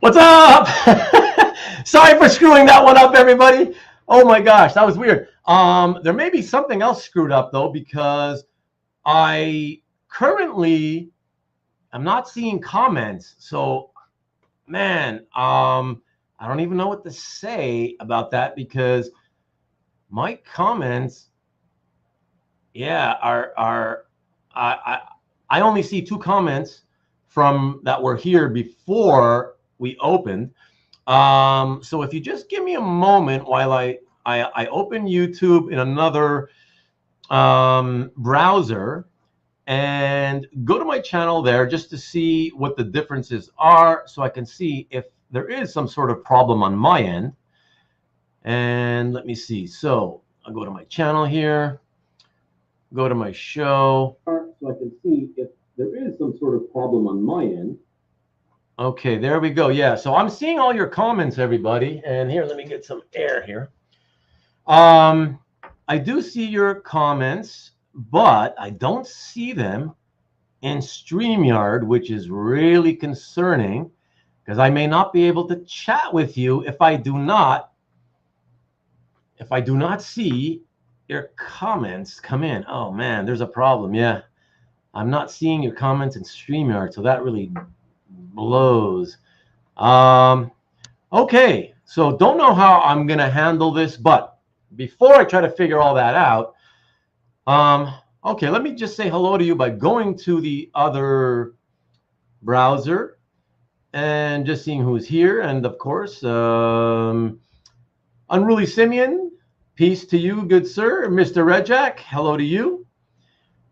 What's up? Sorry for screwing that one up, everybody. Oh my gosh, that was weird. There may be something else screwed up though, because I currently am not seeing comments. So, man, I don't even know what to say about that because my comments, yeah, are I only see 2 comments from that were here before we opened. So if you just give me a moment while I open YouTube in another browser and go to my channel there just to see what the differences are, so I can see if there is some sort of problem on my end. And let me see. So I'll go to my channel here, go to my show, so I can see if there is some sort of problem on my end. Okay, there we go. Yeah, so I'm seeing all your comments, everybody. And here, let me get some air here. I do see your comments, but I don't see them in StreamYard, which is really concerning because I may not be able to chat with you if I do not see your comments come in. Oh man, there's a problem. Yeah, I'm not seeing your comments in StreamYard, so that really blows. Okay, so don't know how I'm gonna handle this, but before I try to figure all that out, okay, let me just say hello to you by going to the other browser and just seeing who's here. And of course, Unruly Simeon, peace to you, good sir. Mr. Redjack, hello to you.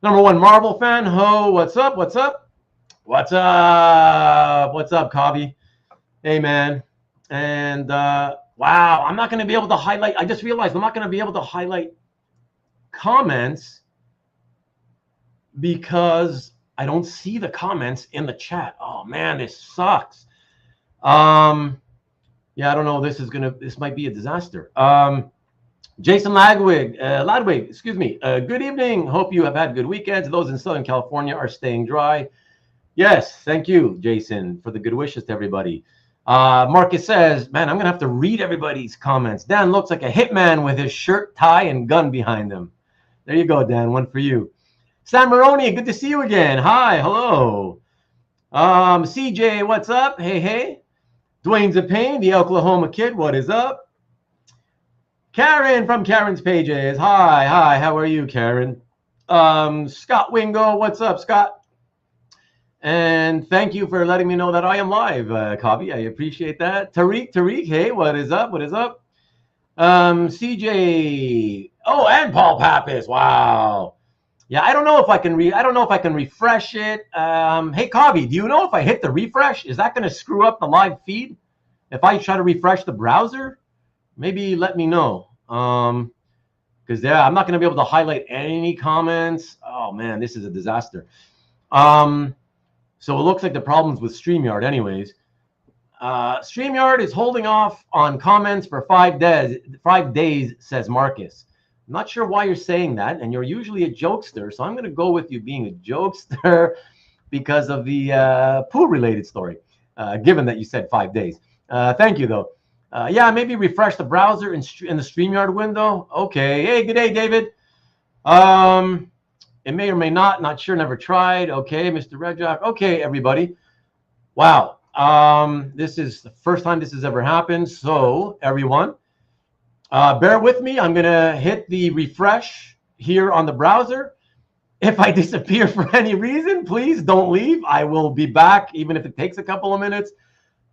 #1 Marvel fan, ho, what's up, what's up? What's up? What's up, Cobby? Hey, man. And wow, I'm not going to be able to highlight. I just realized I'm not going to be able to highlight comments because I don't see the comments in the chat. Oh man, this sucks. Yeah, I don't know. This might be a disaster. Jason Ladwig, excuse me. Good evening. Hope you have had good weekends. Those in Southern California are staying dry. Yes, thank you, Jason, for the good wishes to everybody. Marcus says, man, I'm going to have to read everybody's comments. Dan looks like a hitman with his shirt, tie, and gun behind him. There you go, Dan. One for you. Sam Maroney, good to see you again. Hi, hello. CJ, what's up? Hey, hey. Dwayne's a Pain, the Oklahoma kid, what is up? Karen from Karen's Pages. Hi, how are you, Karen? Scott Wingo, what's up, Scott? And thank you for letting me know that I am live, Cobby. I appreciate that. Tariq, hey, what is up? What is up? CJ. Oh, and Paul Pappas. Wow. Yeah, I don't know if I can refresh it. Hey, Cobby, do you know if I hit the refresh, is that going to screw up the live feed? If I try to refresh the browser, maybe let me know. Because yeah, I'm not going to be able to highlight any comments. Oh man, this is a disaster. So it looks like the problem's with StreamYard anyways. StreamYard is holding off on comments for 5 days, 5 days, says Marcus. I'm not sure why you're saying that, and you're usually a jokester, so I'm going to go with you being a jokester because of the pool-related story, given that you said 5 days. Thank you, though. Yeah, maybe refresh the browser in the StreamYard window. Okay. Hey, good day, David. It may or may not sure, never tried. Okay, Mr. Redjock. Okay, everybody. Wow. This is the first time this has ever happened. So, everyone, bear with me. I'm going to hit the refresh here on the browser. If I disappear for any reason, please don't leave. I will be back, even if it takes a couple of minutes.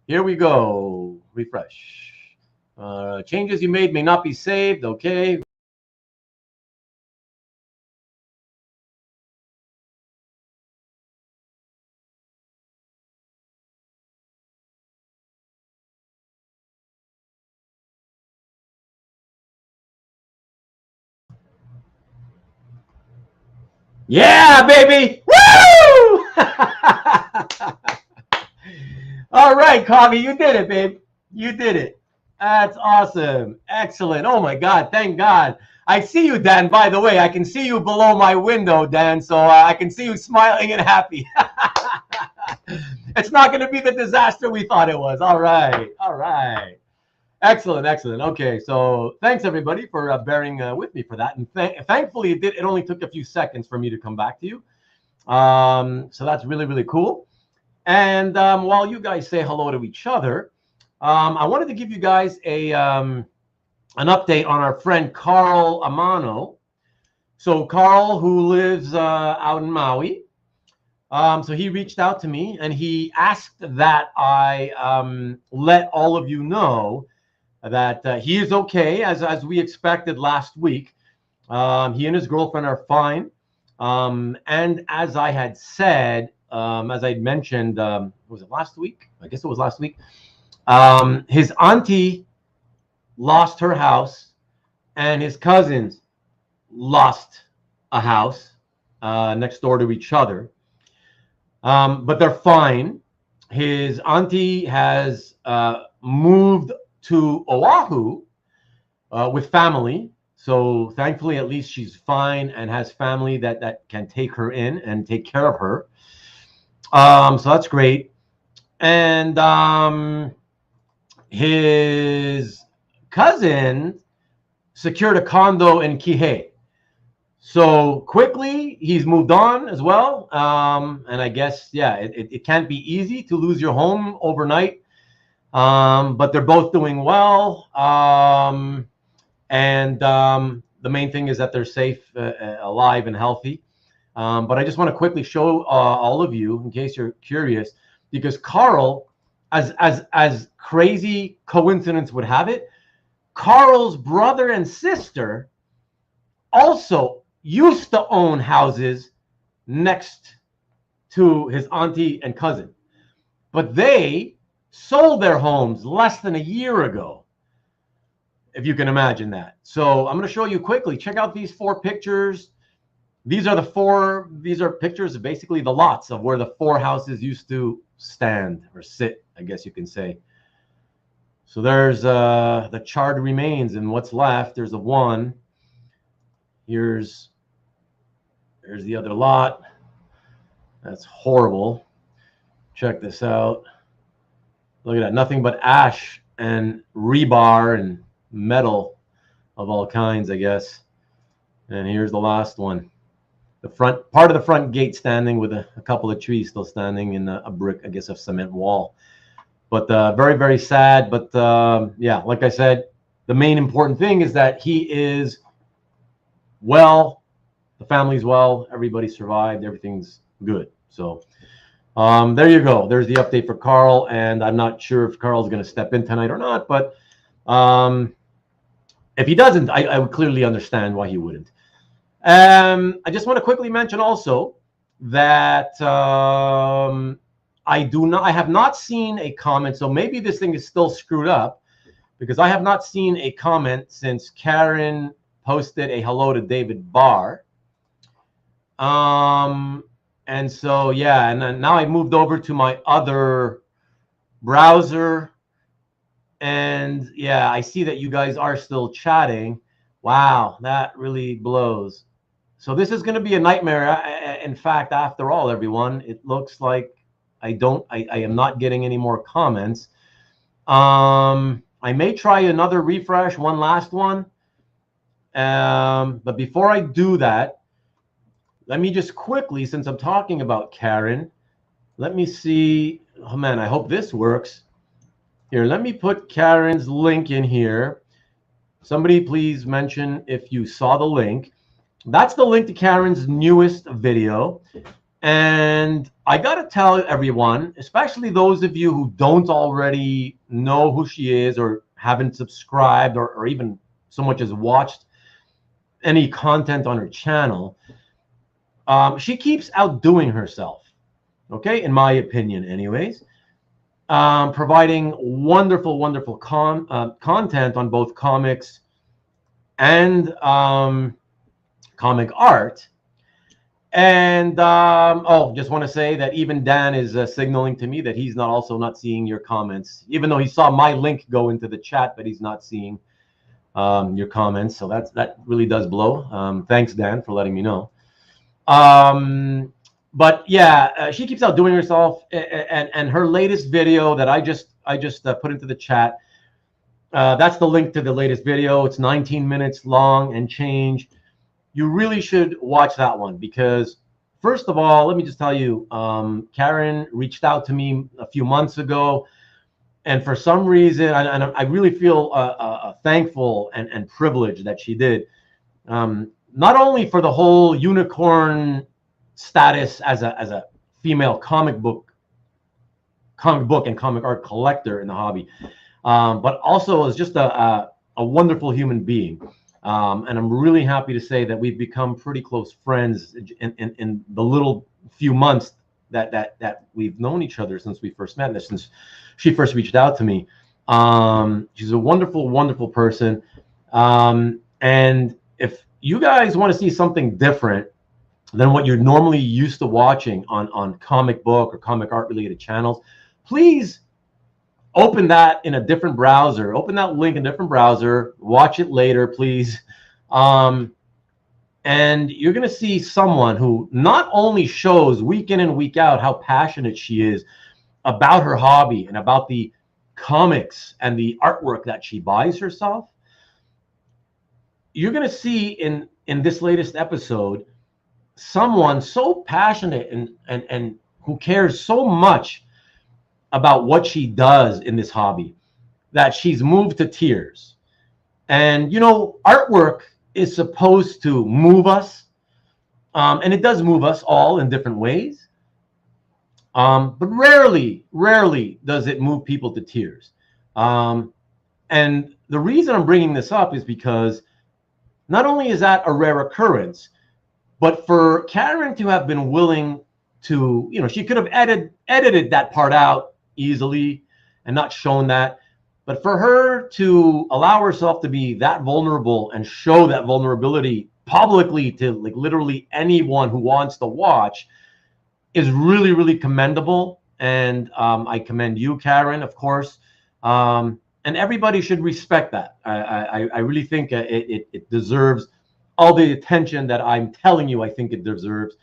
Here we go. Refresh. Changes you made may not be saved. Okay. Yeah, baby! Woo! All right, Coggy, you did it, babe. You did it. That's awesome. Excellent. Oh, my God. Thank God. I see you, Dan, by the way. I can see you below my window, Dan, so I can see you smiling and happy. It's not going to be the disaster we thought it was. All right. All right. Excellent. Excellent. Okay. So thanks everybody for bearing with me for that. And thankfully it only took a few seconds for me to come back to you. So that's really, really cool. And while you guys say hello to each other, I wanted to give you guys an update on our friend Karl Amano. So Karl, who lives out in Maui, so he reached out to me and he asked that I let all of you know that he is okay, as we expected last week. He and his girlfriend are fine. And as I had said, as I mentioned, was it last week? I guess it was last week. His auntie lost her house and his cousins lost a house next door to each other. But they're fine. His auntie has moved to Oahu with family. So thankfully, at least she's fine and has family that can take her in and take care of her. So that's great. And his cousin secured a condo in Kihei. So quickly, he's moved on as well. And I guess, yeah, it can't be easy to lose your home overnight. But they're both doing well. And the main thing is that they're safe, alive, and healthy. But I just want to quickly show all of you, in case you're curious, because Karl, as crazy coincidence would have it, Karl's brother and sister also used to own houses next to his auntie and cousin, but they sold their homes less than a year ago, if you can imagine that. So I'm going to show you quickly. Check out these 4 pictures. These are pictures of basically the lots of where the 4 houses used to stand or sit, I guess you can say. So there's the charred remains and what's left. There's a 1. Here's the other lot. That's horrible. Check this out. Look at that. Nothing but ash and rebar and metal of all kinds, I guess. And here's the last one. The front part of the front gate standing with a couple of trees still standing in a brick, I guess, of cement wall. But very, very sad. But yeah, like I said, the main important thing is that he is well, the family's well, everybody survived, everything's good. So there you go. There's the update for Karl, and I'm not sure if Karl's going to step in tonight or not, but if he doesn't, I would clearly understand why he wouldn't. I just want to quickly mention also that I have not seen a comment, so maybe this thing is still screwed up, because I have not seen a comment since Karen posted a hello to David Barr. And so, yeah, and then now I moved over to my other browser. And yeah, I see that you guys are still chatting. Wow, that really blows. So this is going to be a nightmare. In fact, after all, everyone, it looks like I am not getting any more comments. I may try another refresh, one last one. But before I do that, let me just quickly, since I'm talking about Karen, let me see. Oh man, I hope this works. Here, let me put Karen's link in here. Somebody please mention if you saw the link. That's the link to Karen's newest video. And I got to tell everyone, especially those of you who don't already know who she is or haven't subscribed or even so much as watched any content on her channel, she keeps outdoing herself, okay, in my opinion anyways, providing wonderful, wonderful content on both comics and comic art. And just want to say that even Dan is signaling to me that he's not seeing your comments, even though he saw my link go into the chat, but he's not seeing your comments. So that really does blow. Thanks, Dan, for letting me know. but yeah, she keeps outdoing herself, and her latest video that I just put into the chat. That's the link to the latest video. It's 19 minutes long and change. You really should watch that one because, first of all, let me just tell you, Karen reached out to me a few months ago, and for some reason, and I really feel thankful and privileged that she did. Not only for the whole unicorn status as a female comic book and comic art collector in the hobby, but also as just a wonderful human being. And I'm really happy to say that we've become pretty close friends in the little few months that we've known each other since we first met, since she first reached out to me. She's a wonderful, wonderful person. And if you guys want to see something different than what you're normally used to watching on comic book or comic art related channels, please open that in a different browser. Open that link in a different browser. Watch it later, please. And you're going to see someone who not only shows week in and week out how passionate she is about her hobby and about the comics and the artwork that she buys herself. You're going to see in this latest episode someone so passionate and who cares so much about what she does in this hobby that she's moved to tears. And, you know, artwork is supposed to move us, and it does move us all in different ways. But rarely does it move people to tears. And the reason I'm bringing this up is because not only is that a rare occurrence, but for Karen to have been willing to, you know, she could have edited that part out easily and not shown that. But for her to allow herself to be that vulnerable and show that vulnerability publicly to like literally anyone who wants to watch is really, really commendable. And I commend you, Karen, of course. And everybody should respect that. I really think it deserves all the attention that I'm telling you I think it deserves.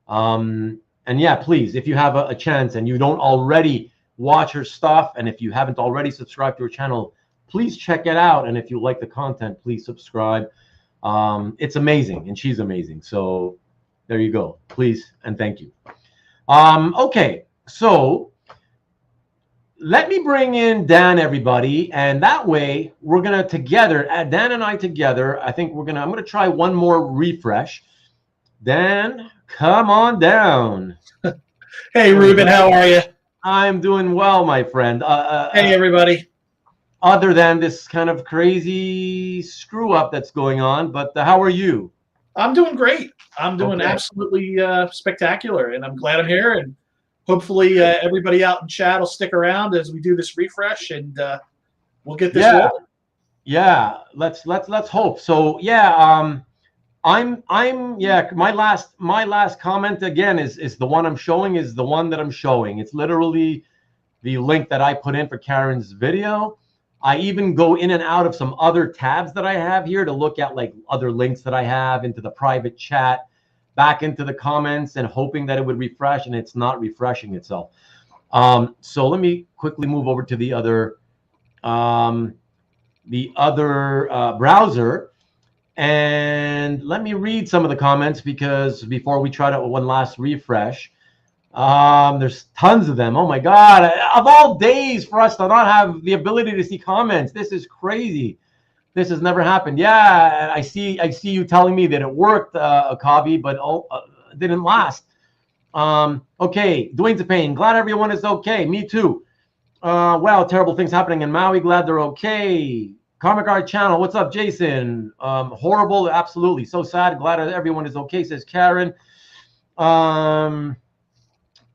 And yeah, please, if you have a chance and you don't already watch her stuff, and if you haven't already subscribed to her channel, please check it out. And if you like the content, please subscribe. It's amazing, and she's amazing. So there you go. Please and thank you. Okay, so let me bring in Dan, everybody, and that way we're gonna together, Dan and I together. I think I'm gonna try one more refresh. Dan, come on down. Hey, Rubén, how are you? I'm doing well, my friend. Hey, everybody. Other than this kind of crazy screw up that's going on, but how are you? I'm doing great. I'm doing absolutely spectacular, and I'm glad I'm here. And hopefully, everybody out in chat will stick around as we do this refresh, and we'll get this rolling. Yeah, let's hope. So yeah, my last comment again is the one I'm showing is the one that I'm showing. It's literally the link that I put in for Karen's video. I even go in and out of some other tabs that I have here to look at like other links that I have into the private chat, back into the comments, and hoping that it would refresh, and it's not refreshing itself. So let me quickly move over to the other browser. And let me read some of the comments because before we try to one last refresh, there's tons of them. Oh my God, of all days for us to not have the ability to see comments. This is crazy. This has never happened. Yeah, I see you telling me that it worked, Kavi, but it didn't last. Okay, Dwayne's a pain. Glad everyone is okay. Me too. Wow, terrible things happening in Maui. Glad they're okay. Comic Art Channel, what's up, Jason? Horrible, absolutely. So sad. Glad everyone is okay, says Karen.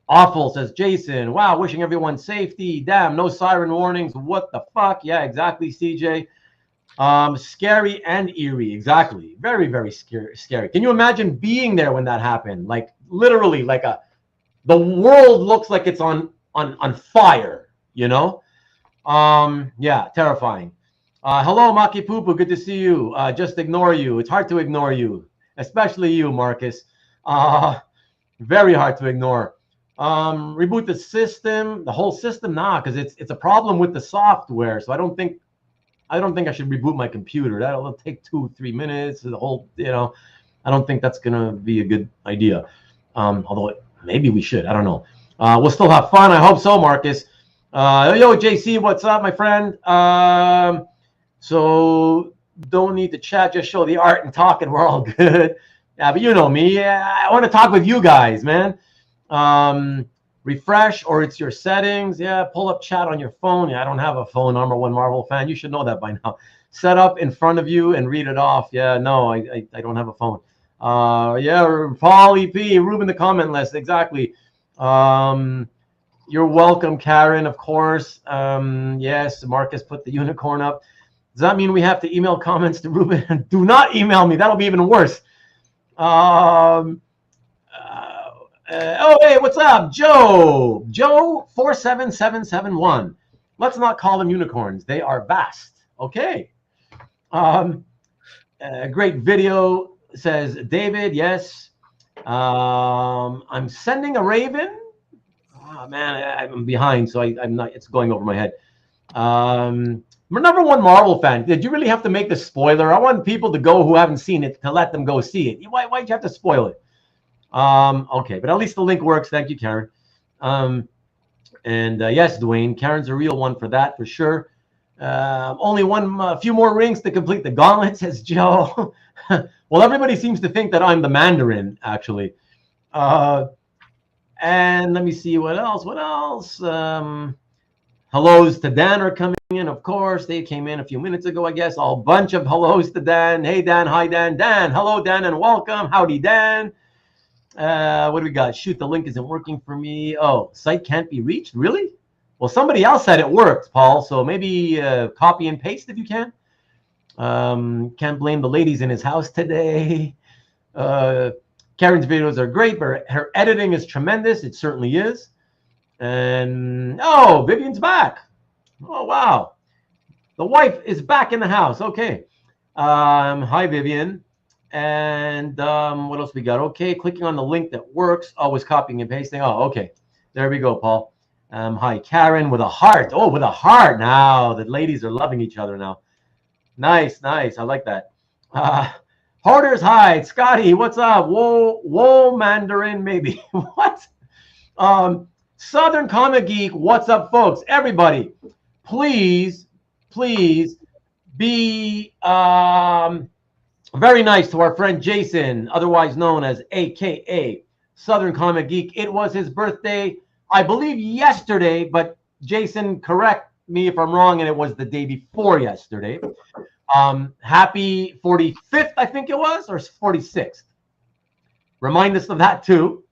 Awful, says Jason. Wow, wishing everyone safety. Damn, no siren warnings. What the fuck? Yeah, exactly, CJ. Scary and eerie, exactly. Very, very scary. Can you imagine being there when that happened? Like literally, like the world looks like it's on fire, you know? Yeah, terrifying. Hello, Maki Poo-Poo. Good to see you. Just ignore you. It's hard to ignore you, especially you, Marcus. Very hard to ignore. Reboot the system, the whole system, because it's a problem with the software. So I don't think I should reboot my computer. That'll take 2-3 minutes. The whole, I don't think that's gonna be a good idea. Although maybe we should. I don't know. We'll still have fun. I hope so, Marcus. Yo, JC, what's up, my friend? So don't need to chat. Just show the art and talk, and we're all good. Yeah, but you know me. I want to talk with you guys, man. Refresh, or it's your settings. Yeah, pull up chat on your phone. Yeah, I don't have a phone. I'm a Marvel fan. You should know that by now. Set up in front of you and read it off. Yeah, no, I don't have a phone. Yeah, Paul EP, Rubén the comment list. Exactly. You're welcome, Karen, of course. Yes, Marcus put the unicorn up. Does that mean we have to email comments to Rubén? Do not email me. That'll be even worse. Oh, hey, what's up? Joe 47771. Let's not call them unicorns. They are vast. Okay. Great video, says David. Yes. I'm sending a raven. Oh, man, I'm behind, so I'm not. It's going over my head. I'm a #1 Marvel fan. Did you really have to make the spoiler? I want people to go who haven't seen it to let them go see it. Why'd you have to spoil it? Okay, but at least the link works. Thank you, Karen. Yes, Dwayne, Karen's a real one for that, for sure. Only a few more rings to complete the gauntlet, says Joe. Well, everybody seems to think that I'm the Mandarin, actually. And let me see what else. Hellos to Dan are coming in, of course. They came in a few minutes ago, I guess. A bunch of hellos to Dan. Hey, Dan. Hi, Dan. Dan. Hello, Dan, and welcome. Howdy, Dan. What do we got? Shoot, the link isn't working for me. Oh, site can't be reached? Really? Well, somebody else said it worked, Paul. So maybe copy and paste if you can. Can't blame the ladies in his house today. Karen's videos are great, but her editing is tremendous. It certainly is. And oh, Vivian's back. Oh, wow. The wife is back in the house. Okay. Hi, Vivian. And what else we got? Okay, clicking on the link that works. Always copying and pasting. Oh, okay. There we go, Paul. Hi, Karen, with a heart. Oh, with a heart. Now the ladies are loving each other now. Nice. I like that. Hoarders, hi. Scotty, what's up? Whoa, Mandarin, maybe. What? Southern Comic Geek, what's up, folks? Everybody, please be very nice to our friend Jason, otherwise known as AKA Southern Comic Geek. It was his birthday, I believe, yesterday, but Jason, correct me if I'm wrong, and it was the day before yesterday. Happy 45th, I think it was, or 46th. Remind us of that too.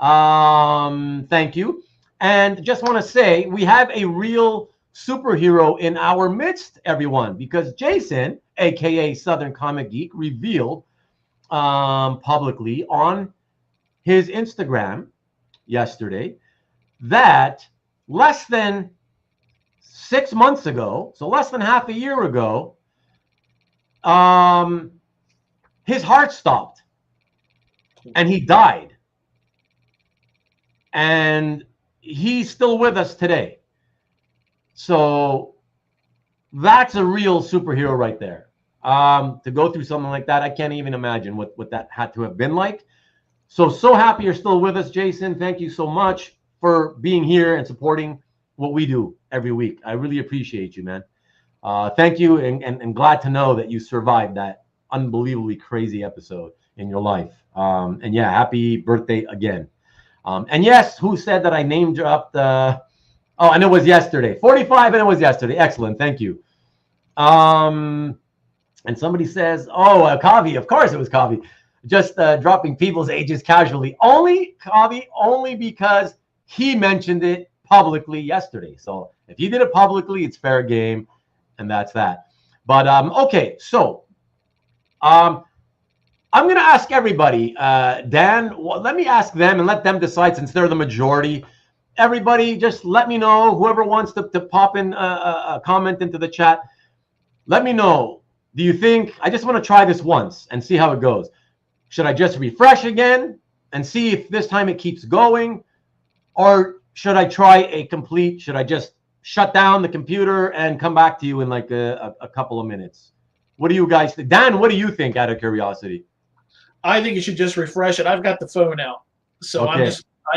Thank you. And just want to say, we have a real superhero in our midst, everyone, because Jason, aka Southern Comic Geek, revealed publicly on his Instagram yesterday that less than 6 months ago, so less than half a year ago, his heart stopped and he died. And he's still with us today. So that's a real superhero right there. To go through something like that, I can't even imagine what that had to have been like. So happy you're still with us, Jason. Thank you so much for being here and supporting what we do every week. I really appreciate you, man. Thank you, and glad to know that you survived that unbelievably crazy episode in your life. And yeah, happy birthday again. And yes, who said that I name dropped? Oh, and it was yesterday. 45, and it was yesterday. Excellent. Thank you. And somebody says, oh, Kavi. Of course it was Kavi. Just dropping people's ages casually. Only, Kavi, only because he mentioned it publicly yesterday. So if he did it publicly, it's fair game. And that's that. But, okay, so I'm going to ask everybody, Dan, let me ask them and let them decide since they're the majority. Everybody, just let me know, whoever wants to pop in a comment into the chat, let me know. Do you think, I just want to try this once and see how it goes. Should I just refresh again and see if this time it keeps going, or should I try a complete? Should I just shut down the computer and come back to you in like a couple of minutes? What do you guys think? Dan, what do you think, out of curiosity? I think you should just refresh it. I've got the phone out, so Okay.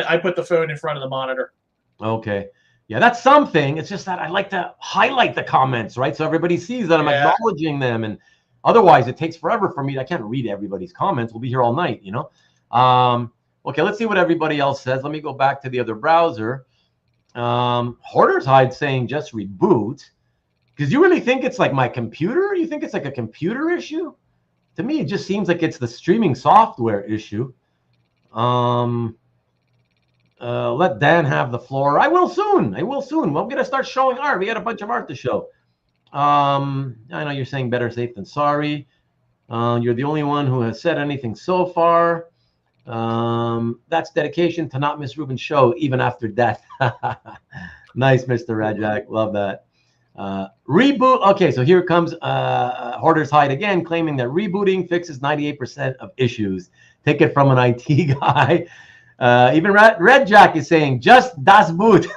I put the phone in front of the monitor. Okay. Yeah, that's something. It's just that I like to highlight the comments, right? So everybody sees that I'm acknowledging them. And otherwise, it takes forever for me. I can't read everybody's comments. We'll be here all night, you know? Okay, let's see what everybody else says. Let me go back to the other browser. Hoarder's Hide saying just reboot. Because you really think it's like my computer? You think it's like a computer issue? To me, it just seems like it's the streaming software issue. Let Dan have the floor. I will soon. Well, I'm going to start showing art. We got a bunch of art to show. I know you're saying better safe than sorry. You're the only one who has said anything so far. That's dedication to not miss Ruben's show, even after death. Nice, Mr. Rajak. Love that. Reboot. Okay, so here comes Hoarder's Hide again, claiming that rebooting fixes 98% of issues. Take it from an IT guy. Even Red Jack is saying just das Boot.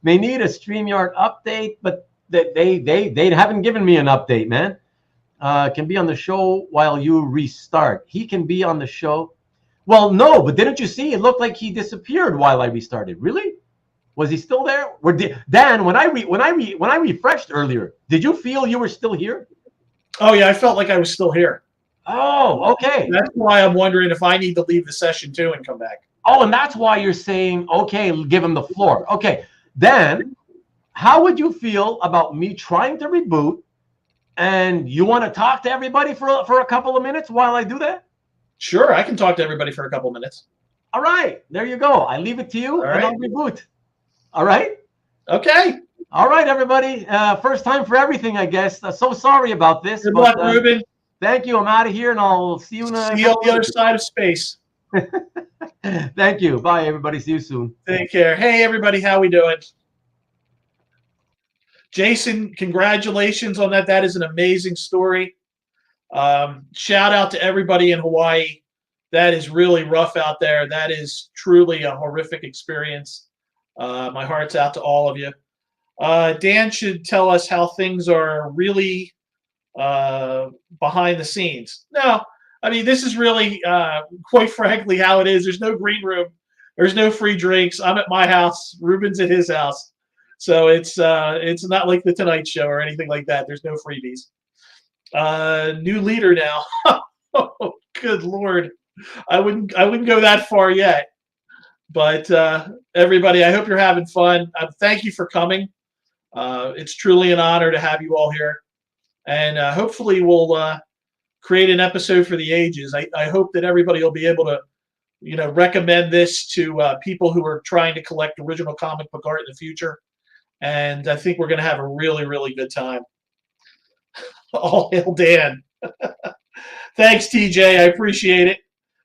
May need a StreamYard update, but they haven't given me an update, man. Can be on the show while you restart. He can be on the show. Well, no, but didn't you see? It looked like he disappeared while I restarted. Really? Was he still there? Dan, when I refreshed earlier, did you feel you were still here? Oh yeah, I felt like I was still here. Oh, okay. That's why I'm wondering if I need to leave the session too and come back. Oh, and that's why you're saying, okay, give him the floor. Okay, then how would you feel about me trying to reboot, and you want to talk to everybody for a couple of minutes while I do that? Sure, I can talk to everybody for a couple of minutes. All right, there you go. I leave it to you, and I'll reboot. All right? Okay. All right, everybody. First time for everything, I guess. So sorry about this. Good luck, Ruben. Thank you. I'm out of here, and I'll see you on the other side of space. Thank you. Bye, everybody. See you soon. Take care. Hey, everybody. How we doing? Jason, congratulations on that. That is an amazing story. Shout out to everybody in Hawaii. That is really rough out there. That is truly a horrific experience. My heart's out to all of you. Dan should tell us how things are really behind the scenes. No, I mean, this is really, quite frankly, how it is. There's no green room. There's no free drinks. I'm at my house. Ruben's at his house. So it's not like the Tonight Show or anything like that. There's no freebies. New leader now. Oh, good Lord. I wouldn't go that far yet. But everybody, I hope you're having fun. Thank you for coming. It's truly an honor to have you all here. And hopefully we'll create an episode for the ages. I hope that everybody will be able to, recommend this to people who are trying to collect original comic book art in the future. And I think we're going to have a really, really good time. All hail Dan. Thanks, TJ. I appreciate it.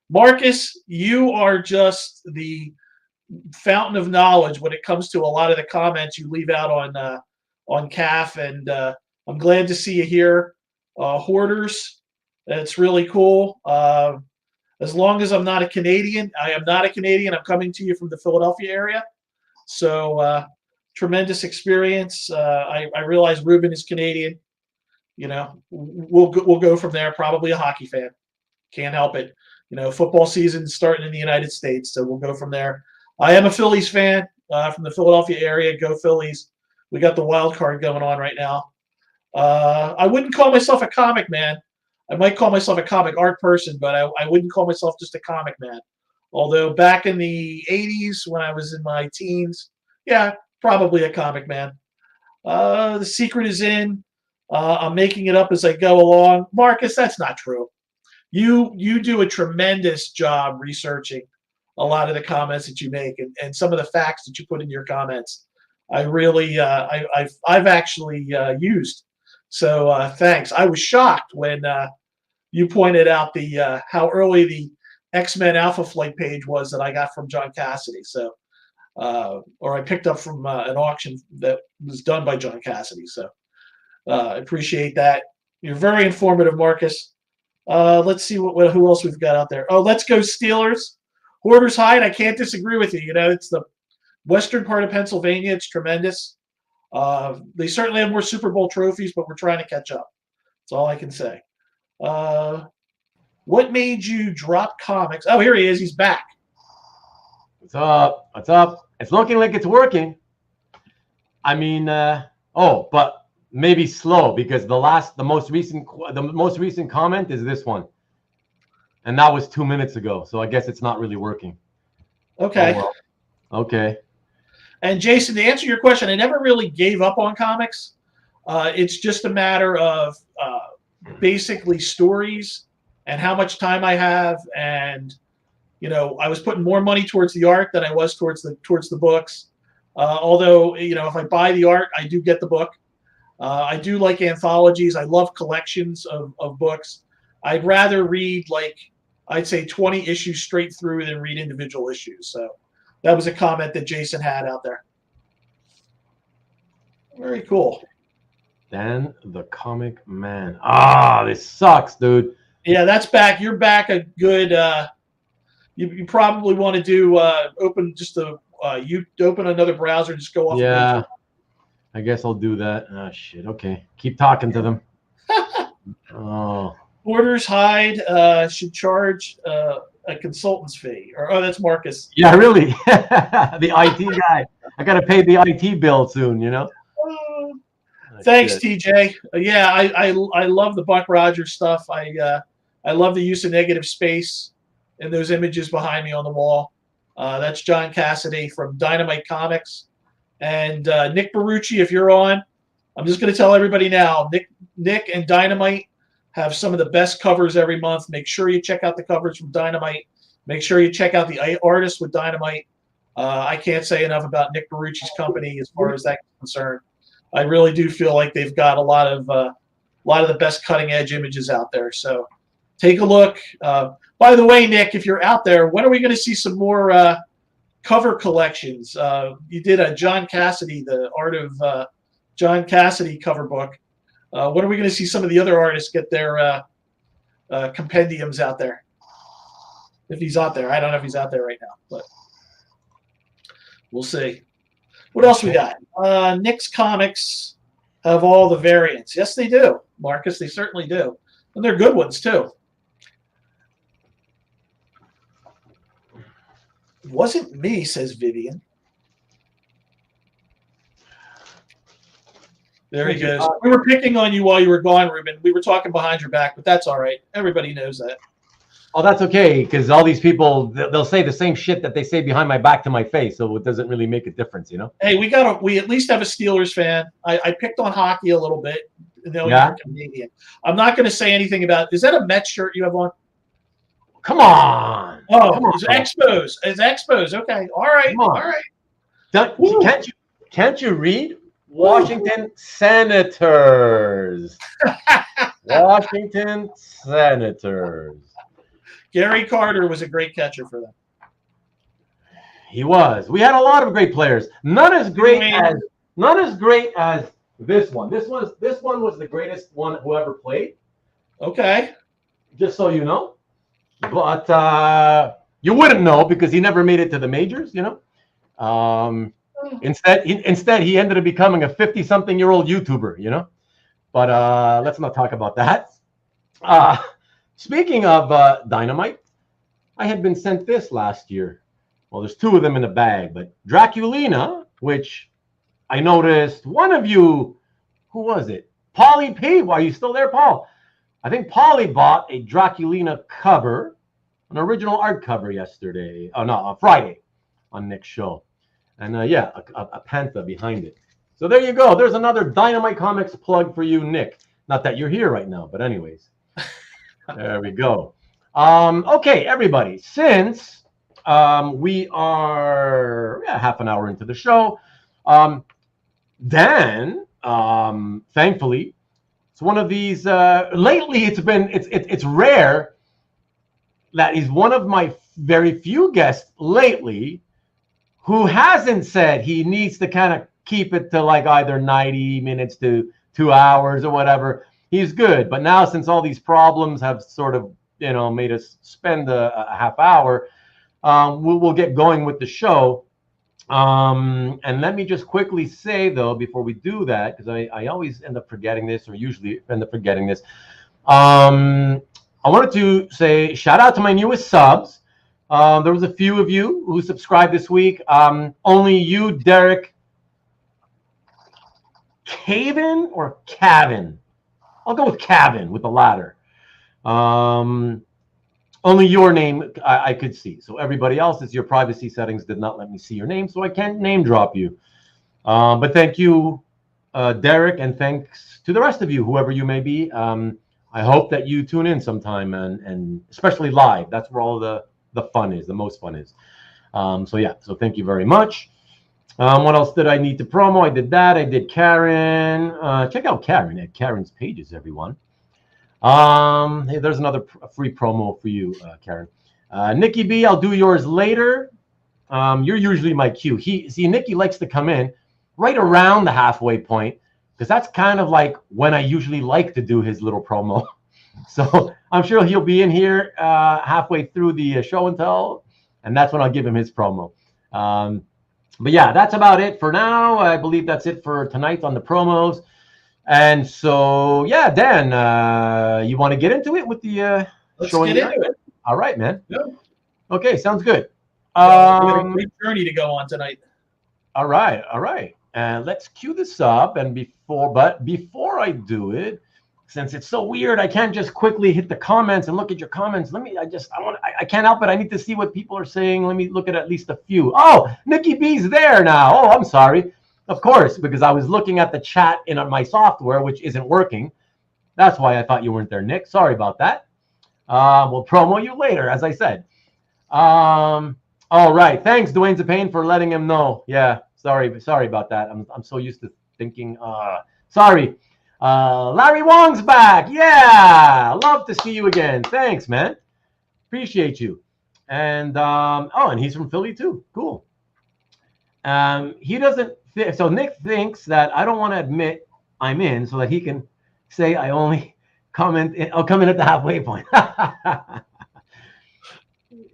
Marcus, you are just the fountain of knowledge when it comes to a lot of the comments you leave out on CAF, and I'm glad to see you here. Hoarders, it's really cool. As long as I'm not a Canadian, I am not a Canadian. I'm coming to you from the Philadelphia area, so tremendous experience. I realize Ruben is Canadian. We'll go from there. Probably a hockey fan. Can't help it. Football season starting in the United States, so we'll go from there. I am a Phillies fan from the Philadelphia area. Go Phillies. We got the wild card going on right now. I wouldn't call myself a comic man. I might call myself a comic art person, but I wouldn't call myself just a comic man. Although back in the 80s when I was in my teens, yeah, probably a comic man. The secret is in. I'm making it up as I go along. Marcus, that's not true. You do a tremendous job researching a lot of the comments that you make and some of the facts that you put in your comments. I really, I've actually used. So thanks. I was shocked when you pointed out the how early the X-Men Alpha Flight page was that I got from John Cassaday. So, or I picked up from an auction that was done by John Cassaday. So I appreciate that. You're very informative, Marcus. Let's see who else we've got out there. Oh, let's go Steelers. Hoarders Hide. I can't disagree with you. You know, it's the western part of Pennsylvania. It's tremendous. They certainly have more Super Bowl trophies, but we're trying to catch up. That's all I can say. What made you drop comics? Oh, here he is. He's back. What's up? What's up? It's looking like it's working. I mean, but maybe slow because the most recent comment is this one, and that was 2 minutes ago. So I guess it's not really working. Okay. Oh, well. Okay. And Jason, to answer your question, I never really gave up on comics. It's just a matter of basically stories and how much time I have, and you know, I was putting more money towards the art than I was towards the books. Although, you know, if I buy the art, I do get the book. I do like anthologies. I love collections of books. I'd rather read, like, I'd say 20 issues straight through than read individual issues. So that was a comment that Jason had out there. Very cool. Dan the Comic Man. Ah, this sucks, dude. Yeah, that's back. You're back a good. You probably want to do open another browser and just go off. Yeah, I guess I'll do that. Oh shit. Okay, keep talking to them. Oh. Hoarders Hide should charge a consultant's fee. Or that's Marcus. Yeah, really. The IT guy. I gotta pay the IT bill soon. You know. Thanks, TJ. Yeah, I love the Buck Rogers stuff. I love the use of negative space in those images behind me on the wall. That's John Cassaday from Dynamite Comics. And Nick Barucci, if you're on, I'm just going to tell everybody now, Nick and Dynamite have some of the best covers every month. Make sure you check out the covers from Dynamite. Make sure you check out the artists with Dynamite. I can't say enough about Nick Barucci's company as far as that's concerned. I really do feel like they've got a lot of the best cutting edge images out there. So take a look. By the way, Nick, if you're out there, when are we going to see some more cover collections? You did a John Cassaday, the art of John Cassaday cover book. When are we going to see some of the other artists get their compendiums out there? If he's out there. I don't know if he's out there right now, but we'll see. What else we got? Nick's Comics have all the variants. Yes, they do, Marcus. They certainly do. And they're good ones, too. It wasn't me, says Vivian. There he goes. We were picking on you while you were gone, Ruben. We were talking behind your back, but that's all right. Everybody knows that. Oh, that's okay, because all these people, they'll say the same shit that they say behind my back to my face, so it doesn't really make a difference, you know? Hey, we at least have a Steelers fan. I picked on hockey a little bit. You're Canadian. I'm not going to say anything about, is that a Mets shirt you have on? Come on. Oh, it's Expos. It's Expos. Okay. All right. All right. Can't you read? Washington Senators. Washington Senators. Gary Carter was a great catcher for them. He was. We had a lot of great players. None as great as this one. This one was the greatest one who ever played. Okay. Just so you know. But you wouldn't know because he never made it to the majors, you know. Instead he ended up becoming a 50-something-year-old YouTuber, you know. But let's not talk about that. Speaking of Dynamite, I had been sent this last year. Well, there's two of them in a bag, but Draculina, which I noticed one of you, who was it? Paulie P. Are you still there, Paul? I think Paulie bought a Draculina cover, an original art cover yesterday. Oh, no, Friday on Nick's show. And a panther behind it. So there you go. There's another Dynamite Comics plug for you, Nick. Not that you're here right now, but anyways. There we go. Okay, everybody. Since we are half an hour into the show, Dan, thankfully, it's one of these. Lately, it's rare that he's one of my very few guests lately who hasn't said he needs to kind of keep it to like either 90 minutes to 2 hours or whatever. he's good. But now, since all these problems have sort of, made us spend a half hour, we'll get going with the show. And let me just quickly say, though, before we do that, because I always end up forgetting this, or usually end up forgetting this. I wanted to say shout out to my newest subs. There was a few of you who subscribed this week. Only you, Derek. Caven or Cavin? I'll go with Cavin with the latter. Only your name I could see. So everybody else, it's your privacy settings did not let me see your name, so I can't name drop you. But thank you, Derek, and thanks to the rest of you, whoever you may be. I hope that you tune in sometime, and especially live. That's where all the fun is, the most fun is. So thank you very much. What else did I need to promo? I did that. I did Karen. Check out Karen at Karen's pages, everyone. Hey, there's another free promo for you, Karen. Nikki B, I'll do yours later. You're usually my cue. Nikki likes to come in right around the halfway point, because that's kind of like when I usually like to do his little promo. So I'm sure he'll be in here halfway through the show and tell, and that's when I'll give him his promo. But yeah, that's about it for now. I believe that's it for tonight on the promos. And so, yeah, Dan, you want to get into it with the Let's get into it. All right, man. Yeah. Okay, sounds good. We have a great journey to go on tonight. All right. And let's cue this up. And before I do it, since it's so weird, I can't just quickly hit the comments and look at your comments. I can't help it. I need to see what people are saying. Let me look at least a few. Oh, Nikki B's there now. Oh, I'm sorry. Of course, because I was looking at the chat in my software, which isn't working. That's why I thought you weren't there, Nick. Sorry about that. We'll promo you later, as I said. All right. Thanks, Dwayne Zapane, for letting him know. Yeah, sorry about that. I'm so used to thinking. Sorry. Larry Wong's back. Yeah, love to see you again. Thanks, man. Appreciate you. And and he's from Philly too. Cool. He doesn't. So Nick thinks that I don't want to admit I'm in, so that he can say I only comment. I'll come in at the halfway point.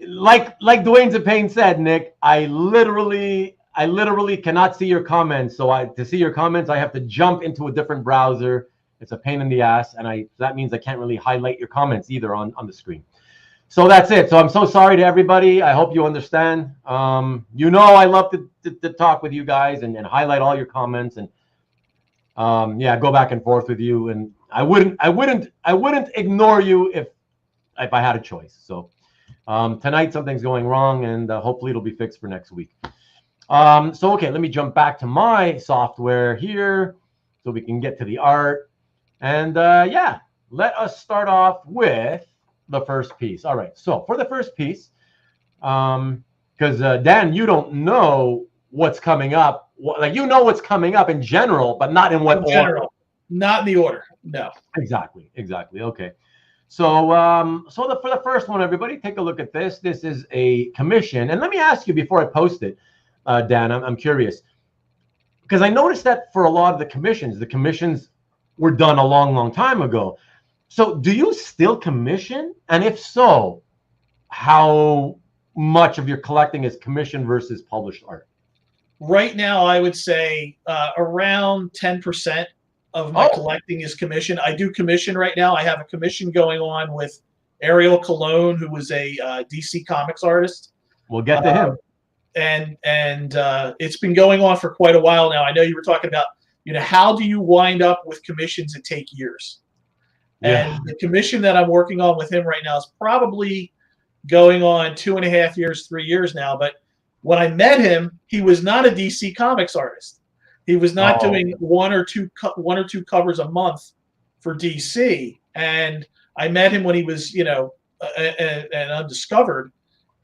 like Dwayne Zapane said, Nick, I literally cannot see your comments. So to see your comments, I have to jump into a different browser. It's a pain in the ass, and that means I can't really highlight your comments either on the screen. So that's it. So I'm so sorry to everybody. I hope you understand. I love to talk with you guys and highlight all your comments and go back and forth with you. And I wouldn't ignore you if I had a choice. So tonight something's going wrong, and hopefully it'll be fixed for next week. Okay, let me jump back to my software here so we can get to the art. And let us start off with the first piece. All right, so for the first piece, because Dan, you don't know what's coming up. You know what's coming up in general, but not in what order. Not in the order. No. Exactly. Okay. So for the first one, everybody, take a look at this. This is a commission, and let me ask you before I post it, Dan. I'm curious because I noticed that for a lot of the commissions were done a long time ago. So do you still commission? And if so, how much of your collecting is commission versus published art? Right now, I would say around 10% of my collecting is commission. I do commission right now. I have a commission going on with Ariel Colan, who was a DC Comics artist. We'll get to him. And it's been going on for quite a while now. I know you were talking about, how do you wind up with commissions that take years? Yeah. And the commission that I'm working on with him right now is probably going on 2.5 years, 3 years now. But when I met him, he was not a DC Comics artist. He was not doing one or two covers a month for DC. And I met him when he was, an undiscovered.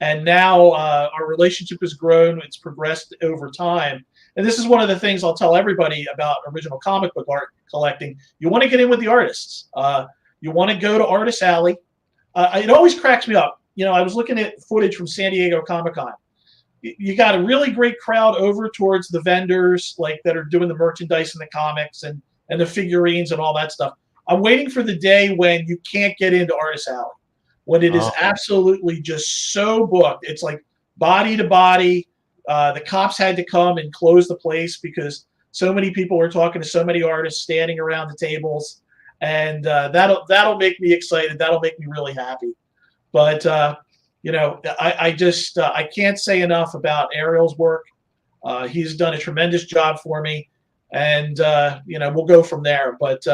And now our relationship has grown. It's progressed over time. And this is one of the things I'll tell everybody about original comic book art collecting. You want to get in with the artists. You want to go to Artist Alley. It always cracks me up. I was looking at footage from San Diego Comic-Con. You got a really great crowd over towards the vendors, that are doing the merchandise and the comics and the figurines and all that stuff. I'm waiting for the day when you can't get into Artist Alley, when it is absolutely just so booked. It's like body to body. The cops had to come and close the place because so many people were talking to so many artists standing around the tables, and that'll make me excited. That'll make me really happy. But I can't say enough about Ariel's work. He's done a tremendous job for me, and we'll go from there. But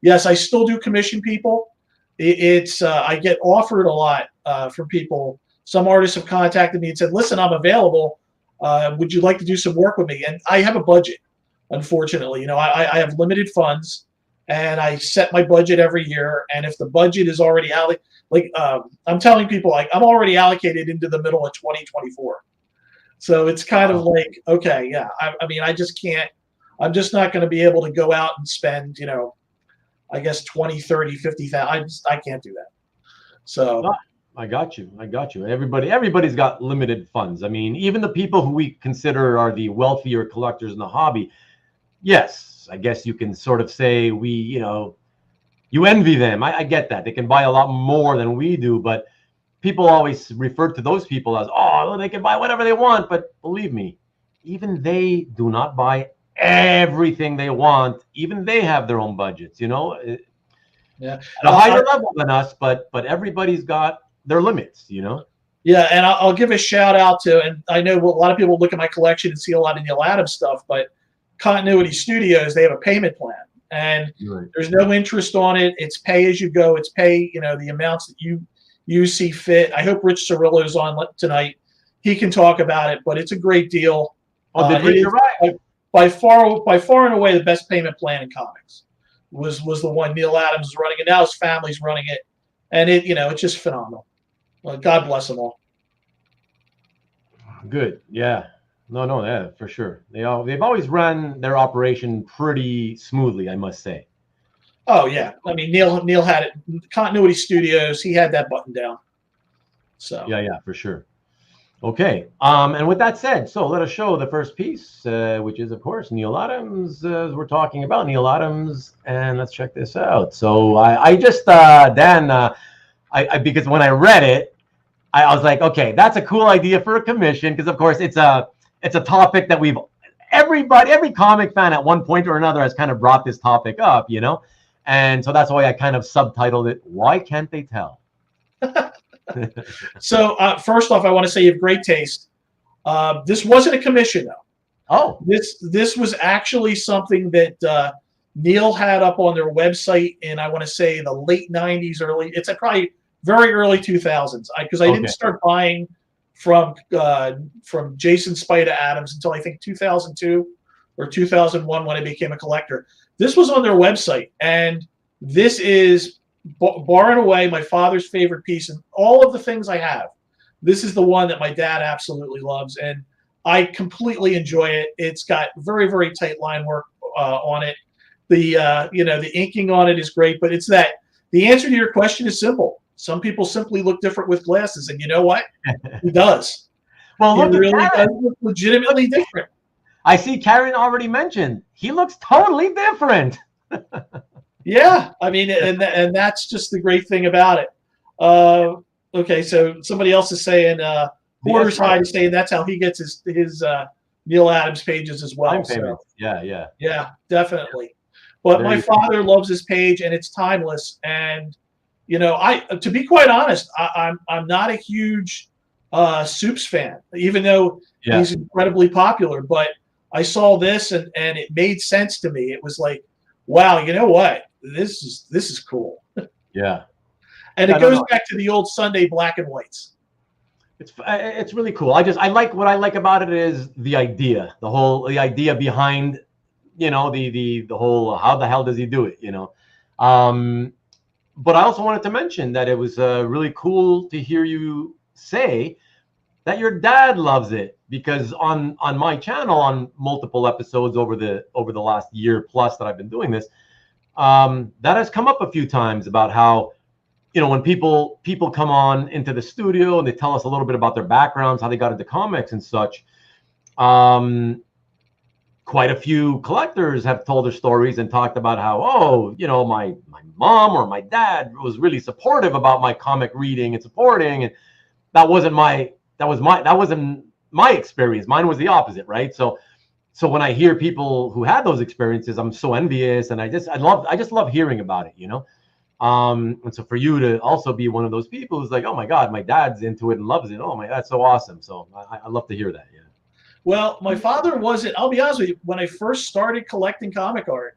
yes, I still do commission people. I get offered a lot from people. Some artists have contacted me and said, "Listen, I'm available. Would you like to do some work with me?" And I have a budget, unfortunately. I have limited funds, and I set my budget every year. And if the budget is already I'm telling people, I'm already allocated into the middle of 2024. So it's kind of like, okay, yeah. I mean, I just can't. I'm just not going to be able to go out and spend, I guess 20, 30, 50,000. I can't do that. So. I got you. Everybody's got limited funds. I mean, even the people who we consider are the wealthier collectors in the hobby. Yes, I guess you can sort of say you envy them. I get that. They can buy a lot more than we do, but people always refer to those people as, they can buy whatever they want. But believe me, even they do not buy everything they want. Even they have their own budgets, Yeah. At a higher level than us, but everybody's got their limits, Yeah, and I'll give a shout out to, and I know a lot of people look at my collection and see a lot of Neal Adams stuff, but Continuity Studios, they have a payment plan, and there's no interest on it. It's pay as you go. It's pay, the amounts that you see fit. I hope Rich Cirillo's on tonight. He can talk about it, but it's a great deal. You're right. By far and away the best payment plan in comics was the one Neal Adams is running, and now his family's running it, and it's just phenomenal. Well, God bless them all. Good. Yeah. No, yeah, for sure. They've always run their operation pretty smoothly, I must say. Oh yeah. I mean, Neal had it. Continuity Studios, he had that button down. So yeah, for sure. Okay. And with that said, so let us show the first piece, which is of course Neal Adams. We're talking about Neal Adams, and let's check this out. So I just Dan. Because when I read it, I was like, okay, that's a cool idea for a commission, because of course it's a topic that every comic fan at one point or another has kind of brought this topic up, and so that's why I kind of subtitled it, "Why Can't They Tell?" So first off, I want to say you have great taste. This wasn't a commission though. Oh, this was actually something that Neal had up on their website in, I want to say, the late 90s, it's probably very early 2000s, because I didn't start buying from Jason Spida Adams until I think 2002 or 2001 when I became a collector. This was on their website, and this is bar and away my father's favorite piece, and all of the things I have. This is the one that my dad absolutely loves, and I completely enjoy it. It's got very, very tight line work on it. The inking on it is great, but the answer to your question is simple. Some people simply look different with glasses, and you know what? He does. Well, look, he really does look legitimately different. I see Karen already mentioned he looks totally different. Yeah, I mean, and that's just the great thing about it. Okay, so somebody else is saying Porter's High is saying that's how he gets his Neal Adams pages as well. So. Yeah, definitely. But my father loves this page, and it's timeless. And to be quite honest, I'm not a huge Soups fan, even though he's incredibly popular. But I saw this, and it made sense to me. It was like, wow, you know what? This is cool. Yeah. And it goes back to the old Sunday black and whites. It's really cool. What I like about it is the idea behind, the whole, how the hell does he do it, But I also wanted to mention that it was really cool to hear you say that your dad loves it, because on my channel, on multiple episodes over the last year plus that I've been doing this, that has come up a few times about how, when people come on into the studio and they tell us a little bit about their backgrounds, how they got into comics and such. quite a few collectors have told their stories and talked about how, oh, you know, my mom or my dad was really supportive about my comic reading and supporting, and that wasn't my experience. Mine was the opposite, right? So when I hear people who had those experiences, I'm so envious, and I just love hearing about it, you know. And so for you to also be one of those people who's like, oh my God, my dad's into it and loves it. Oh my, that's so awesome. So I love to hear that. Yeah. Well, my father wasn't. I'll be honest with you. When I first started collecting comic art,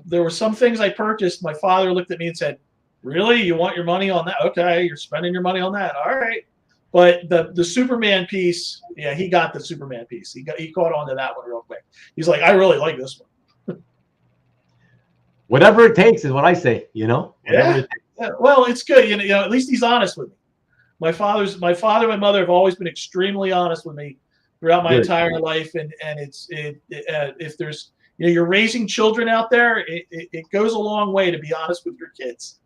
there were some things I purchased. My father looked at me and said, "Really, you want your money on that? Okay, you're spending your money on that. All right." But the Superman piece, yeah, he got the Superman piece. He caught on to that one real quick. He's like, "I really like this one." Whatever it takes is what I say. You know. Yeah. Well, it's good. You know, at least he's honest with me. My father and my mother have always been extremely honest with me throughout my entire life, and if there's, you know, you're raising children out there, it goes a long way to be honest with your kids.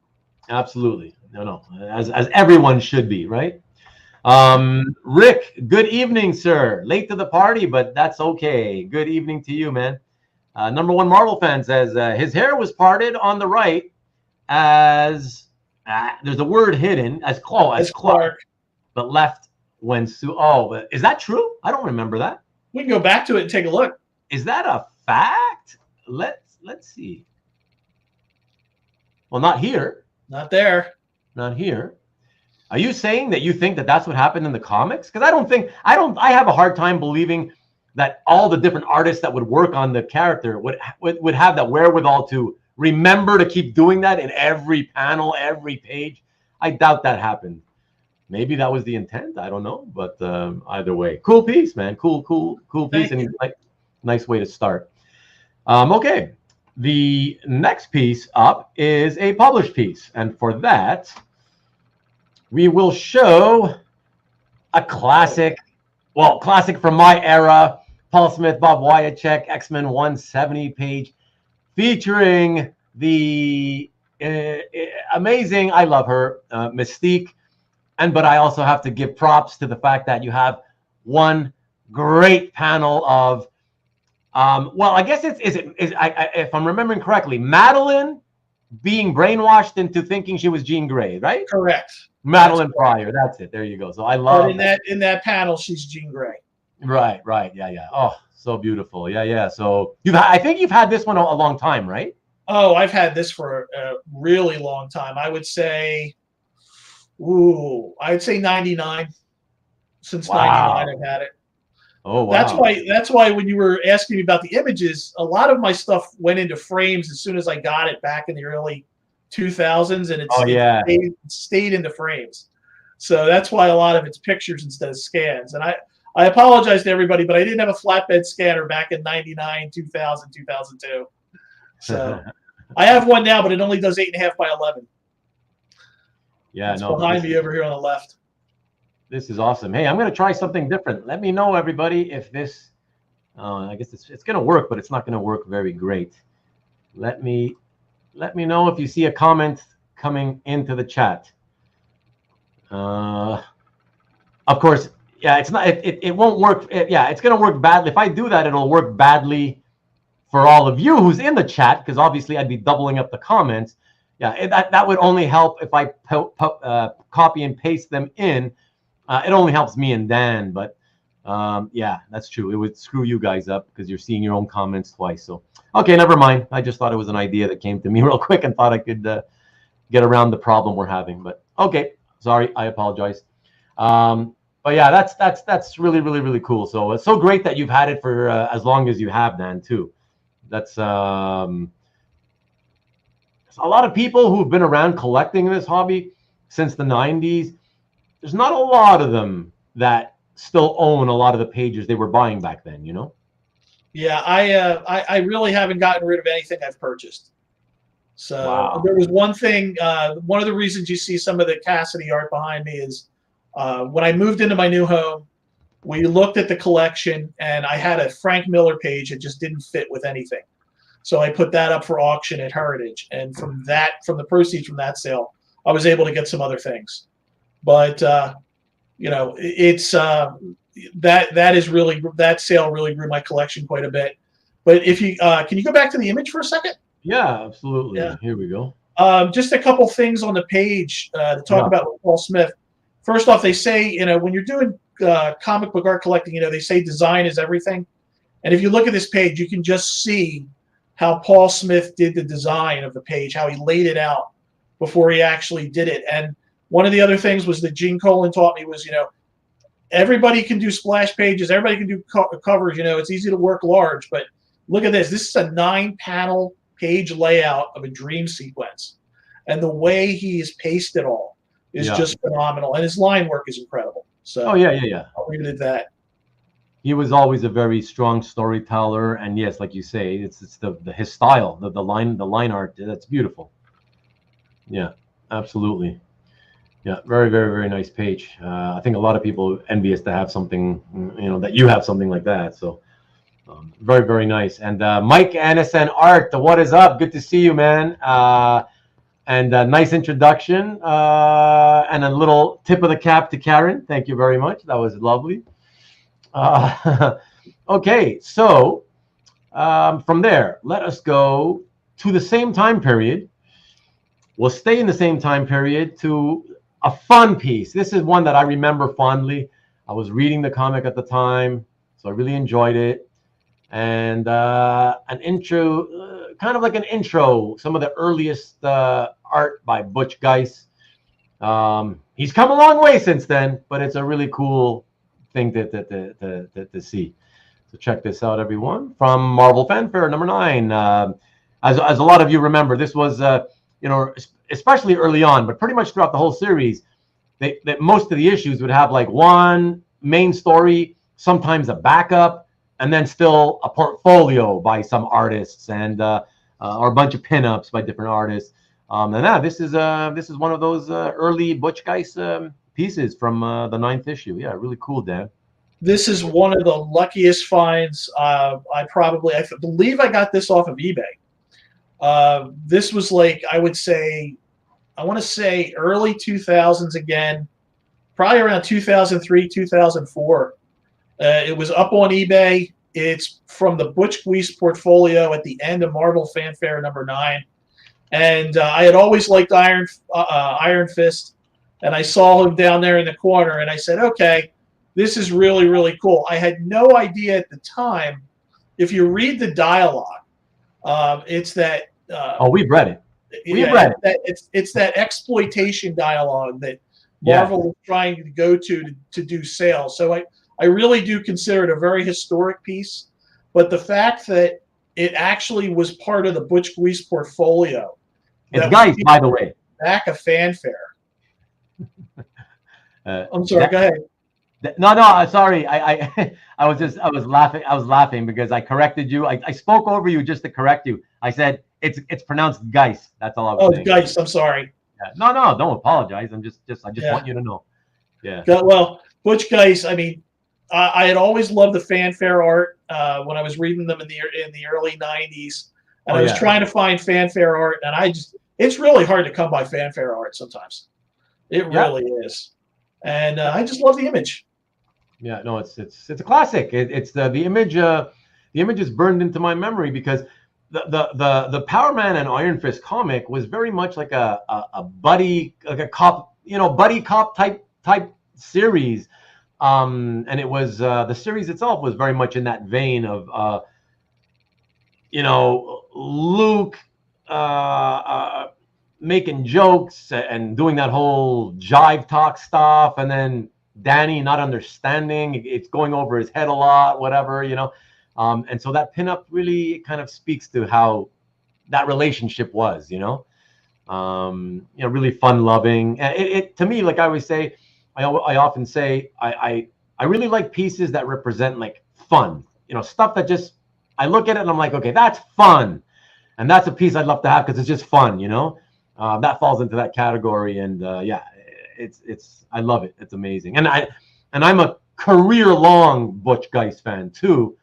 Absolutely. No, as everyone should be, right? Rick, good evening, sir. Late to the party, but that's okay. Good evening to you, man. Number one Marvel fan says his hair was parted on the right as there's a word hidden as Clark, but left when Sue. Oh, is that true? I don't remember that. We can go back to it and take a look. Is that a fact? Let's see. Well, not here. Not there. Not here. Are you saying that you think that that's what happened in the comics? Because I have a hard time believing that all the different artists that would work on the character would have that wherewithal to remember to keep doing that in every panel, every page. I doubt that happened. Maybe that was the intent. I don't know. But either way, cool piece, man. Cool piece. And nice way to start. Okay. The next piece up is a published piece. And for that, we will show a classic from my era, Paul Smith, Bob Wiacek, X-Men 170 page, featuring the amazing, I love her, Mystique. But I also have to give props to the fact that you have one great panel of, I guess if I'm remembering correctly, Madeline being brainwashed into thinking she was Jean Grey, right? Correct. Madeline Pryor. That's it. There you go. So I love in that panel, she's Jean Grey. Right. Yeah. Oh, so beautiful. Yeah. So I think you've had this one a long time, right? Oh, I've had this for a really long time. I would say, I'd say 99. Since 99, I've had it. Oh, wow. That's why when you were asking me about the images, a lot of my stuff went into frames as soon as I got it back in the early 2000s, and it stayed into frames. So that's why a lot of it's pictures instead of scans. And I apologize to everybody, but I didn't have a flatbed scanner back in 99, 2000, 2002. So I have one now, but it only does 8.5 by 11. Yeah, it's behind me over here on the left. This is awesome. Hey, I'm going to try something different. Let me know, everybody, if this, I guess it's going to work, but it's not going to work very great. Let me know if you see a comment coming into the chat. Of course, yeah, it's not. It won't work. It's going to work badly. If I do that, it'll work badly for all of you who's in the chat, because obviously I'd be doubling up the comments. Yeah, that would only help if I copy and paste them in. It only helps me and Dan, but yeah, that's true. It would screw you guys up because you're seeing your own comments twice. So, okay, never mind. I just thought it was an idea that came to me real quick and thought I could get around the problem we're having. But okay, sorry, I apologize. But yeah, that's really, really, really cool. So it's so great that you've had it for as long as you have, Dan, too. That's a lot of people who've been around collecting this hobby since the 90s. There's not a lot of them that still own a lot of the pages they were buying back then, you know? Yeah, I really haven't gotten rid of anything I've purchased. So There was one thing, one of the reasons you see some of the Cassaday art behind me is when I moved into my new home, we looked at the collection and I had a Frank Miller page that just didn't fit with anything. So I put that up for auction at Heritage. And from the proceeds from that sale, I was able to get some other things. But, you know, it's that is really, that sale really grew my collection quite a bit. But if you can you go back to the image for a second? Yeah, absolutely. Yeah. Here we go. Just a couple things on the page to talk about with Paul Smith. First off, they say, when you're doing comic book art collecting, they say design is everything. And if you look at this page, you can just see how Paul Smith did the design of the page, how he laid it out before he actually did it. And one of the other things was that Gene Colan taught me was, everybody can do splash pages, everybody can do covers, it's easy to work large, but look at this. This is a 9-panel page layout of a dream sequence. And the way he's paced it all is just phenomenal. And his line work is incredible. So I'll leave it at that. He was always a very strong storyteller, and yes, like you say, it's his style, the line art. That's beautiful. Yeah, absolutely. Yeah, very, very, very nice page. I think a lot of people envious to have something, that you have something like that. So very, very nice. And Mike Anderson Art, what is up? Good to see you, man. And nice introduction, and a little tip of the cap to Karen. Thank you very much. That was lovely. Okay, so from there, let us go to the same time period. We'll stay in the same time period to a fun piece. This is one that I remember fondly. I was reading the comic at the time, so I really enjoyed it. And an intro, kind of like an intro, some of the earliest art by Butch Guice. He's come a long way since then, but it's a really cool thing to see. So check this out, everyone. From Marvel Fanfare number 9. As a lot of you remember, this was especially early on, but pretty much throughout the whole series, that most of the issues would have like one main story, sometimes a backup, and then still a portfolio by some artists and or a bunch of pinups by different artists. And this is one of those early Butch Guice pieces from the 9th issue. Yeah, really cool, Dan. This is one of the luckiest finds. I believe I got this off of eBay. This was like, I want to say early 2000s again, probably around 2003, 2004. It was up on eBay. It's from the Butch Guice portfolio at the end of Marvel Fanfare number 9. And I had always liked Iron Fist, and I saw him down there in the corner, and I said, okay, this is really, really cool. I had no idea at the time. If you read the dialogue, it's that. We've read it. We've read it. It's that exploitation dialogue that Marvel was trying to go to do sales. So I really do consider it a very historic piece. But the fact that it actually was part of the Butch Guice portfolio. It's Guice, by the way. Back of Fanfare. I'm sorry. Go ahead. No, sorry. I was laughing because I corrected you. I spoke over you just to correct you. I said it's pronounced Guice. That's all I was saying. Guice. I'm sorry. Yeah. No, don't apologize. I just want you to know. Yeah. Well, Butch Guice. I mean, I had always loved the Fanfare art when I was reading them in the early 90s, and I was trying to find Fanfare art, and it's really hard to come by Fanfare art sometimes. It really is, and I just love the image. Yeah, no, it's a classic. It's the image. The image is burned into my memory because the Powerman and Iron Fist comic was very much like a buddy, like a cop, buddy cop type series. And it was the series itself was very much in that vein of Luke making jokes and doing that whole jive talk stuff, and then Danny not understanding, it's going over his head a lot, whatever, and so that pinup really kind of speaks to how that relationship was, really fun loving. And it to me, like I always say, I often say I really like pieces that represent like fun, stuff that just I look at it and I'm like, okay, that's fun, and that's a piece I'd love to have because it's just fun, that falls into that category. And it's I love it. It's amazing. And I'm a career-long Butch Guice fan too.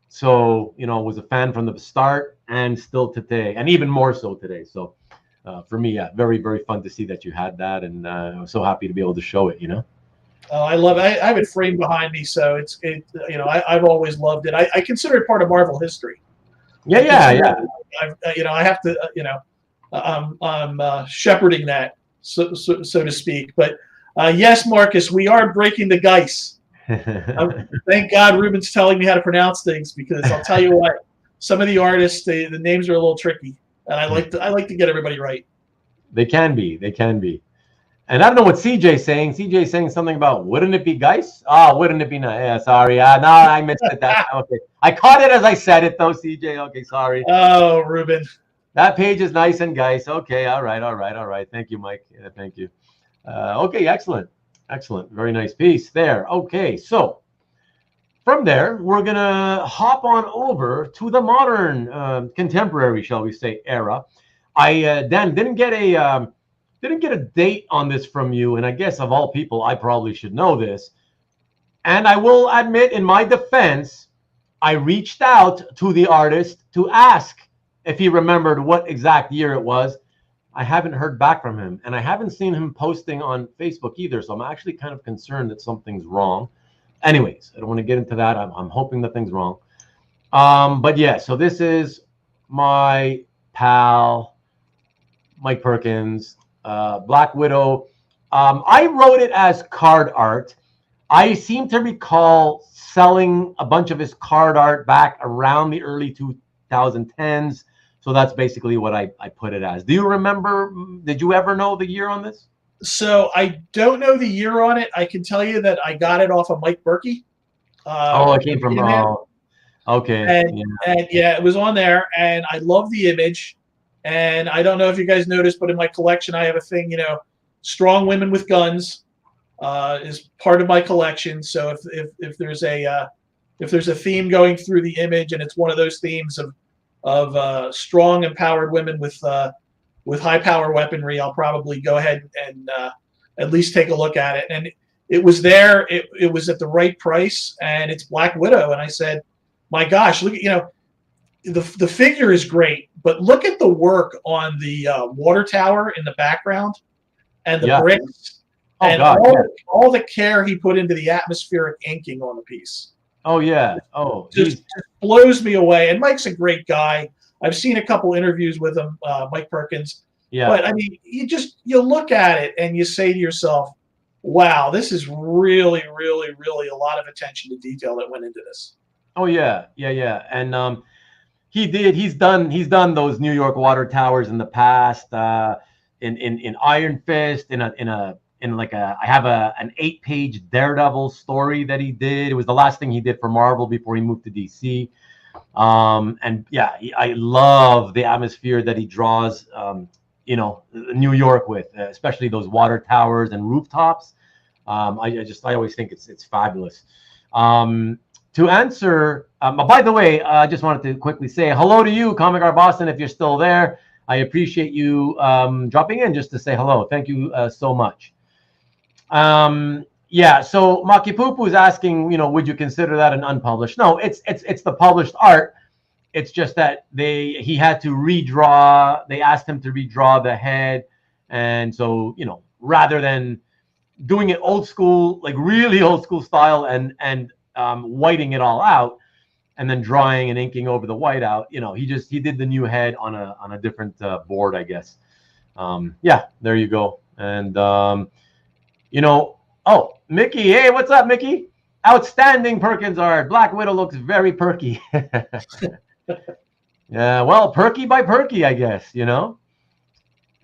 So, was a fan from the start and still today, and even more so today. So for me, very, very fun to see that you had that, and I'm so happy to be able to show it, Oh, I love it. I have it framed behind me, so I've always loved it. I consider it part of Marvel history. Yeah. I have to, I'm shepherding that, so to speak. But yes, Marcus, we are breaking the Guice. Thank God Ruben's telling me how to pronounce things, because I'll tell you what, some of the artists, the names are a little tricky, and I like to get everybody right. They can be. And I don't know what CJ's saying. CJ's saying something about, wouldn't it be Guice? Oh, wouldn't it be nice? Yeah, sorry. No, I missed it. That okay. I caught it as I said it, though, CJ. Okay, sorry. Oh, Ruben. That page is nice and Guice. Okay, all right. Thank you, Mike. Yeah, thank you. Okay, excellent. Very nice piece there. Okay, so from there, we're going to hop on over to the modern, contemporary, shall we say, era. Dan, didn't get a date on this from you, and I guess of all people, I probably should know this. And I will admit, in my defense, I reached out to the artist to ask if he remembered what exact year it was. I haven't heard back from him, and I haven't seen him posting on Facebook either, so I'm actually kind of concerned that something's wrong. Anyways, I don't want to get into that. I'm hoping that thing's wrong. But yeah, so this is my pal, Mike Perkins, Black Widow. I wrote it as card art. I seem to recall selling a bunch of his card art back around the early 2010s. So that's basically what I put it as. Do you remember? Did you ever know the year on this? So I don't know the year on it. I can tell you that I got it off of Mike Berkey. It came from. Okay. And it was on there, and I love the image. And I don't know if you guys noticed, but in my collection, I have a thing, strong women with guns is part of my collection. So if there's a theme going through the image, and it's one of those themes of strong, empowered women with high power weaponry, I'll probably go ahead and at least take a look at it. And it was there. It was at the right price, and it's Black Widow. And I said, my gosh, look at, the figure is great, but look at the work on the water tower in the background and the bricks and all the care he put into the atmospheric inking on the piece. Oh, yeah. Oh, just blows me away. And Mike's a great guy. I've seen a couple interviews with him, Mike Perkins. Yeah. But, I mean, you look at it and you say to yourself, wow, this is really, really, really a lot of attention to detail that went into this. Oh, yeah. And he's done those New York water towers in the past, in Iron Fist, I have an 8-page Daredevil story that he did. It was the last thing he did for Marvel before he moved to DC. I love the atmosphere that he draws, New York with, especially those water towers and rooftops. I always think it's fabulous. To answer, by the way, I just wanted to quickly say hello to you, Comic Art Boston, if you're still there. I appreciate you dropping in just to say hello. Thank you so much. So Maki Poo is asking, would you consider that an unpublished? No, it's the published art. It's just that he had to redraw. They asked him to redraw the head, and so rather than doing it old school, like really old school style, and whiting it all out, and then drawing and inking over the white out, he did the new head on a different board, I guess. There you go. And Mickey, hey, what's up, Mickey? Outstanding Perkins art. Black Widow looks very perky. Yeah, well, perky by perky, I guess,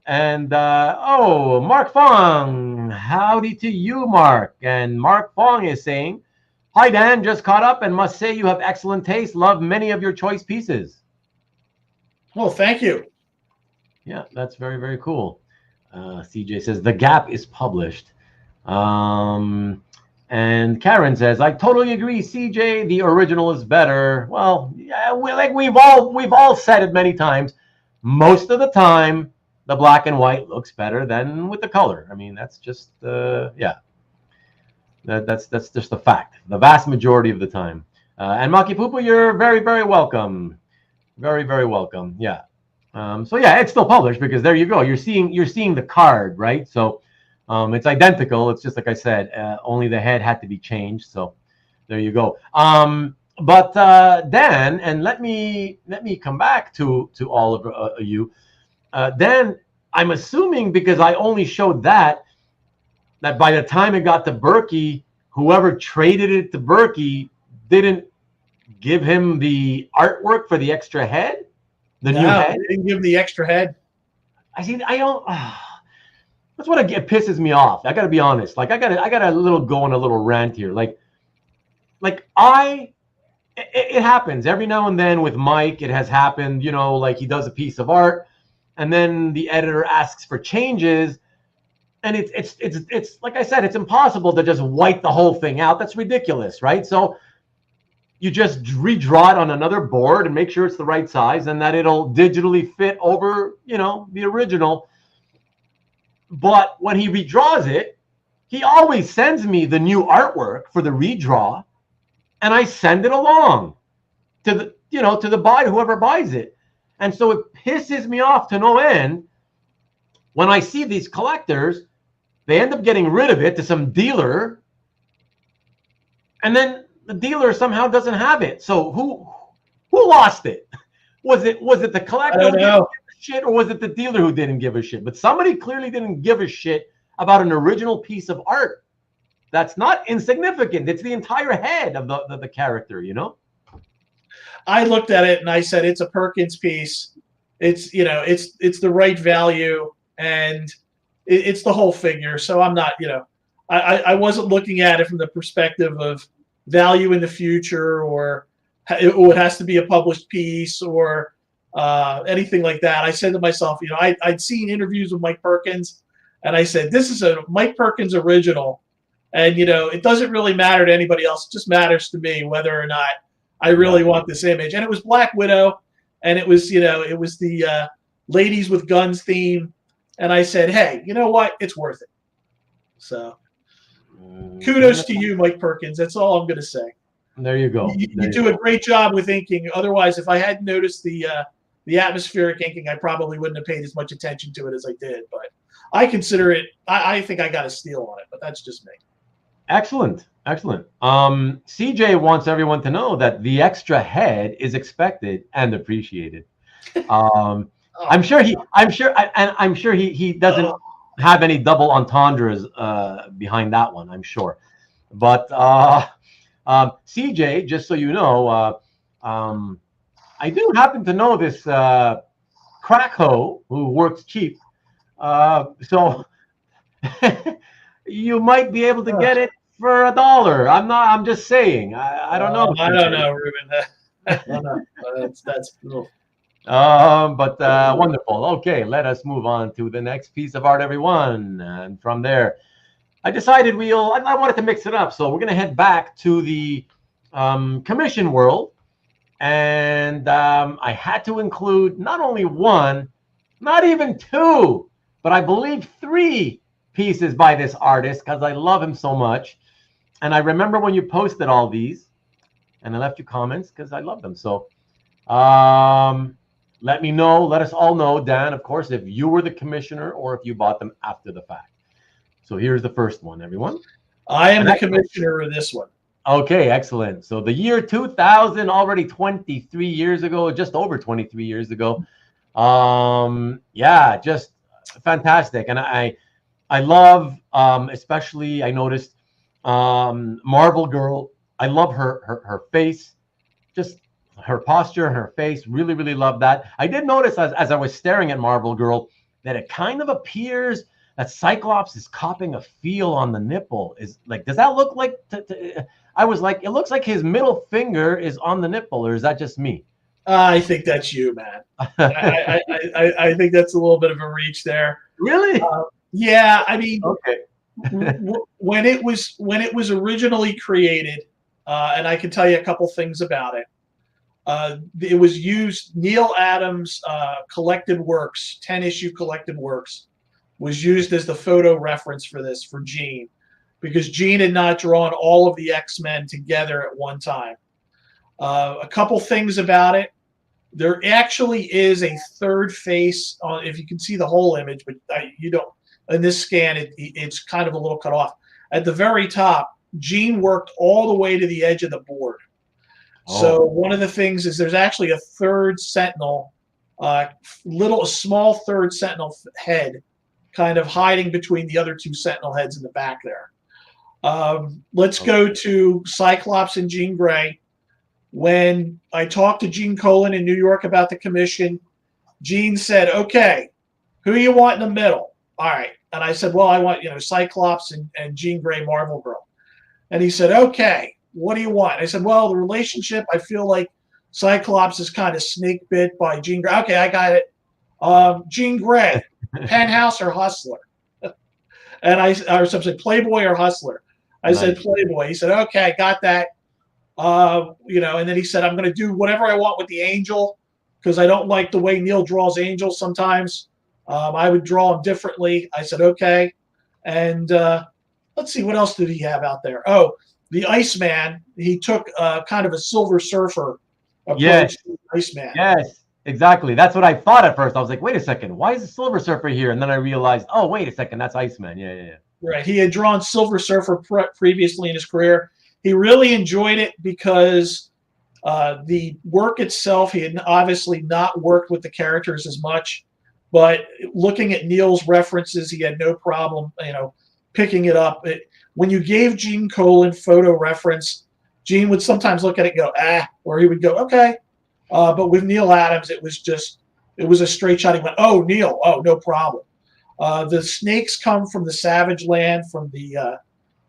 And Mark Fong, howdy to you, Mark. And Mark Fong is saying, hi, Dan, just caught up and must say you have excellent taste. Love many of your choice pieces. Well, thank you. Yeah, that's very, very cool. CJ says, The Gap is published. And Karen says, I totally agree, CJ. The original is better. Well, yeah, we've all said it many times. Most of the time, the black and white looks better than with the color. I mean, that's just That's just a fact. The vast majority of the time. And Maki Poo, you're very, very welcome. Very, very welcome. Yeah. It's still published because there you go. You're seeing the card, right? So It's identical. It's just like I said, only the head had to be changed. So there you go. But Dan, and let me come back to all of you. Dan, I'm assuming because I only showed that by the time it got to Berkey, whoever traded it to Berkey didn't give him the artwork for the extra head, the new head. They didn't give him the extra head. I don't. That's what it pisses me off. I got to be honest. Like I got a go on a little rant here. It happens every now and then with Mike. It has happened, like he does a piece of art, and then the editor asks for changes, and it's like I said, it's impossible to just wipe the whole thing out. That's ridiculous, right? So you just redraw it on another board and make sure it's the right size, and that it'll digitally fit over, the original. But when he redraws it, he always sends me the new artwork for the redraw, and I send it along to the buyer, whoever buys it. And so it pisses me off to no end when I see these collectors, they end up getting rid of it to some dealer, and then the dealer somehow doesn't have it. So who lost it? Was it the collector who didn't give a shit, or was it the dealer who didn't give a shit? But somebody clearly didn't give a shit about an original piece of art. That's not insignificant. It's the entire head of the character, I looked at it and I said, it's a Perkins piece. It's, it's the right value, and it's the whole figure. So I'm not, I wasn't looking at it from the perspective of value in the future, or it has to be a published piece, or anything like that. I said to myself, I'd seen interviews with Mike Perkins, and I said, this is a Mike Perkins original. And, it doesn't really matter to anybody else. It just matters to me whether or not I really want this image. And it was Black Widow, and it was, it was the Ladies with Guns theme. And I said, hey, you know what? It's worth it. So kudos to you, Mike Perkins. That's all I'm going to say. There you go. You do a great job with inking. Otherwise, if I hadn't noticed the atmospheric inking, I probably wouldn't have paid as much attention to it as I did. But I consider it, I think I got a steal on it, but that's just me. Excellent. CJ wants everyone to know that the extra head is expected and appreciated. I'm sure he doesn't have any double entendres behind that one, I'm sure. But CJ, just so you know, I do happen to know this crackho who works cheap. So you might be able to get it for $1. I'm just saying. I don't know. I don't know, Ruben. I don't know. That's cool. But wonderful. Okay, let us move on to the next piece of art, everyone. And from there, I decided I wanted to mix it up. So we're going to head back to the commission world. And I had to include not only one, not even two, but I believe 3 pieces by this artist because I love him so much. And I remember when you posted all these, and I left you comments because I love them. So let me know, let us all know, Dan, of course, if you were the commissioner or if you bought them after the fact. So here's the first one, everyone. I am the commissioner of this one. Okay, excellent. So the year 2000, already 23 years ago, just over 23 years ago. Yeah, just fantastic. And I love, especially I noticed Marvel Girl. I love her face, just her posture, her face. Really, really love that. I did notice as I was staring at Marvel Girl that it kind of appears that Cyclops is copying a feel on the nipple. Is like, does that look like? I was like, it looks like his middle finger is on the nipple, or is that just me? I think that's you, man. I think that's a little bit of a reach there. Really? Yeah, I mean, okay. when it was originally created, and I can tell you a couple things about it. It was used. Neal Adams' collected works, 10-issue collected works, was used as the photo reference for this for Jean, because Jean had not drawn all of the X-Men together at one time. A couple things about it. There actually is a third face on, if you can see the whole image, but you don't. in this scan, it's kind of a little cut off. At the very top, Jean worked all the way to the edge of the board. So one of the things is there's actually a third Sentinel, a small third Sentinel head, kind of hiding between the other two Sentinel heads in the back there. Let's go to Cyclops and Jean Grey. When I talked to Gene Colan in New York about the commission, Gene said, "Okay, who you want in the middle?" All right, and I said, "Well, I want Cyclops and Jean Grey, Marvel Girl." And he said, "Okay, what do you want?" I said, "Well, the relationship, I feel like Cyclops is kind of snake bit by Jean Grey." "Okay, I got it. Jean Grey, Penthouse or Hustler?" And I said, "Playboy or Hustler?" I said, "Playboy." He said, "Okay, I got that." And then he said, "I'm going to do whatever I want with the Angel because I don't like the way Neal draws Angels sometimes. I would draw him differently." I said, "Okay." And let's see, what else did he have out there? Oh, the Iceman. He took kind of a Silver Surfer approach to the Iceman. Yes, exactly. That's what I thought at first. I was like, wait a second, why is the Silver Surfer here? And then I realized, oh, wait a second, that's Iceman. Yeah. Right. He had drawn Silver Surfer previously in his career. He really enjoyed it because the work itself, he had obviously not worked with the characters as much, but looking at Neal's references, he had no problem, picking it up. When you gave Gene Colan photo reference, Gene would sometimes look at it and go, or he would go, okay. But with Neal Adams, it was a straight shot. He went, "Oh, Neal, oh, no problem." The snakes come from the Savage Land from the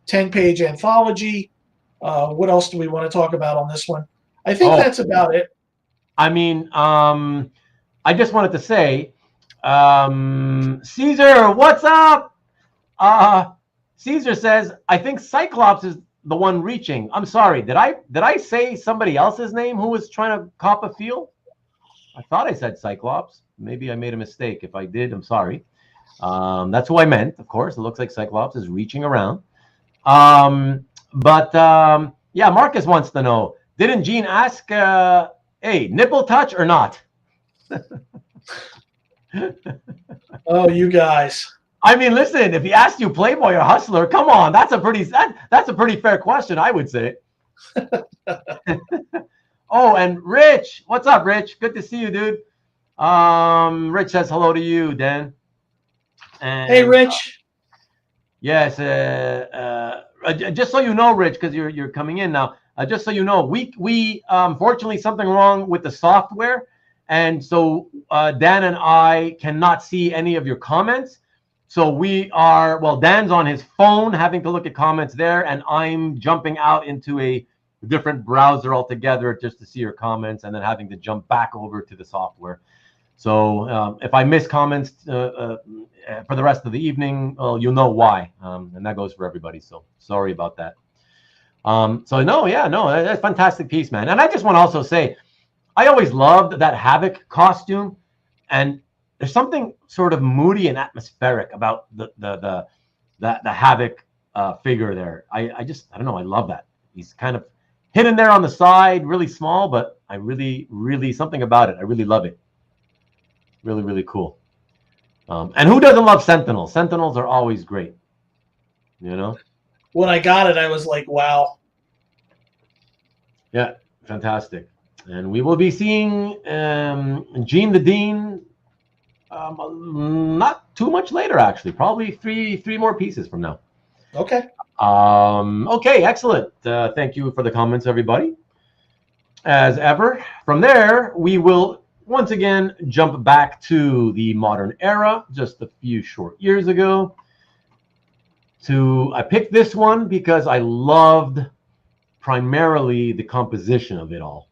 10-page anthology. What else do we want to talk about on this one? I think that's about it. I mean, I just wanted to say, Caesar, what's up? Caesar says, "I think Cyclops is the one reaching." I'm sorry. Did I say somebody else's name who was trying to cop a feel? I thought I said Cyclops. Maybe I made a mistake. If I did, I'm sorry. That's who I meant, of course. It looks like Cyclops is reaching around. Yeah, Marcus wants to know, didn't Gene ask, hey, nipple touch or not? Oh, you guys. I mean, listen, if he asked you Playboy or Hustler, come on, that's a pretty fair question, I would say. Oh, and Rich, what's up, Rich? Good to see you, dude. Rich says hello to you, Dan. And, hey, Rich. Yes, just so you know, Rich, because you're coming in now. Just so you know, we unfortunately something wrong with the software, and so Dan and I cannot see any of your comments. So Dan's on his phone having to look at comments there, and I'm jumping out into a different browser altogether just to see your comments, and then having to jump back over to the software. So if I miss comments for the rest of the evening, well, you'll know why, and that goes for everybody. So sorry about that. That's a fantastic piece, man. And I just want to also say, I always loved that Havoc costume, and there's something sort of moody and atmospheric about the Havoc figure there. I don't know. I love that. He's kind of hidden there on the side, really small, but I really something about it. I really love it. Really, really cool. And who doesn't love Sentinels? Sentinels are always great. When I got it, I was like, wow. Yeah, fantastic. And we will be seeing Gene the Dean not too much later, actually. Probably three more pieces from now. Okay. Okay, excellent. Thank you for the comments, everybody. As ever, from there, we will once again jump back to the modern era, just a few short years ago. I picked this one because I loved primarily the composition of it all.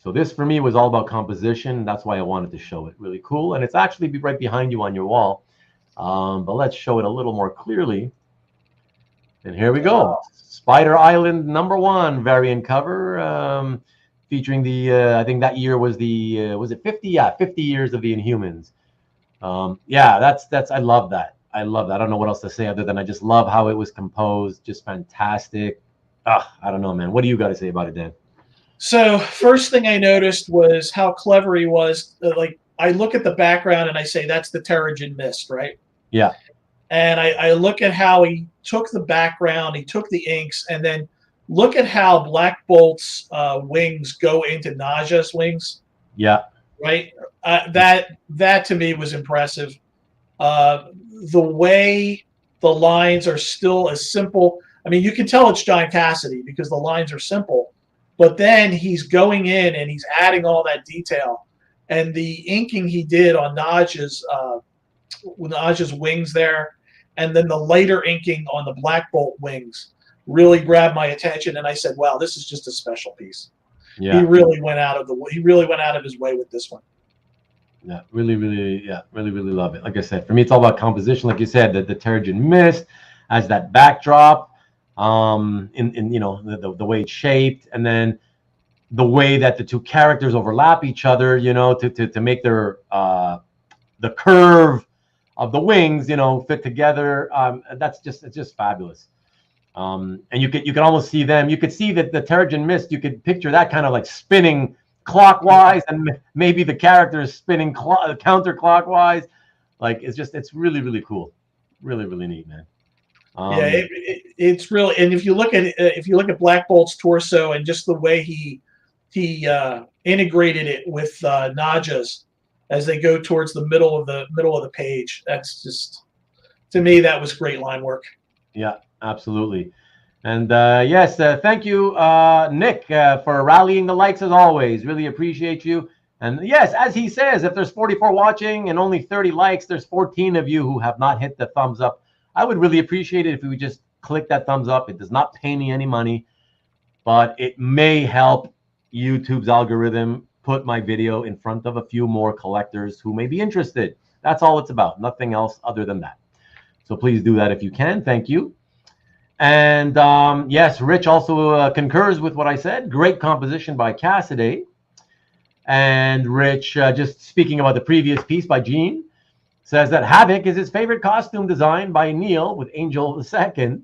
So this for me was all about composition. That's why I wanted to show it. Really cool. And it's actually right behind you on your wall. But let's show it a little more clearly. And here we go. Spider Island #1 variant cover, featuring I think that year was was it 50? Yeah, 50 years of the Inhumans. That's I love that. I love that. I don't know what else to say other than I just love how it was composed. Just fantastic. I don't know, man. What do you got to say about it, Dan? So first thing I noticed was how clever he was. Like, I look at the background and I say, that's the Terrigen Mist, right? Yeah. And I look at how he took the background, he took the inks, and then look at how Black Bolt's wings go into Naja's wings. Yeah. Right. That to me was impressive. The way the lines are still as simple. I mean, you can tell it's John Cassaday because the lines are simple, but then he's going in and he's adding all that detail. And the inking he did on Naja's wings there, and then the later inking on the Black Bolt wings really grabbed my attention. And I said, "Wow, this is just a special piece." Yeah. He really went out of his way with this one. Yeah, really love it. Like I said, for me, it's all about composition. Like you said, the Terrigen Mist as that backdrop, in you know the way it's shaped, and then the way that the two characters overlap each other, you know, to make their the curve of the wings, you know, fit together. It's just fabulous. And you could almost see them. You could see that the Terrigen Mist. You could picture that kind of like spinning clockwise, and maybe the character is spinning counterclockwise. Like it's really cool, really neat, man. It's really, and if you look at Black Bolt's torso and just the way he integrated it with Naja's as they go towards the middle of the page, that's just, to me, that was great line work. Yeah, absolutely. And yes, thank you, Nick, for rallying the likes as always. Really appreciate you. And yes, as he says, if there's 44 watching and only 30 likes, there's 14 of you who have not hit the thumbs up. I would really appreciate it if you would just click that thumbs up. It does not pay me any money, but it may help YouTube's algorithm put my video in front of a few more collectors who may be interested. That's all it's about. Nothing else other than that. So please do that if you can. Thank you. And yes, Rich also concurs with what I said. Great composition by Cassaday. And Rich, just speaking about the previous piece by Gene, says that Havoc is his favorite costume design by Neal with Angel II.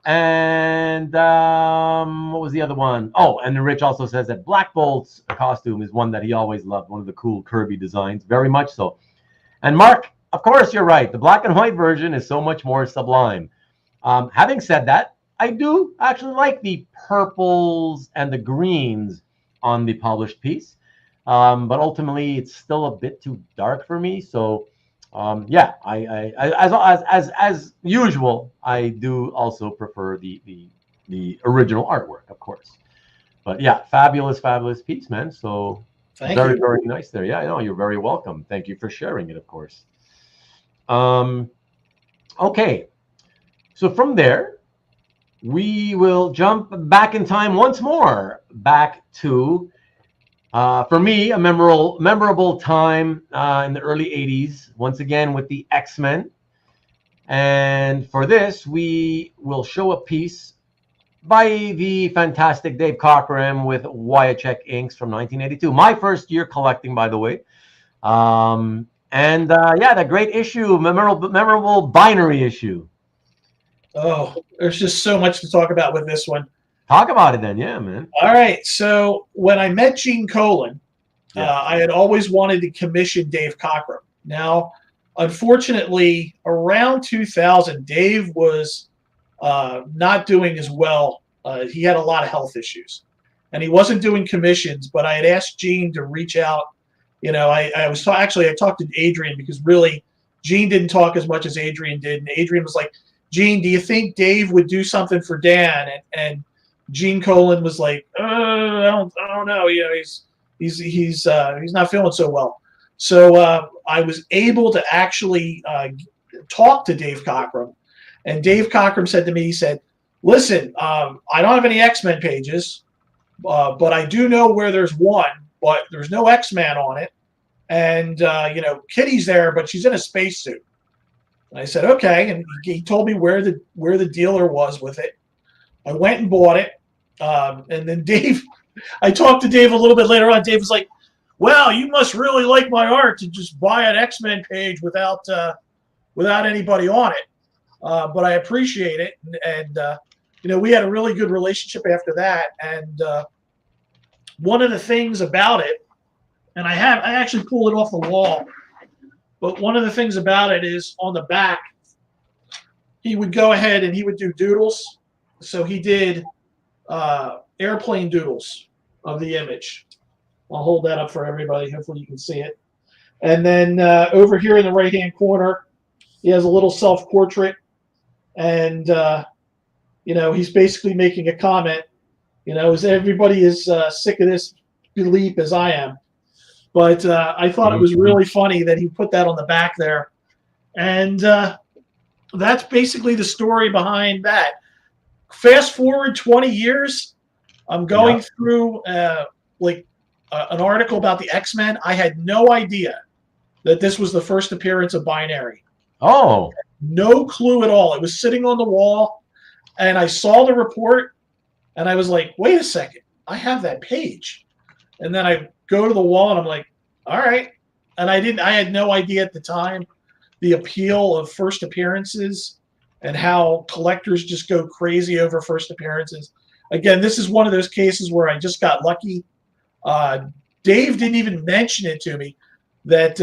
And what was the other one? Oh, and Rich also says that Black Bolt's costume is one that he always loved, one of the cool Kirby designs, very much so. And Mark, of course, you're right. The black and white version is so much more sublime. Having said that, I do actually like the purples and the greens on the published piece, but ultimately it's still a bit too dark for me. So, yeah, I as usual, I do also prefer the original artwork, of course. But yeah, fabulous piece, man. So very nice there. Yeah, I know, you're very welcome. Thank you for sharing it, of course. Okay. So from there, we will jump back in time once more, back to, for me, a memorable time in the early 80s, once again with the X-Men. And for this, we will show a piece by the fantastic Dave Cockrum with Wiacek inks from 1982. My first year collecting, by the way. And yeah, the great issue, memorable binary issue. Oh, there's just so much to talk about with this one. Talk about it then, yeah, man. All right, so when I met Gene Colan, I had always wanted to commission Dave Cockrum. Now, unfortunately, around 2000, Dave was not doing as well. He had a lot of health issues, and he wasn't doing commissions. But I had asked Gene to reach out. You know, I talked to Adrian because really, Gene didn't talk as much as Adrian did, and Adrian was like, Gene, do you think Dave would do something for Dan? And Gene Colan was like, I don't know. You know, he's not feeling so well. So I was able to actually talk to Dave Cockrum, and Dave Cockrum said to me, he said, "Listen, I don't have any X-Men pages, but I do know where there's one, but there's no X-Man on it, and you know, Kitty's there, but she's in a spacesuit." And I said, okay. And he told me where the dealer was with it. I went and bought it. And then Dave, I talked to Dave a little bit later on. Dave was like, well, you must really like my art to just buy an X-Men page without anybody on it. But I appreciate it. And you know, we had a really good relationship after that. And one of the things about it, and I actually pulled it off the wall, but one of the things about it is on the back, he would go ahead and he would do doodles. So he did airplane doodles of the image. I'll hold that up for everybody. Hopefully you can see it. And then over here in the right-hand corner, he has a little self-portrait. And, he's basically making a comment. As everybody is sick of this bleep as I am. But I thought it was really funny that he put that on the back there. And that's basically the story behind that. Fast forward 20 years, I'm going through an article about the X-Men. I had no idea that this was the first appearance of Binary. Oh. No clue at all. It was sitting on the wall, and I saw the report, and I was like, wait a second, I have that page. And then I go to the wall, and I'm like, all right. And I had no idea at the time the appeal of first appearances and how collectors just go crazy over first appearances. Again, this is one of those cases where I just got lucky. Dave didn't even mention it to me that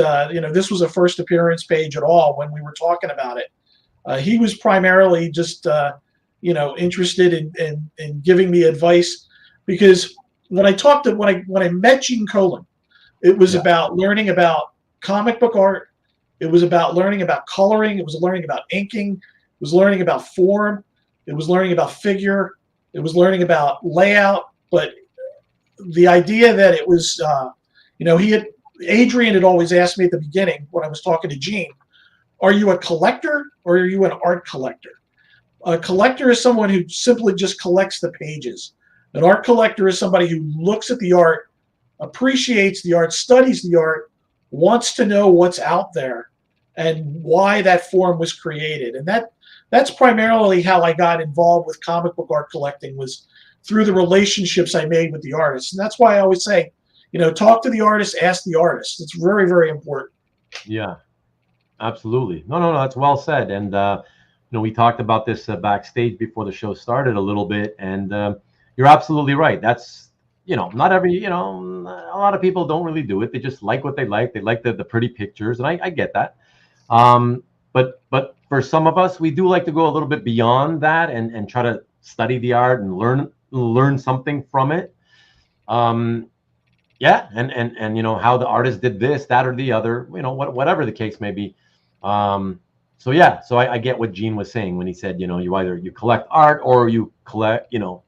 this was a first appearance page at all when we were talking about it. He was primarily just interested in giving me advice, because when I met Gene Colan, it was about learning about comic book art. It was about learning about coloring. It was learning about inking. It was learning about form. It was learning about figure. It was learning about layout. But the idea that it was, Adrian had always asked me at the beginning when I was talking to Gene, are you a collector or are you an art collector? A collector is someone who simply just collects the pages. An art collector is somebody who looks at the art, appreciates the art, studies the art, wants to know what's out there and why that form was created. And that's primarily how I got involved with comic book art collecting, was through the relationships I made with the artists. And that's why I always say, talk to the artist, ask the artist. It's very, very important. Yeah, absolutely. No, that's well said. And, we talked about this backstage before the show started a little bit, and you're absolutely right. That's, not every, a lot of people don't really do it. They just like what they like. They like the pretty pictures, and I get that. But for some of us, we do like to go a little bit beyond that and try to study the art and learn something from it. And how the artist did this, that, or the other, whatever the case may be. So I get what Gene was saying when he said, you collect art or you collect, you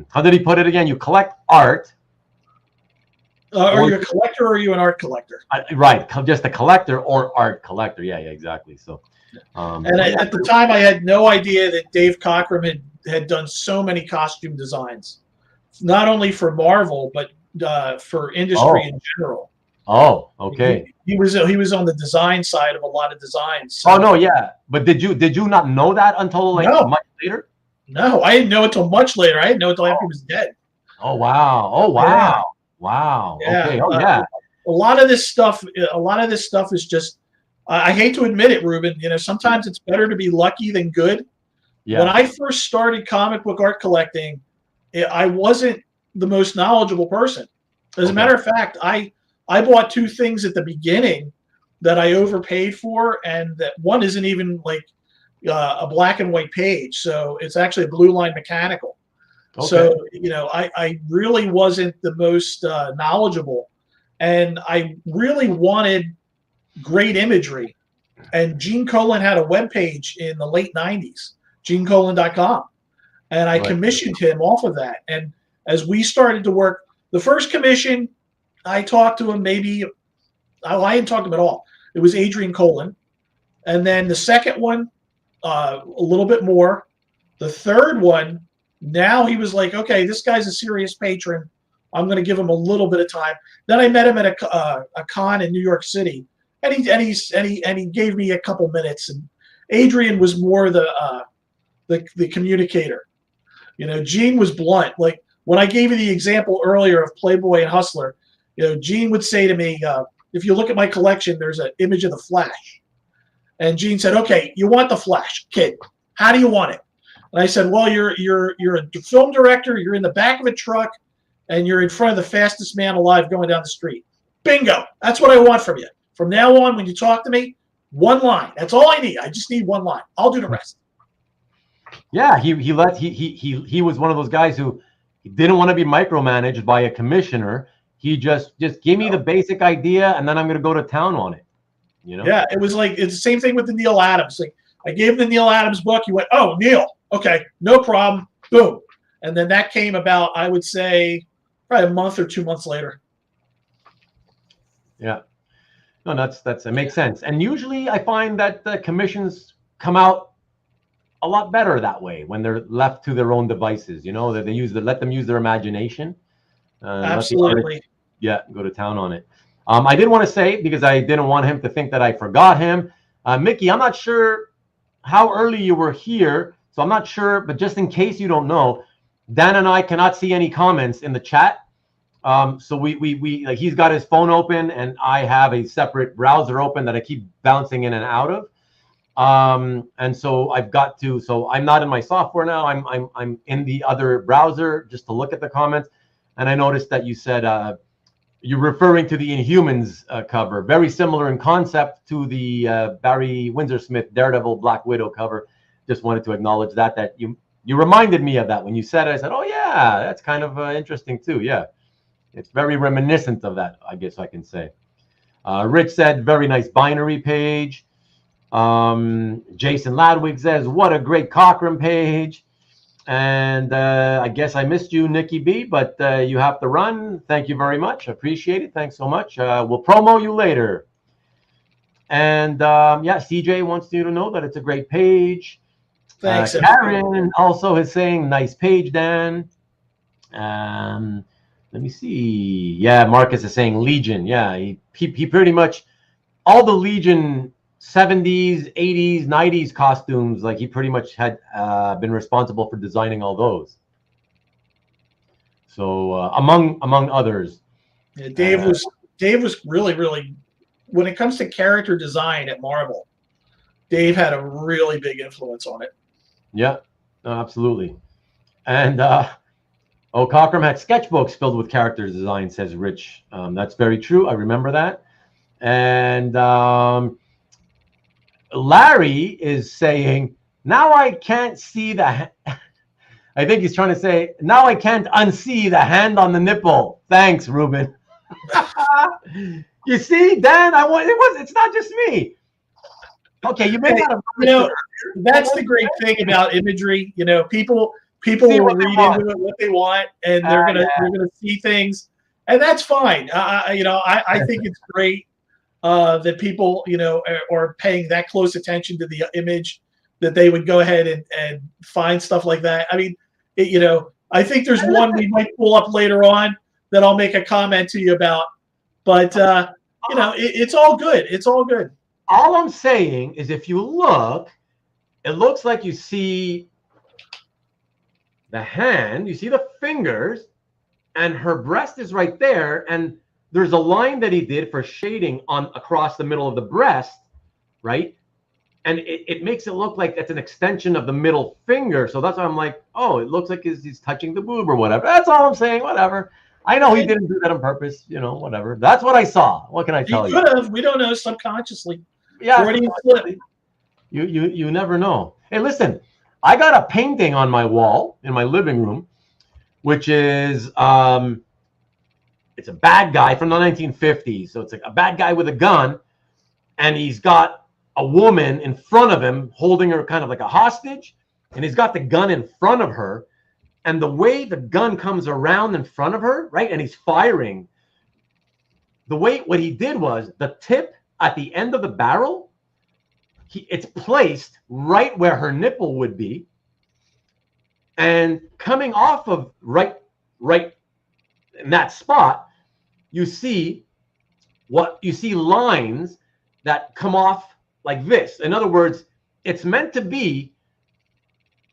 how did he put it again? You collect art. Are you a collector or are you an art collector? Right. Just a collector or art collector. Yeah, exactly. So, at the time I had no idea that Dave Cockrum had done so many costume designs, not only for Marvel, but for industry in general. Oh, okay. He was on the design side of a lot of designs. So. Oh no, yeah. But did you not know that until much later? No, I didn't know it until much later. I didn't know it until after he was dead. Oh wow. Yeah. Wow. Yeah. Okay. Oh yeah. A lot of this stuff is just. I hate to admit it, Ruben. Sometimes it's better to be lucky than good. Yeah. When I first started comic book art collecting, I wasn't the most knowledgeable person. As a matter of fact, I bought two things at the beginning that I overpaid for, and that one isn't even like a black and white page. So it's actually a blue line mechanical. Okay. So, I really wasn't the most knowledgeable, and I really wanted great imagery. And Gene Colan had a webpage in the late 90s, genecolan.com. And I commissioned him off of that. And as we started to work, the first commission, I talked to him I didn't talk to him at all. It was Adrian Colan. And then the second one, a little bit more. The third one, now he was like, okay, this guy's a serious patron. I'm going to give him a little bit of time. Then I met him at a con in New York City, and he gave me a couple minutes. And Adrian was more the communicator. Gene was blunt. Like when I gave you the example earlier of Playboy and Hustler, Gene would say to me, if you look at my collection, there's an image of the Flash. And Gene said, okay, you want the Flash, kid. How do you want it? And I said, well, you're a film director. You're in the back of a truck, and you're in front of the fastest man alive going down the street. Bingo. That's what I want from you. From now on, when you talk to me, One line. That's all I need. I just need one line. I'll do the rest. Yeah, he was one of those guys who didn't want to be micromanaged by a commissioner. He just give me the basic idea, and then I'm going to go to town on it. You know? Yeah, it was like it's the same thing with the Neal Adams. Like I gave him the Neal Adams book. He went, "Oh, Neal, okay, no problem." Boom, and then that came about. I would say probably a month or 2 months later. Yeah, no, it makes sense. And usually, I find that the commissions come out a lot better that way when they're left to their own devices. You know, that they let them use their imagination. Absolutely. Go to town on it. I did want to say, because I didn't want him to think that I forgot him. Mickey, I'm not sure how early you were here, so I'm not sure, but just in case you don't know, Dan and I cannot see any comments in the chat. So we like, he's got his phone open and I have a separate browser open that I keep bouncing in and out of. And so so I'm not in my software now. I'm in the other browser just to look at the comments. And I noticed that you said, you're referring to the Inhumans cover, very similar in concept to the Barry Windsor-Smith Daredevil Black Widow cover. Just wanted to acknowledge that you reminded me of that when you said it. I said, oh yeah, that's kind of interesting too. Yeah, it's very reminiscent of that, I guess I can say. Rich said, very nice binary page. Jason Ladwig says, what a great Cockrum page. And I guess I missed you, Nikki B, but you have to run. Thank you very much. Appreciate it. Thanks so much. We'll promo you later. And yeah, CJ wants you to know that it's a great page. Thanks. Karen also is saying, nice page, Dan. Let me see. Yeah, Marcus is saying Legion. Yeah, he pretty much, all the Legion 70s, 80s, 90s costumes, like he pretty much had been responsible for designing all those. So among others. Yeah, Dave was really, when it comes to character design at Marvel, Dave had a really big influence on it. Yeah, absolutely. And Cockrum had sketchbooks filled with character design, says Rich. That's very true. I remember that. And Larry is saying, now I can't see the I think he's trying to say, now I can't unsee the hand on the nipple. Thanks, Ruben. You see, Dan, it's not just me. Okay, you may not have, that's the great thing about imagery. People will read into it what they want, and they're gonna see things, and that's fine. I think it's great that people, are paying that close attention to the image, that they would go ahead and find stuff like that. I mean, I think there's one we might pull up later on that I'll make a comment to you about, but it's all good. It's all good. All I'm saying is, if you look, it looks like you see the hand, you see the fingers, and her breast is right there, and there's a line that he did for shading across the middle of the breast, right? And it makes it look like it's an extension of the middle finger. So that's why I'm like, oh, it looks like he's touching the boob or whatever. That's all I'm saying. Whatever. I know he didn't do that on purpose. Whatever. That's what I saw. What can I tell you? He could have. We don't know. Subconsciously. Yeah. You never know. Hey, listen. I got a painting on my wall in my living room, which is it's a bad guy from the 1950s. So it's like a bad guy with a gun, and he's got a woman in front of him holding her kind of like a hostage, and he's got the gun in front of her, and the way the gun comes around in front of her, right, and he's firing, what he did was the tip at the end of the barrel, it's placed right where her nipple would be, and coming off of right in that spot, you see lines that come off like this. In other words, it's meant to be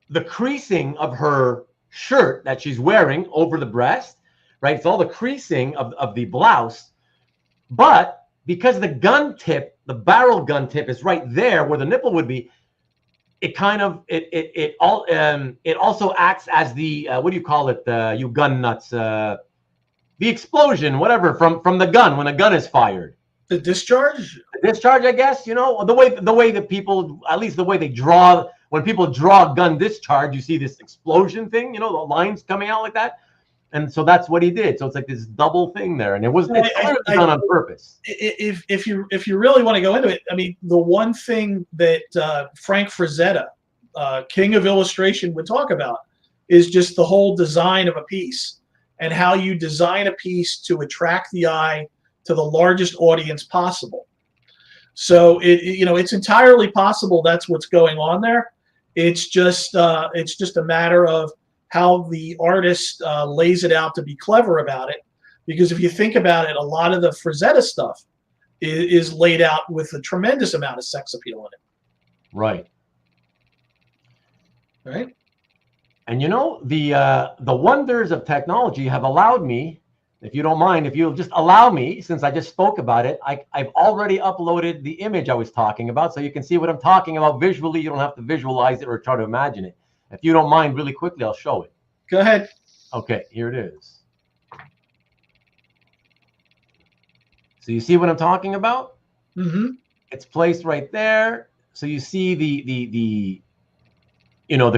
the creasing of her shirt that she's wearing over the breast, right? It's all the creasing of the blouse. But because the gun tip, the barrel gun tip is right there where the nipple would be, it also acts as the, what do you call it, you gun nuts, the explosion, whatever, from the gun when a gun is fired. The discharge? The discharge, I guess, the way that people, at least the way they draw, when people draw gun discharge, you see this explosion thing, the lines coming out like that. And so that's what he did. So it's like this double thing there. And it's clearly done on purpose. If you really want to go into it, I mean, the one thing that Frank Frazetta, King of Illustration, would talk about is just the whole design of a piece and how you design a piece to attract the eye to the largest audience possible. So it's entirely possible that's what's going on there. It's just a matter of how the artist lays it out to be clever about it. Because if you think about it, a lot of the Frazetta stuff is laid out with a tremendous amount of sex appeal in it. Right. Right. And the wonders of technology have allowed me, if you don't mind, if you'll just allow me, since I just spoke about it, I've already uploaded the image I was talking about, so you can see what I'm talking about visually. You don't have to visualize it or try to imagine it. If you don't mind, really quickly, I'll show it. Go ahead. Okay, here it is. So you see what I'm talking about? Mm-hmm. It's placed right there. So you see the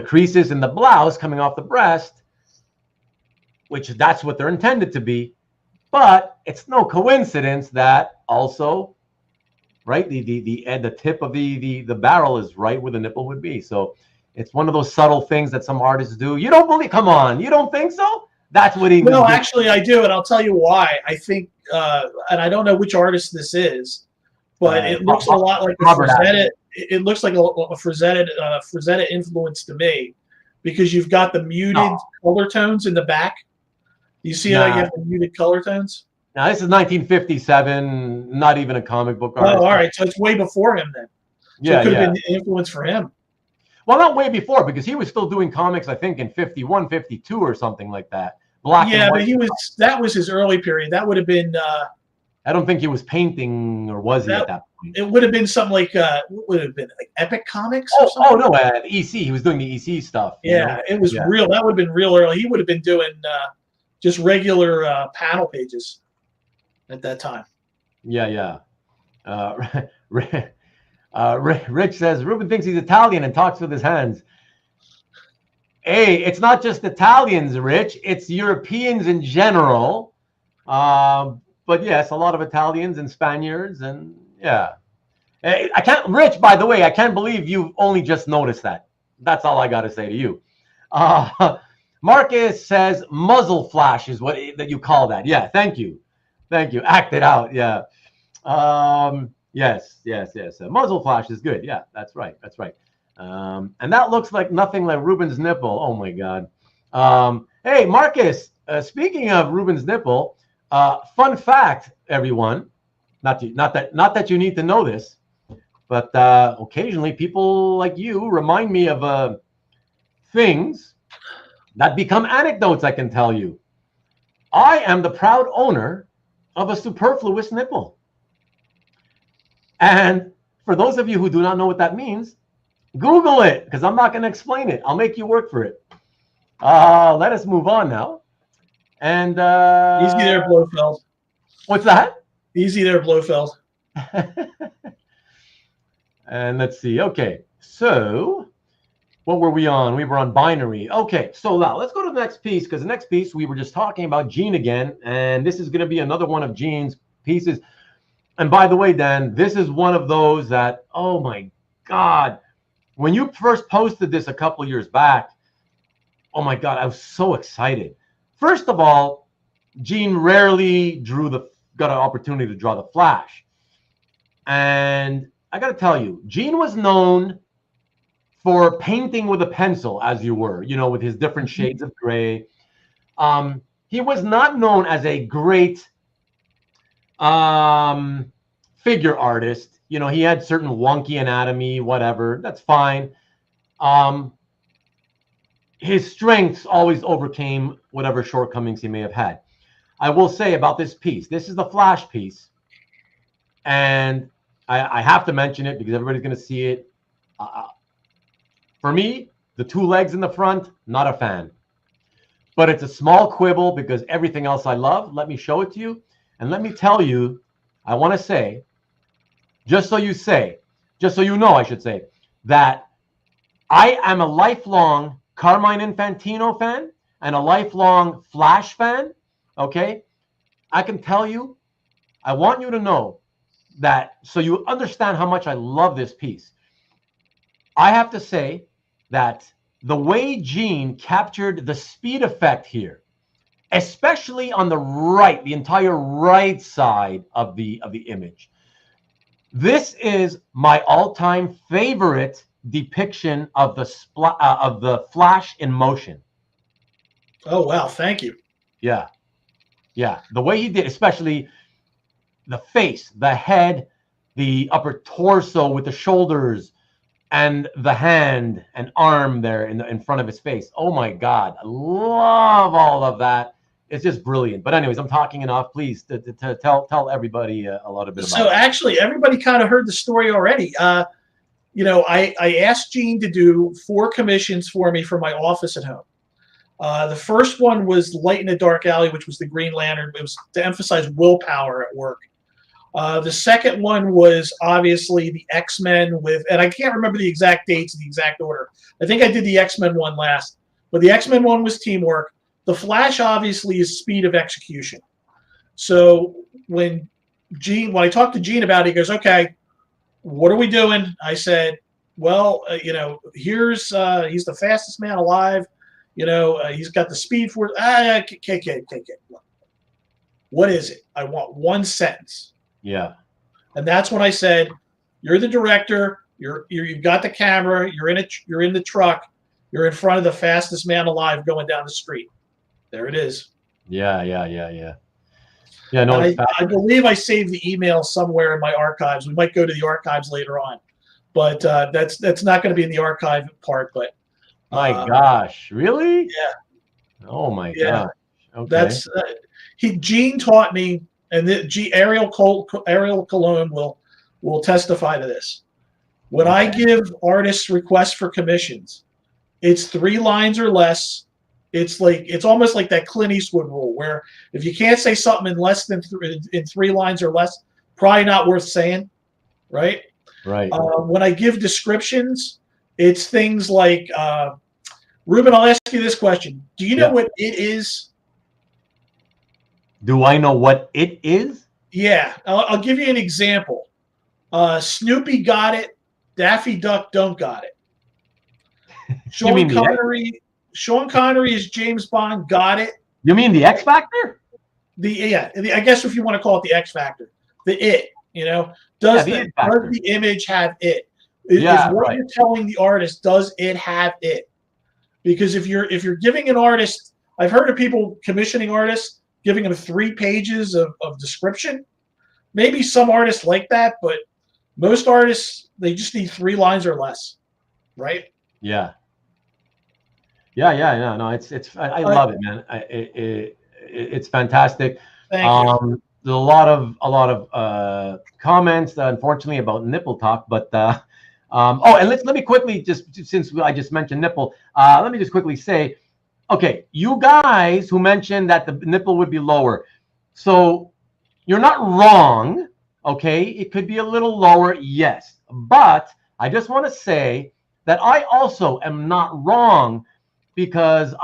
creases in the blouse coming off the breast, which that's what they're intended to be. But it's no coincidence that also, right, the tip of the barrel is right where the nipple would be. So it's one of those subtle things that some artists do. You don't believe? Come on, you don't think so? That's what he. No, actually, I do, and I'll tell you why. I think, and I don't know which artist this is, but it looks a lot like a Frazetta. It looks like a Frazetta influence to me, because you've got the muted color tones in the back. You see how you have the muted color tones? Now, this is 1957, not even a comic book artist. Oh, all right. So it's way before him then. So it could have been the influence for him. Well, not way before, because he was still doing comics, I think, in 51, 52 or something like that. Black and white. But that was his early period. That would have been... I don't think he was painting, or was he at that point? It would have been something like, what would it have been? Like Epic Comics or something? No, EC. He was doing the EC stuff. Yeah, it was real. That would have been real early. He would have been doing just regular panel pages at that time. Yeah. Rich says, Ruben thinks he's Italian and talks with his hands. Hey, it's not just Italians, Rich. It's Europeans in general. But yes, a lot of Italians and Spaniards, and yeah. I can't, Rich, by the way, I can't believe you've only just noticed that. That's all I got to say to you. Marcus says muzzle flash is what that you call that. Yeah, thank you. Act it out. Yeah. Yes. Muzzle flash is good. Yeah, that's right. And that looks like nothing like Ruben's nipple. Oh my God. Hey, Marcus, speaking of Ruben's nipple, fun fact, everyone, not that you need to know this, but occasionally people like you remind me of things that become anecdotes, I can tell you. I am the proud owner of a superfluous nipple. And for those of you who do not know what that means, Google it, because I'm not going to explain it. I'll make you work for it. Let us move on now. And easy there, Blofeld. What's that? Easy there, Blofeld. And let's see. Okay, so what were we on? We were on binary. Okay, so now let's go to the next piece, because the next piece we were just talking about Gene again, and this is going to be another one of Gene's pieces. And by the way, Dan, this is one of those that, oh my God, when you first posted this a couple of years back, oh my God, I was so excited. First of all, Gene rarely got an opportunity to draw the Flash. And I got to tell you, Gene was known for painting with a pencil, as you were, with his different shades of gray. He was not known as a great figure artist. He had certain wonky anatomy, whatever. That's fine. His strengths always overcame whatever shortcomings he may have had. I will say about this piece, this is the Flash piece. And I have to mention it because everybody's going to see it. For me, the two legs in the front, not a fan. But it's a small quibble because everything else I love. Let me show it to you. And let me tell you, I want to say, just so you know, I should say, that I am a lifelong Carmine Infantino fan and a lifelong Flash fan, okay? I can tell you, I want you to know that so you understand how much I love this piece. I have to say that the way Gene captured the speed effect here, especially on the entire right side of the image, this is my all-time favorite depiction of the Flash in motion. Oh wow, thank you. Yeah. The way he did, especially the face, the head, the upper torso with the shoulders, and the hand and arm there in front of his face. Oh my God, I love all of that. It's just brilliant. But anyways, I'm talking enough. Please to tell everybody a little bit about So actually, everybody kind of heard the story already. I asked Gene to do 4 commissions for me for my office at home. The first one was Light in a Dark Alley, which was the Green Lantern. It was to emphasize willpower at work. The second one was obviously the X-Men and I can't remember the exact dates and the exact order. I think I did the X-Men one last, but the X-Men one was teamwork. The Flash obviously is speed of execution. So when I talked to Gene about it, he goes, "Okay, what are we doing?" I said, "Well, he's the fastest man alive. He's got the speed for it. What is it? I want one sentence." Yeah. And that's when I said, "You're the director. You've got the camera. You're in the truck. You're in front of the fastest man alive going down the street. There it is." Yeah. No, I believe I saved the email somewhere in my archives. We might go to the archives later on, but that's not going to be in the archive part. But my gosh, really? Yeah. Oh my gosh. Okay. That's Gene taught me, and Ariel Colan will testify to this. When I give artists requests for commissions, it's 3 lines or less. It's almost like that Clint Eastwood rule, where if you can't say something in less than 3 lines or less, probably not worth saying, right? Right. When I give descriptions, it's things like, Rubén, I'll ask you this question: do you know what it is? Do I know what it is? Yeah, I'll give you an example. Snoopy got it. Daffy Duck don't got it. Sean Connery is James Bond. Got it. You mean the X Factor? I guess if you want to call it the X Factor, does the image have it? Is what you're telling the artist, does it have it? Because if you're giving an artist, I've heard of people commissioning artists, giving them 3 pages of description. Maybe some artists like that, but most artists, they just need 3 lines or less, right? Yeah. No, I love it, man. It's fantastic. Thank you. There's a lot of comments, unfortunately, about nipple talk, but and let me quickly, just since I just mentioned nipple, let me just quickly say, okay, you guys who mentioned that the nipple would be lower, so you're not wrong. Okay, it could be a little lower, yes, but I just want to say that I also am not wrong. Because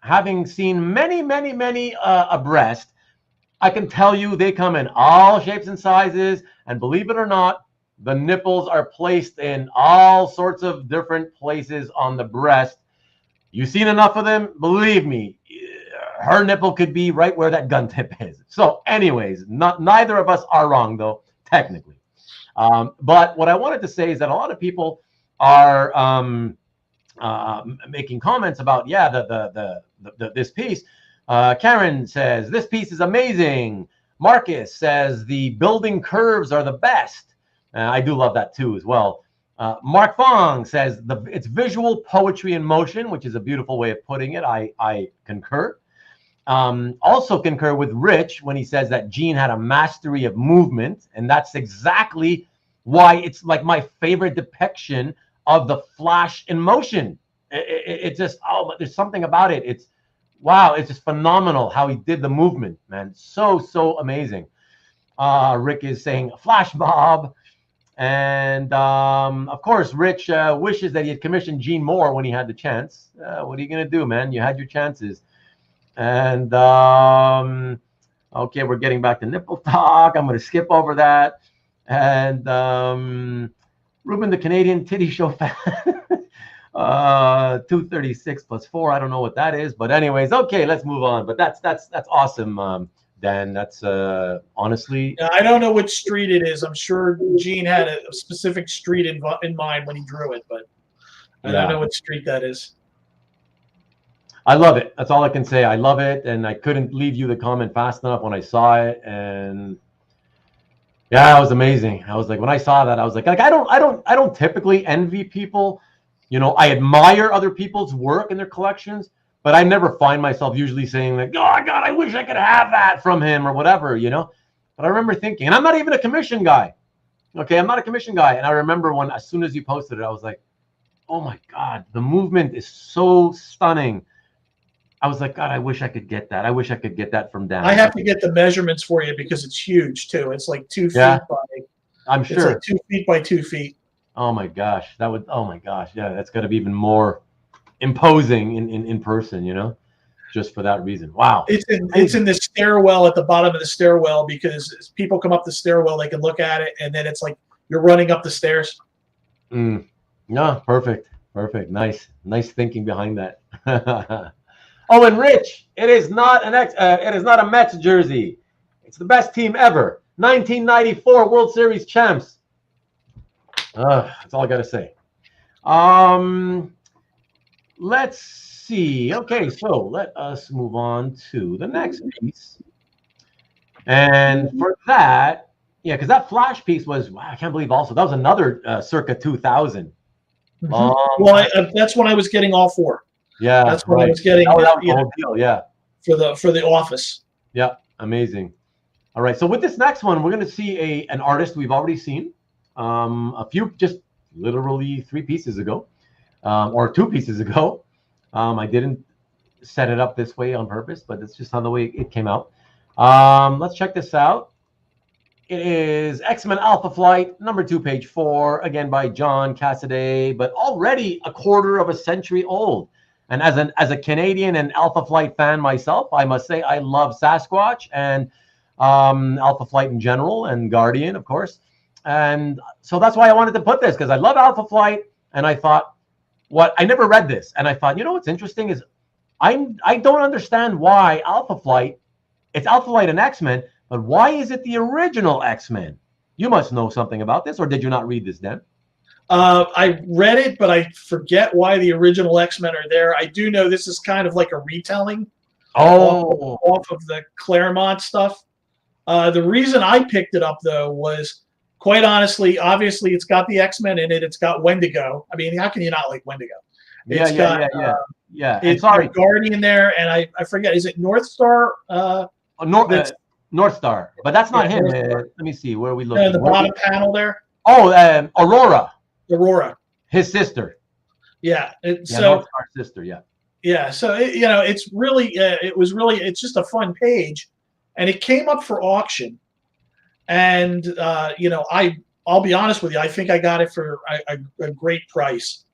having seen many abreast, I can tell you they come in all shapes and sizes. And believe it or not, the nipples are placed in all sorts of different places on the breast. You've seen enough of them, believe me, her nipple could be right where that gun tip is. So anyways, neither of us are wrong, though, technically. But what I wanted to say is that a lot of people are making comments about this piece. Karen says this piece is amazing. Marcus says the building curves are the best. I do love that too as well. Mark Fong says it's visual poetry in motion, which is a beautiful way of putting it. I concur. Also concur with Rich when he says that Gene had a mastery of movement, and that's exactly why it's like my favorite depiction of the Flash in motion. It just, but there's something about it. It's just phenomenal how he did the movement, man. So amazing. Rick is saying Flash Bob. And of course, Rich wishes that he had commissioned Gene more when he had the chance. What are you going to do, man? You had your chances. And okay, we're getting back to nipple talk. I'm going to skip over that. And Ruben, the Canadian titty show fan. 236 plus 4. I don't know what that is. But anyways, okay, let's move on. But that's awesome, Dan. That's honestly. I don't know which street it is. I'm sure Gene had a specific street in mind when he drew it, but I don't know what street that is. I love it. That's all I can say. I love it, and I couldn't leave you the comment fast enough when I saw it, and yeah, it was amazing. I was like, when I saw that, I was like I don't typically envy people. You know, I admire other people's work and their collections, but I never find myself usually saying like, oh God, I wish I could have that from him or whatever, you know. But I remember thinking, and I'm not even a commission guy. Okay, I'm not a commission guy, and I remember when as soon as you posted it, I was like, oh my God, the movement is so stunning. I was like, God, I wish I could get that. I wish I could get that from Dan. I have to get the measurements for you because it's huge too. It's like 2 feet by. I'm sure. It's like 2 feet by 2 feet. Oh my gosh, that would. Oh my gosh, yeah, that's got to be even more imposing in person, you know, just for that reason. Wow. It's in the stairwell at the bottom of the stairwell because as people come up the stairwell, they can look at it, and then it's like you're running up the stairs. No, perfect. Nice thinking behind that. Oh, and Rich, it is not a Mets jersey. It's the best team ever. 1994 World Series champs. That's all I got to say. Let's see. Okay, so let us move on to the next piece. And for that, yeah, because that Flash piece was, wow, I can't believe also, that was another circa 2000. Well, that's when I was getting all four. Yeah, that's what I was getting. That was the whole deal, yeah. For the office. Yeah, amazing. All right, so with this next one, we're going to see an artist we've already seen a few, just literally 3 pieces ago, or 2 pieces ago. I didn't set it up this way on purpose, but it's just on the way it came out. Let's check this out. It is X-Men Alpha Flight, number 2, page 4, again by John Cassaday, but already a quarter of a century old. And as a Canadian and Alpha Flight fan myself, I must say I love Sasquatch and Alpha Flight in general, and Guardian, of course. And so that's why I wanted to put this, because I love Alpha Flight, and I thought, I never read this, and I thought, you know what's interesting is I don't understand why Alpha Flight, it's Alpha Flight and X-Men, but why is it the original X-Men? You must know something about this, or did you not read this, Dan? I read it, but I forget why the original X-Men are there. I do know this is kind of like a retelling off of the Claremont stuff. The reason I picked it up, though, was, quite honestly, obviously, it's got the X-Men in it. It's got Wendigo. I mean, how can you not like Wendigo? It's got Guardian there, and I forget, is it North Star? North Star, but that's not him. Let me see, where are we looking? The bottom panel there. Oh, Aurora. His sister. Yeah. North Star's sister. Yeah. Yeah. So it's really, it's just a fun page, and it came up for auction, and I'll be honest with you, I think I got it for a great price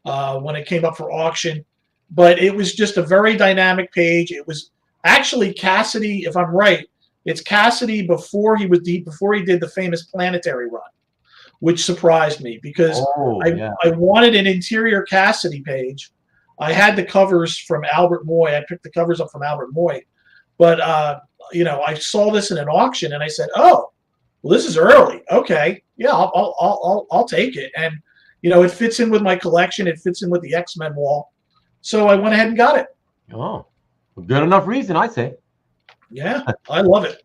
when it came up for auction, but it was just a very dynamic page. It was actually Cassaday, if I'm right, it's Cassaday before he did the famous Planetary run, which surprised me because I wanted an interior Cassaday page. I had the covers from Albert Moy. I picked the covers up from Albert Moy, but I saw this in an auction and I said, "Oh, well, this is early. Okay, yeah, I'll take it." And it fits in with my collection. It fits in with the X-Men wall, so I went ahead and got it. Oh, good enough reason, I say. Yeah, I love it.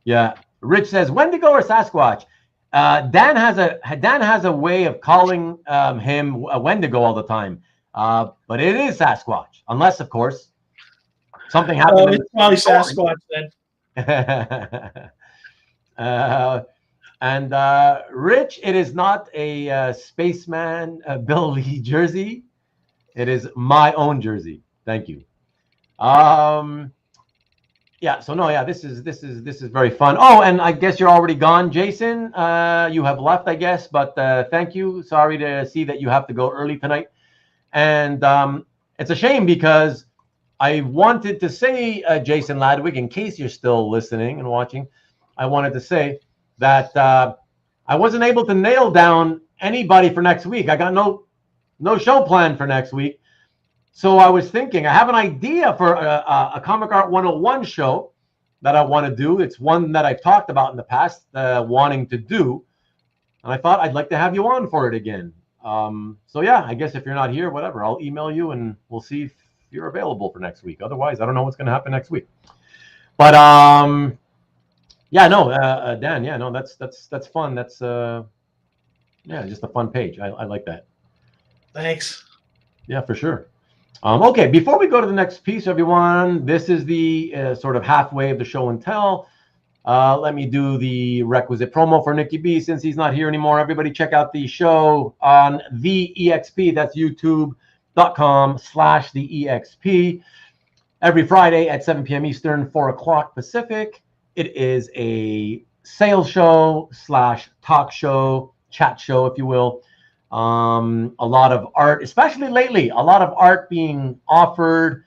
Yeah, Rich says Wendigo or Sasquatch. Dan has a way of calling him Wendigo all the time, but it is Sasquatch, unless of course something happened. It's probably Sasquatch then. And Rich, it is not a Spaceman Bill Lee jersey. It is my own jersey. Thank you. yeah, so no, yeah, this is very fun. Oh, and I guess you're already gone, Jason. You have left, I guess, but thank you. Sorry to see that you have to go early tonight. And it's a shame because I wanted to say, Jason Ladwig, in case you're still listening and watching, I wanted to say that I wasn't able to nail down anybody for next week. I got no show planned for next week. So I was thinking, I have an idea for a Comic Art 101 show that I want to do. It's one that I've talked about in the past, wanting to do. And I thought I'd like to have you on for it again. So yeah, I guess if you're not here, whatever, I'll email you and we'll see if you're available for next week. Otherwise, I don't know what's going to happen next week. But yeah, no, Dan, yeah, no, that's fun. That's yeah, just a fun page. I like that. Thanks. Yeah, for sure. Okay, before we go to the next piece, everyone, this is the sort of halfway of the show and tell. Let me do the requisite promo for Nicky B since he's not here anymore. Everybody check out the show on the EXP. That's youtube.com/the EXP. Every Friday at 7 p.m. Eastern, 4 o'clock Pacific. It is a sales show / talk show, chat show, if you will. A lot of art, especially lately, a lot of art being offered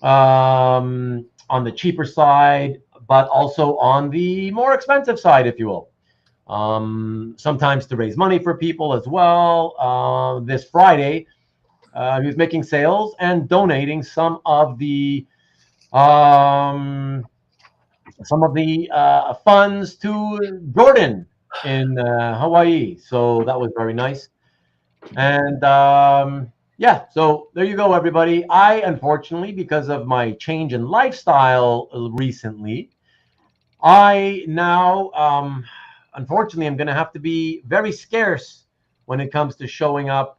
on the cheaper side, but also on the more expensive side, if you will. Sometimes to raise money for people as well. This Friday, he was making sales and donating some of the funds to Jordan in Hawaii. So that was very nice. And yeah, so there you go, everybody. I, unfortunately, because of my change in lifestyle recently, I now, unfortunately, I'm going to have to be very scarce when it comes to showing up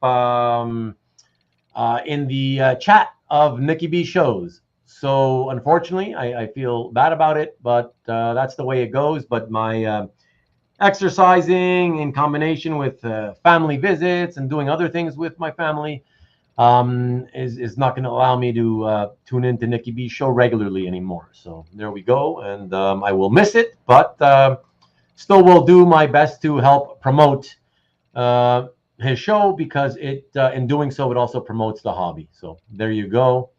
in the chat of Nicky B shows. So unfortunately, I feel bad about it, but that's the way it goes. But my exercising in combination with family visits and doing other things with my family is not going to allow me to tune into Nicky B's show regularly anymore. So there we go. And I will miss it, but still will do my best to help promote his show because it in doing so, it also promotes the hobby. So there you go.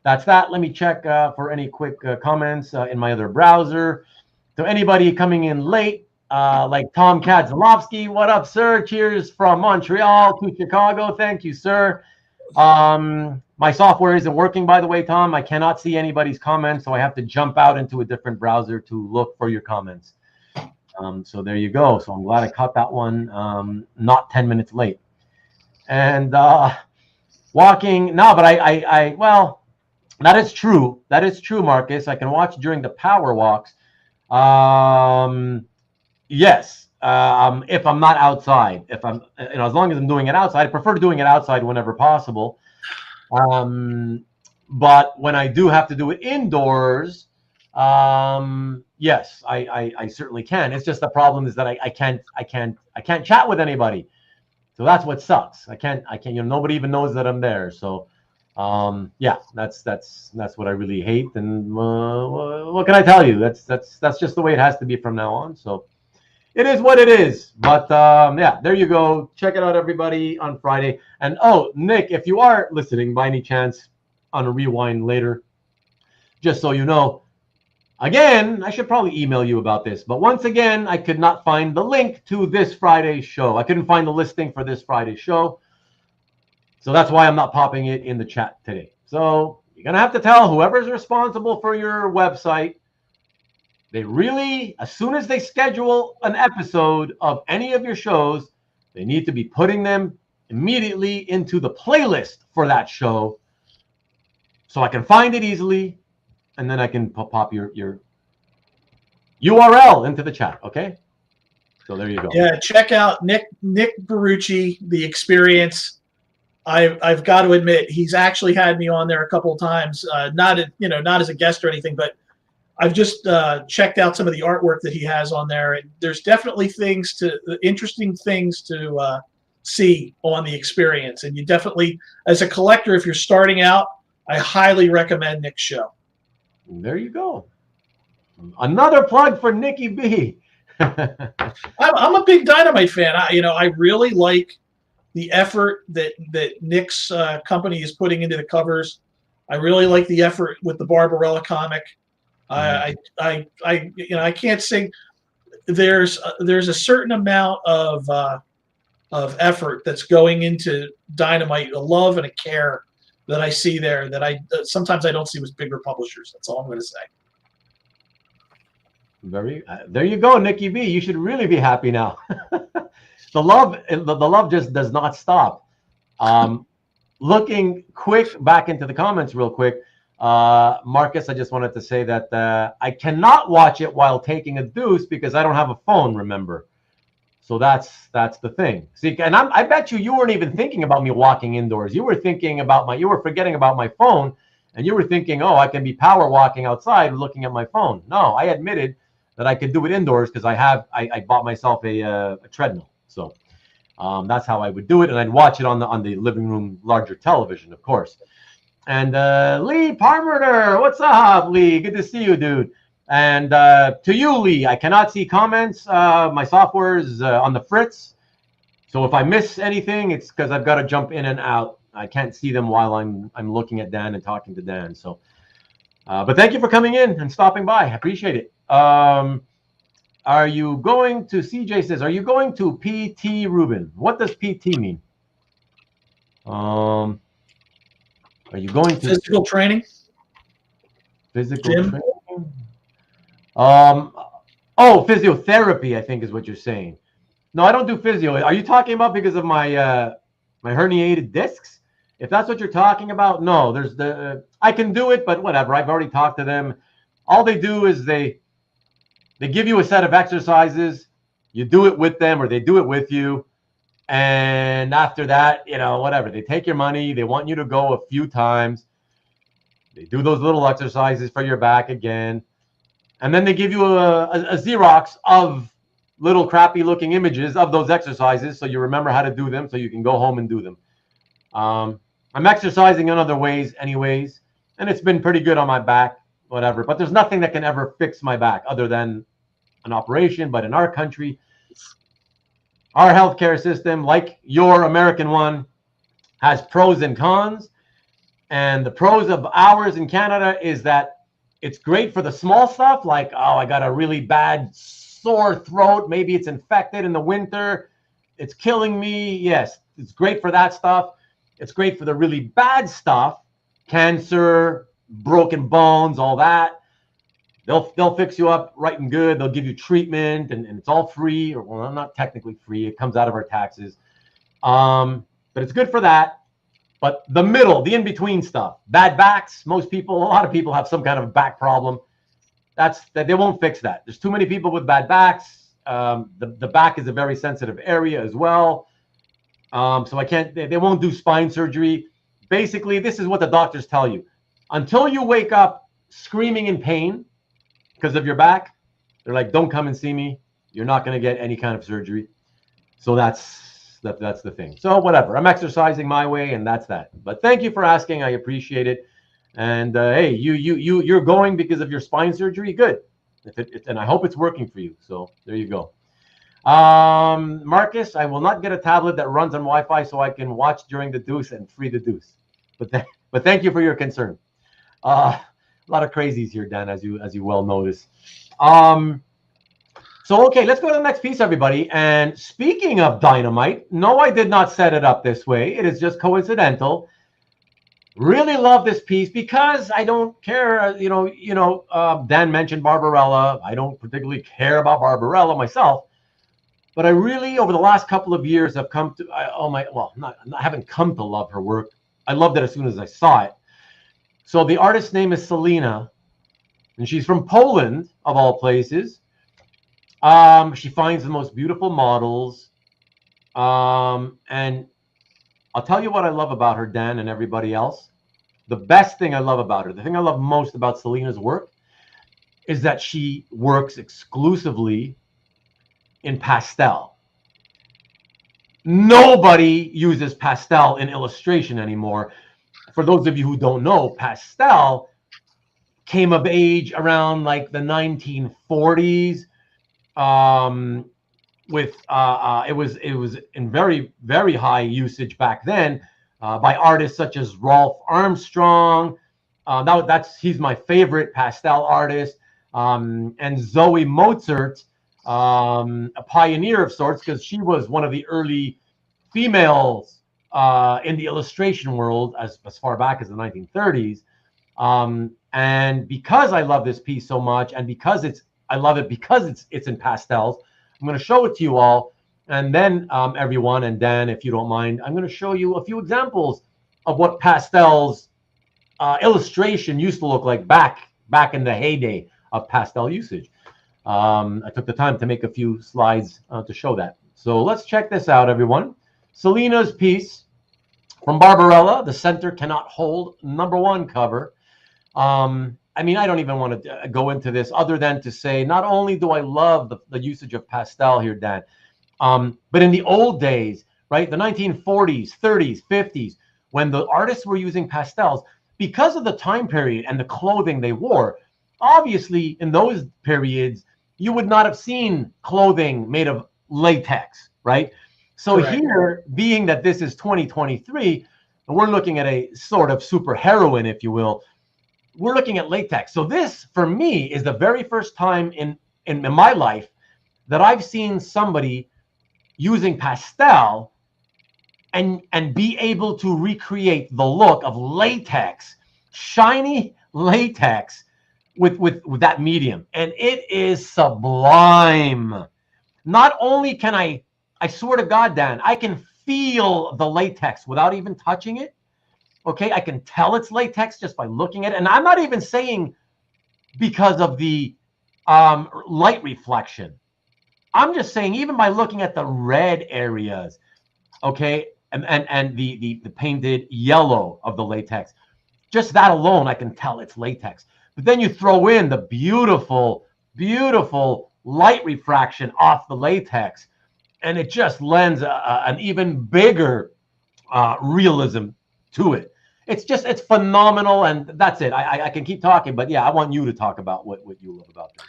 That's that. Let me check for any quick comments in my other browser. So anybody coming in late, like Tom Kadzalowski, what up, sir? Cheers from Montreal to Chicago. Thank you, sir. My software isn't working, by the way, Tom. I cannot see anybody's comments, so I have to jump out into a different browser to look for your comments. So there you go. So I'm glad I caught that one, not 10 minutes late. And walking, no, but I well, that is true. That is true, Marcus. I can watch during the power walks. Yes, if I'm not outside, if I'm, as long as I'm doing it outside, I prefer doing it outside whenever possible. But when I do have to do it indoors, yes, I certainly can. It's just the problem is that I can't chat with anybody. So that's what sucks. I can't, nobody even knows that I'm there. So, yeah, that's what I really hate. And what can I tell you? That's just the way it has to be from now on. So it is what it is. But yeah, there you go. Check it out, everybody, on Friday. And oh, Nick, if you are listening by any chance on a rewind later, just so you know, again, I should probably email you about this. But once again, I could not find the link to this Friday's show. I couldn't find the listing for this Friday's show. So that's why I'm not popping it in the chat today. So you're going to have to tell whoever's responsible for your website, they really, as soon as they schedule an episode of any of your shows, they need to be putting them immediately into the playlist for that show so I can find it easily, and then I can pop your URL into the chat, okay? So there you go. Yeah, check out Nick Barucci, The Experience. I've got to admit, he's actually had me on there a couple of times, not as a guest or anything, but I've just checked out some of the artwork that he has on there, and there's definitely interesting things to see on The Experience. And you definitely, as a collector, if you're starting out, I highly recommend Nick's show. There you go. Another plug for Nikki B. I'm a big Dynamite fan. I really like the effort that Nick's company is putting into the covers. I really like the effort with the Barbarella comic. I can't say there's a certain amount of effort that's going into Dynamite, a love and a care that I see there that I sometimes I don't see with bigger publishers. That's all I'm going to say. There you go, Nikki B. You should really be happy now. The love just does not stop. Looking quick back into the comments real quick. Marcus, I just wanted to say that I cannot watch it while taking a deuce because I don't have a phone, remember. So that's the thing. See, and I bet you weren't even thinking about me walking indoors. You were thinking about you were forgetting about my phone, and you were thinking, oh, I can be power walking outside looking at my phone. No, I admitted that I could do it indoors because I bought myself a treadmill. So that's how I would do it, and I'd watch it on the living room larger television, of course. And Lee Parmenter, what's up, Lee? Good to see you, dude. And to you, Lee, I cannot see comments. My software is on the fritz. So if I miss anything, it's because I've got to jump in and out. I can't see them while I'm looking at Dan and talking to Dan. So, but thank you for coming in and stopping by. I appreciate it. Are you going to, CJ says, are you going to PT Rubin? What does PT mean? Are you going to physical training? Physical training? Oh, physiotherapy, I think is what you're saying. No, I don't do physio. Are you talking about because of my my herniated discs? If that's what you're talking about, no. There's I can do it, but whatever. I've already talked to them. All they do is they give you a set of exercises. You do it with them, or they do it with you. And after that, whatever. They take your money. They want you to go a few times. They do those little exercises for your back again. And then they give you a Xerox of little crappy looking images of those exercises so you remember how to do them so you can go home and do them. I'm exercising in other ways anyways, and it's been pretty good on my back, whatever. But there's nothing that can ever fix my back other than an operation. But in our country, our healthcare system, like your American one, has pros and cons. And the pros of ours in Canada is that it's great for the small stuff, like, oh, I got a really bad sore throat. Maybe it's infected in the winter. It's killing me. Yes, it's great for that stuff. It's great for the really bad stuff, cancer, broken bones, all that. They'll fix you up right and good. They'll give you treatment, and it's all free. Or, well, not technically free. It comes out of our taxes. But it's good for that. But the middle, the in-between stuff, bad backs, a lot of people have some kind of back problem. That they won't fix that. There's too many people with bad backs. The back is a very sensitive area as well. So they won't do spine surgery. Basically, this is what the doctors tell you. Until you wake up screaming in pain because of your back, they're like, don't come and see me. You're not going to get any kind of surgery. So that's the thing. So whatever. I'm exercising my way, and that's that. But thank you for asking. I appreciate it. And hey, you're going because of your spine surgery. Good. And I hope it's working for you. So there you go. Marcus, I will not get a tablet that runs on Wi-Fi so I can watch during the deuce and free the deuce. But thank you for your concern. A lot of crazies here, Dan, as you well notice. So, okay, let's go to the next piece, everybody. And speaking of Dynamite, no, I did not set it up this way. It is just coincidental. Really love this piece because I don't care. Dan mentioned Barbarella. I don't particularly care about Barbarella myself. But I really, over the last couple of years, have come to, I haven't come to love her work. I loved it as soon as I saw it. So the artist's name is Celina, and she's from Poland, of all places. She finds the most beautiful models. And I'll tell you what I love about her, Dan, and everybody else. The best thing I love about her, the thing I love most about Celina's work, is that she works exclusively in pastel. Nobody uses pastel in illustration anymore. For those of you who don't know, pastel came of age around like the 1940s. With it was in very high usage back then by artists such as Rolph Armstrong. He's my favorite pastel artist, and Zoe Mozert, a pioneer of sorts, because she was one of the early females in the illustration world as far back as the 1930s. And because I love this piece so much, and because I love it because it's in pastels, I'm going to show it to you all, and then everyone, and Dan, if you don't mind, I'm going to show you a few examples of what pastels illustration used to look like back in the heyday of pastel usage. I took the time to make a few slides to show that. So let's check this out, everyone. Celina's piece from Barbarella, The Center Cannot Hold, #1 cover. I mean, I don't even want to go into this other than to say, not only do I love the usage of pastel here, Dan, but in the old days, right, the 1940s, 30s, 50s, when the artists were using pastels, because of the time period and the clothing they wore, obviously in those periods, you would not have seen clothing made of latex, right? So Correct. Here, being that this is 2023, and we're looking at a sort of superheroine, if you will, we're looking at latex. So this, for me, is the very first time in my life that I've seen somebody using pastel and be able to recreate the look of latex, shiny latex with that medium. And it is sublime. Not only can I swear to God, Dan, I can feel the latex without even touching it. Okay, I can tell it's latex just by looking at it. And I'm not even saying because of the light reflection. I'm just saying even by looking at the red areas, okay, and the painted yellow of the latex, just that alone, I can tell it's latex. But then you throw in the beautiful, beautiful light refraction off the latex, and it just lends an even bigger realism to it. It's phenomenal, and that's it. I can keep talking, but yeah, I want you to talk about what you love about this.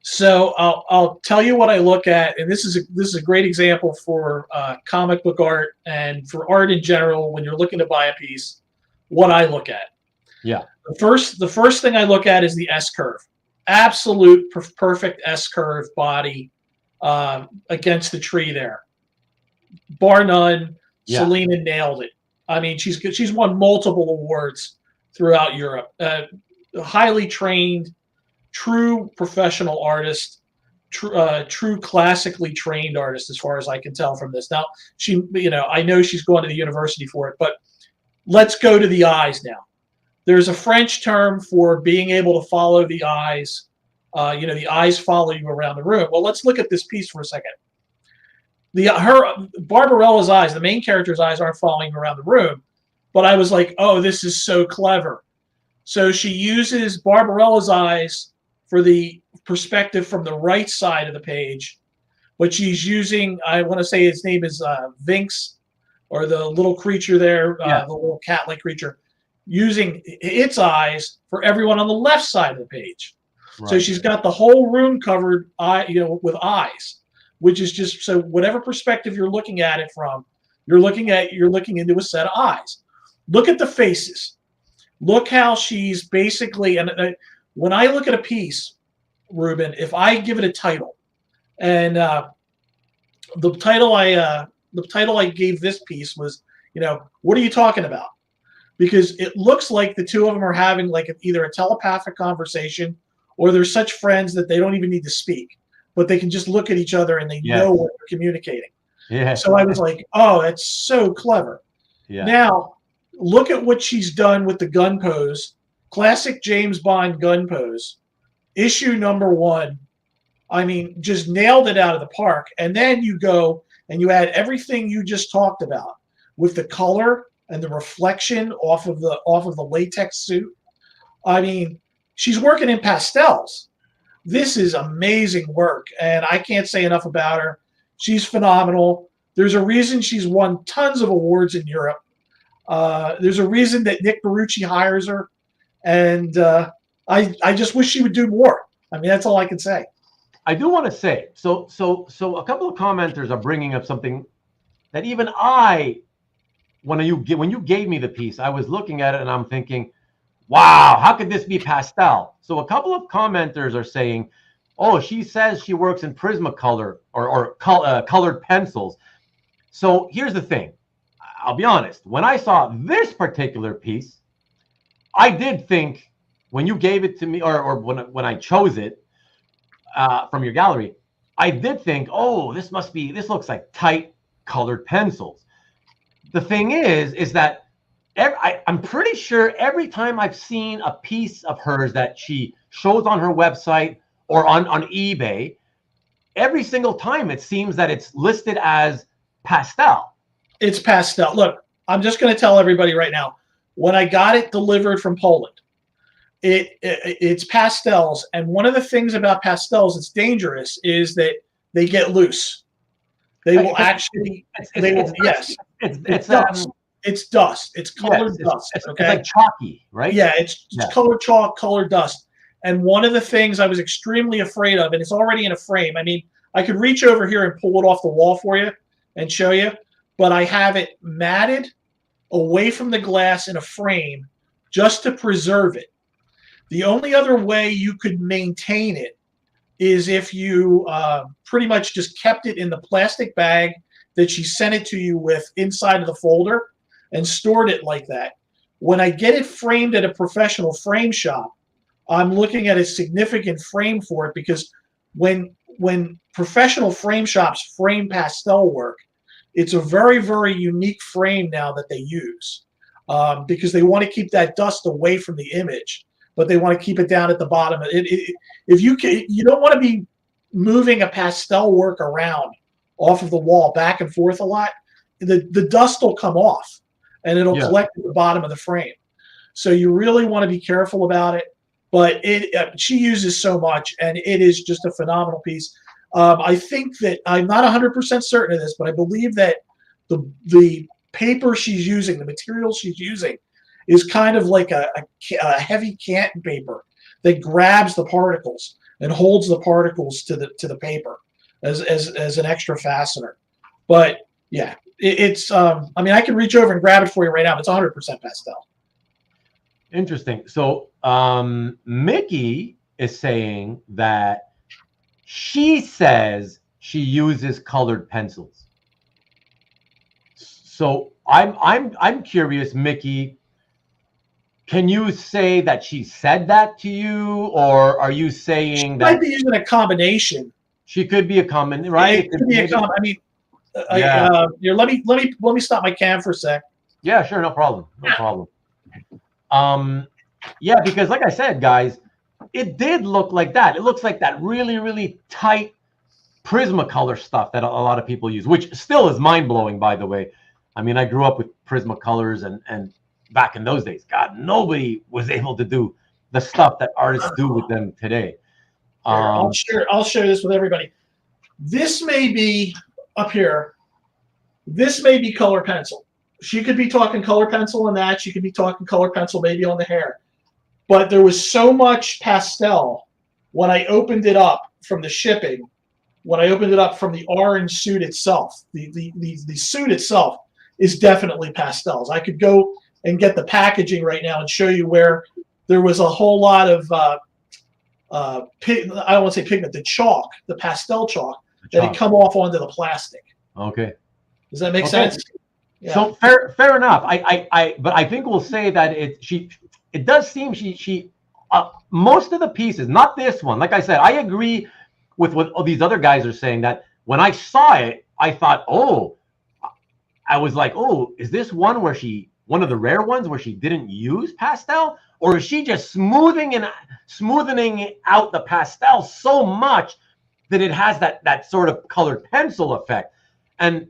So I'll tell you what I look at, and this is a great example for comic book art and for art in general. When you're looking to buy a piece, what I look at. Yeah. The first thing I look at is the S curve, absolute perfect S curve body against the tree there, bar none. Yeah. Celina nailed it. I mean, she's won multiple awards throughout Europe. Highly trained, true professional artist, true classically trained artist, as far as I can tell from this. Now, I know she's going to the university for it, but let's go to the eyes now. There's a French term for being able to follow the eyes. The eyes follow you around the room. Well, let's look at this piece for a second. Barbarella's eyes, the main character's eyes, aren't following around the room, but I was like, oh, this is so clever. So she uses Barbarella's eyes for the perspective from the right side of the page, but she's using, I want to say his name is Vinx, or the little creature there, the little cat-like creature, using its eyes for everyone on the left side of the page. Right. So she's got the whole room covered, with eyes, which is just so whatever perspective you're looking at it from, you're looking into a set of eyes. Look at the faces. Look how she's basically, and when I look at a piece, Ruben, if I give it a title, and the title I gave this piece was, what are you talking about? Because it looks like the two of them are having like either a telepathic conversation, or they're such friends that they don't even need to speak, but they can just look at each other and they know what they're communicating. Yeah. So I was like, oh, that's so clever. Yeah. Now, look at what she's done with the gun pose. Classic James Bond gun pose. Issue #1. I mean, just nailed it out of the park. And then you go and you add everything you just talked about with the color and the reflection off of the latex suit. I mean, she's working in pastels. This is amazing work, and I can't say enough about her. She's phenomenal. There's a reason she's won tons of awards in Europe. There's a reason that Nick Barucci hires her, and I just wish she would do more. I mean, that's all I can say. I do want to say, so a couple of commenters are bringing up something that even when you gave me the piece, I was looking at it and I'm thinking, wow, how could this be pastel? So a couple of commenters are saying, oh, she says she works in Prismacolor or colored pencils. So here's the thing. I'll be honest. When I saw this particular piece, I did think when you gave it to me or when I chose it from your gallery, I did think, oh, this looks like tight colored pencils. The thing is that I'm pretty sure every time I've seen a piece of hers that she shows on her website or on eBay, every single time it seems that it's listed as pastel. It's pastel. Look, I'm just going to tell everybody right now. When I got it delivered from Poland, it's pastels, and one of the things about pastels that's dangerous is that they get loose. They will actually. Yes. It's dust. It's dust. It's colored dust. Okay. It's like chalky, right? Yeah, it's colored chalk, colored dust. And one of the things I was extremely afraid of, and it's already in a frame. I mean, I could reach over here and pull it off the wall for you and show you, but I have it matted away from the glass in a frame just to preserve it. The only other way you could maintain it is if you pretty much just kept it in the plastic bag that she sent it to you with inside of the folder and stored it like that. When I get it framed at a professional frame shop, I'm looking at a significant frame for it, because when professional frame shops frame pastel work, it's a very, very unique frame now that they use because they want to keep that dust away from the image, but they want to keep it down at the bottom. If you don't want to be moving a pastel work around off of the wall back and forth a lot, the dust will come off and it'll collect at the bottom of the frame. So you really want to be careful about it. But she uses so much, and it is just a phenomenal piece. I think that I'm not 100% certain of this, but I believe that the paper she's using, the material she's using, is kind of like a heavy canton paper that grabs the particles and holds the particles to the paper as an extra fastener. But yeah, it's I mean, I can reach over and grab it for you right now. It's 100% pastel. Interesting. So Mickey is saying that she says she uses colored pencils. So I'm curious, Mickey. Can you say that she said that to you, or are you saying that she might be using a combination? She could be a combination, right? It could be a combination. I mean, here, let me stop my cam for a sec. Yeah, sure, no problem, no problem. Yeah, because like I said, guys, it did look like that. It looks like that really, really tight Prismacolor stuff that a lot of people use, which still is mind-blowing, by the way. I mean, I grew up with Prismacolors, and back in those days, God, nobody was able to do the stuff that artists do with them today. I'll share this with everybody. This may be up here. This may be color pencil. She could be talking color pencil on that. She could be talking color pencil maybe on the hair. But there was so much pastel when I opened it up from the shipping, when I opened it up from the orange suit itself. The suit itself is definitely pastels. I could go and get the packaging right now and show you where there was a whole lot of, I don't want to say pigment, the chalk, the pastel chalk that had come off onto the plastic. Okay. Does that make sense? Yeah. So fair enough. But I think we'll say that it does seem she most of the pieces, not this one. Like I said, I agree with what all these other guys are saying, that when I saw it, I thought, I was like, is this one of the rare ones where she didn't use pastel, or is she just smoothing out the pastel so much that it has that sort of colored pencil effect? And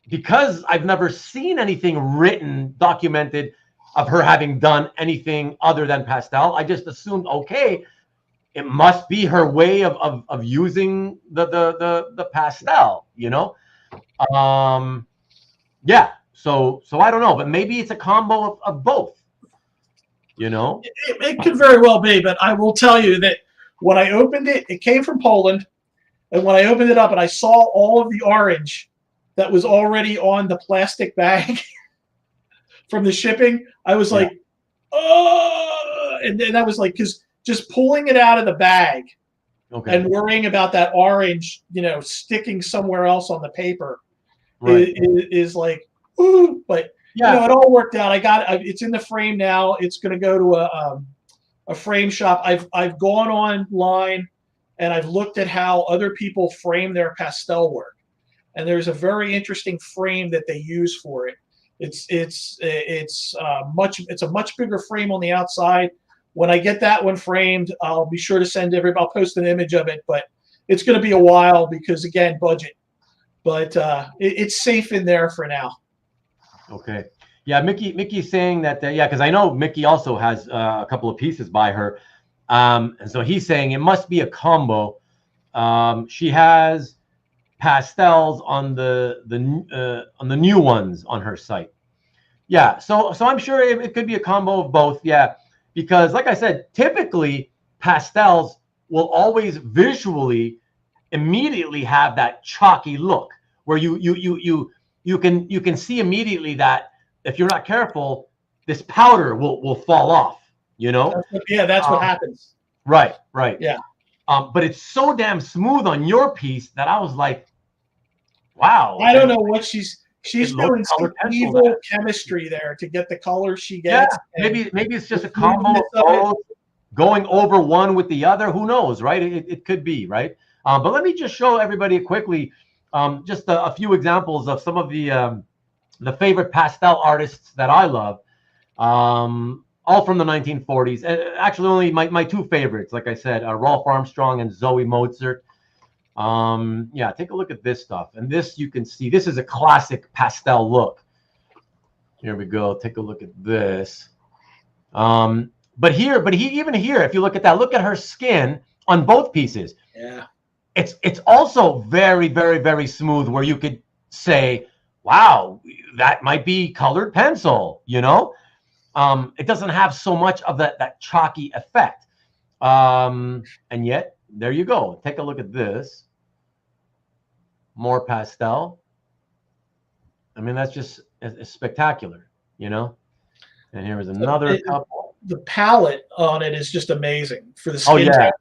because I've never seen anything written, documented of her having done anything other than pastel, I just assumed, okay, it must be her way of using the pastel, you know? Yeah. So I don't know, but maybe it's a combo of both. You know? It could very well be, but I will tell you that when I opened it, it came from Poland. And when I opened it up and I saw all of the orange that was already on the plastic bag from the shipping, I was like, oh, and then I was like, because just pulling it out of the bag and worrying about that orange, sticking somewhere else on the paper is like, ooh, but it all worked out. It's in the frame now. It's going to go to a frame shop. I've gone online and I've looked at how other people frame their pastel work, and there's a very interesting frame that they use for it. It's a much bigger frame on the outside. When I get that one framed, I'll be sure to send everybody. I'll post an image of it, but it's going to be a while because again, budget. But it's safe in there for now. Okay. Yeah, Mickey's saying that. Because I know Mickey also has a couple of pieces by her, and so he's saying it must be a combo. She has pastels on the new ones on her site. Yeah, so I'm sure it could be a combo of both. Yeah, because like I said, typically pastels will always visually immediately have that chalky look where you can see immediately that if you're not careful, this powder will fall off. That's what happens. Right. Yeah. But it's so damn smooth on your piece that I was like, wow. I don't know what she's doing some evil chemistry there to get the color she gets. Yeah, maybe it's just a combo of both going over one with the other. Who knows, right? It could be, right? But let me just show everybody quickly just a few examples of some of the favorite pastel artists that I love. All from the 1940s. Actually, only my two favorites, like I said, Rolph Armstrong and Zoe Mozert. Take a look at this stuff. And this, you can see, this is a classic pastel look. Here we go. Take a look at this. But even here, if you look at that, look at her skin on both pieces. Yeah. It's also very, very, very smooth where you could say, wow, that might be colored pencil, It doesn't have so much of that chalky effect. And yet, there you go. Take a look at this. More pastel. I mean, that's just it's spectacular, And here is another couple. The palette on it is just amazing for the skin. Oh, yeah.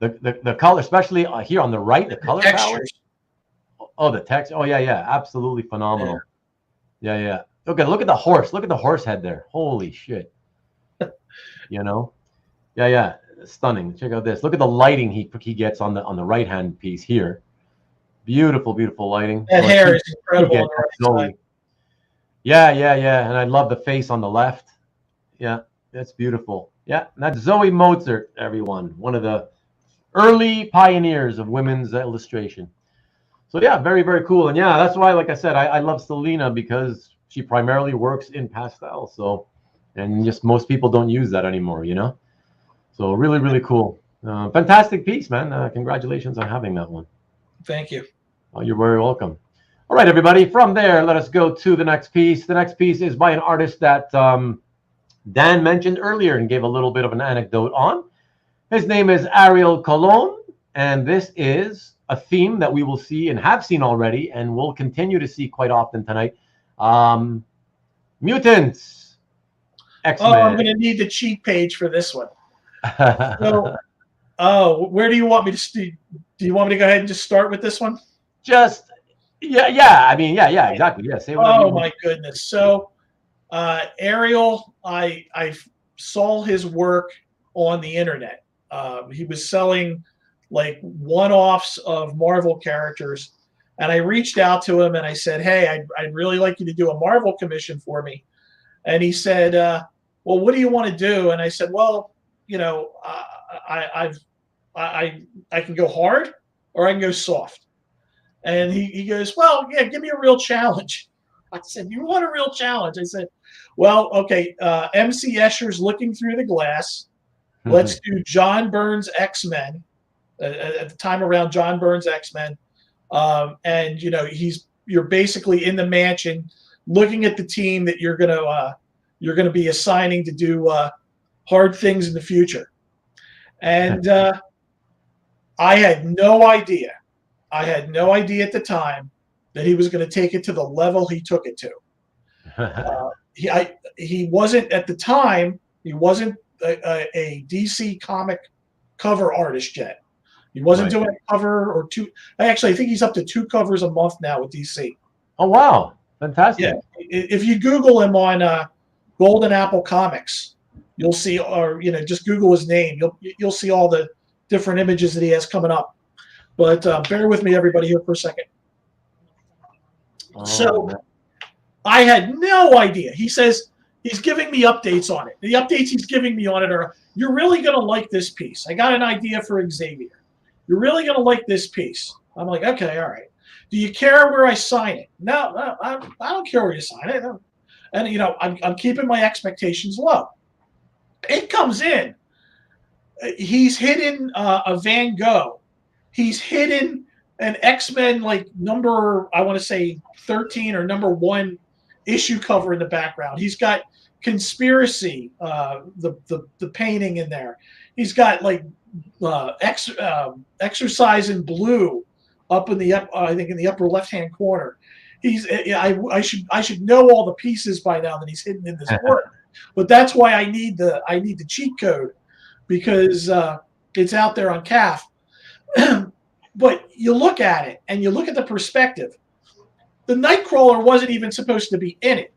The color, especially here on the right, the color palette. Oh, the text. Oh, yeah. Absolutely phenomenal. Yeah. Look at the horse. Look at the horse head there. Holy shit. Yeah. Stunning. Check out this. Look at the lighting he gets on the right hand piece here. Beautiful lighting. That hair is incredible on the right side. Yeah. And I love the face on the left. Yeah, that's beautiful. Yeah, and that's Zoe Mozert, everyone. One of the early pioneers of women's illustration. So yeah, very, very cool. And yeah, that's why, like I said, I love Celina because she primarily works in pastel. So, and just most people don't use that anymore, So really, really cool. Fantastic piece, man. Congratulations on having that one. Thank you. Oh, you're very welcome. All right, everybody. From there, let us go to the next piece. The next piece is by an artist that Dan mentioned earlier and gave a little bit of an anecdote on. His name is Ariel Colan, and this is a theme that we will see and have seen already and will continue to see quite often tonight. Mutants. X-Men. Oh, I'm going to need the cheat page for this one. So, where do you want me to do you want me to go ahead and just start with this one? Yeah. I mean, yeah, exactly. Yeah. Say oh my goodness. So, Ariel, I saw his work on the internet. He was selling like one-offs of Marvel characters, and I reached out to him and I said, "Hey, I'd really like you to do a Marvel commission for me." And he said, "Well, what do you want to do?" And I said, "Well, I can go hard or I can go soft." And he goes, "Well, yeah, give me a real challenge." I said, "You want a real challenge?" I said, "Well, okay, MC Escher's Looking Through the Glass. Let's do John Byrne's X-Men, at the time around John Byrne's X-Men. And, you're basically in the mansion looking at the team that you're gonna be assigning to do hard things in the future. And I had no idea. I had no idea at the time that he was going to take it to the level he took it to. He wasn't at the time. He wasn't a DC comic cover artist yet. He wasn't doing a cover or two. I think he's up to 2 covers a month now with DC. Oh wow, fantastic! Yeah, if you Google him on Golden Apple Comics, you'll see, or just Google his name. You'll see all the different images that he has coming up. But bear with me, everybody, here for a second. So I had no idea. He says he's giving me updates on it. The updates he's giving me on it are, you're really going to like this piece. I got an idea for Xavier. You're really going to like this piece. I'm like, okay, all right. Do you care where I sign it? No, I don't care where you sign it. And, I'm keeping my expectations low. It comes in. He's hidden a Van Gogh. He's hidden an X-Men number, I want to say 13 or number 1 issue cover in the background. He's got Conspiracy, the painting in there. He's got Exercise in Blue up in the upper left-hand corner. I should know all the pieces by now that he's hidden in this work, but that's why I need the cheat code, because it's out there on CAF. But you look at it and you look at the perspective. The Nightcrawler wasn't even supposed to be in it.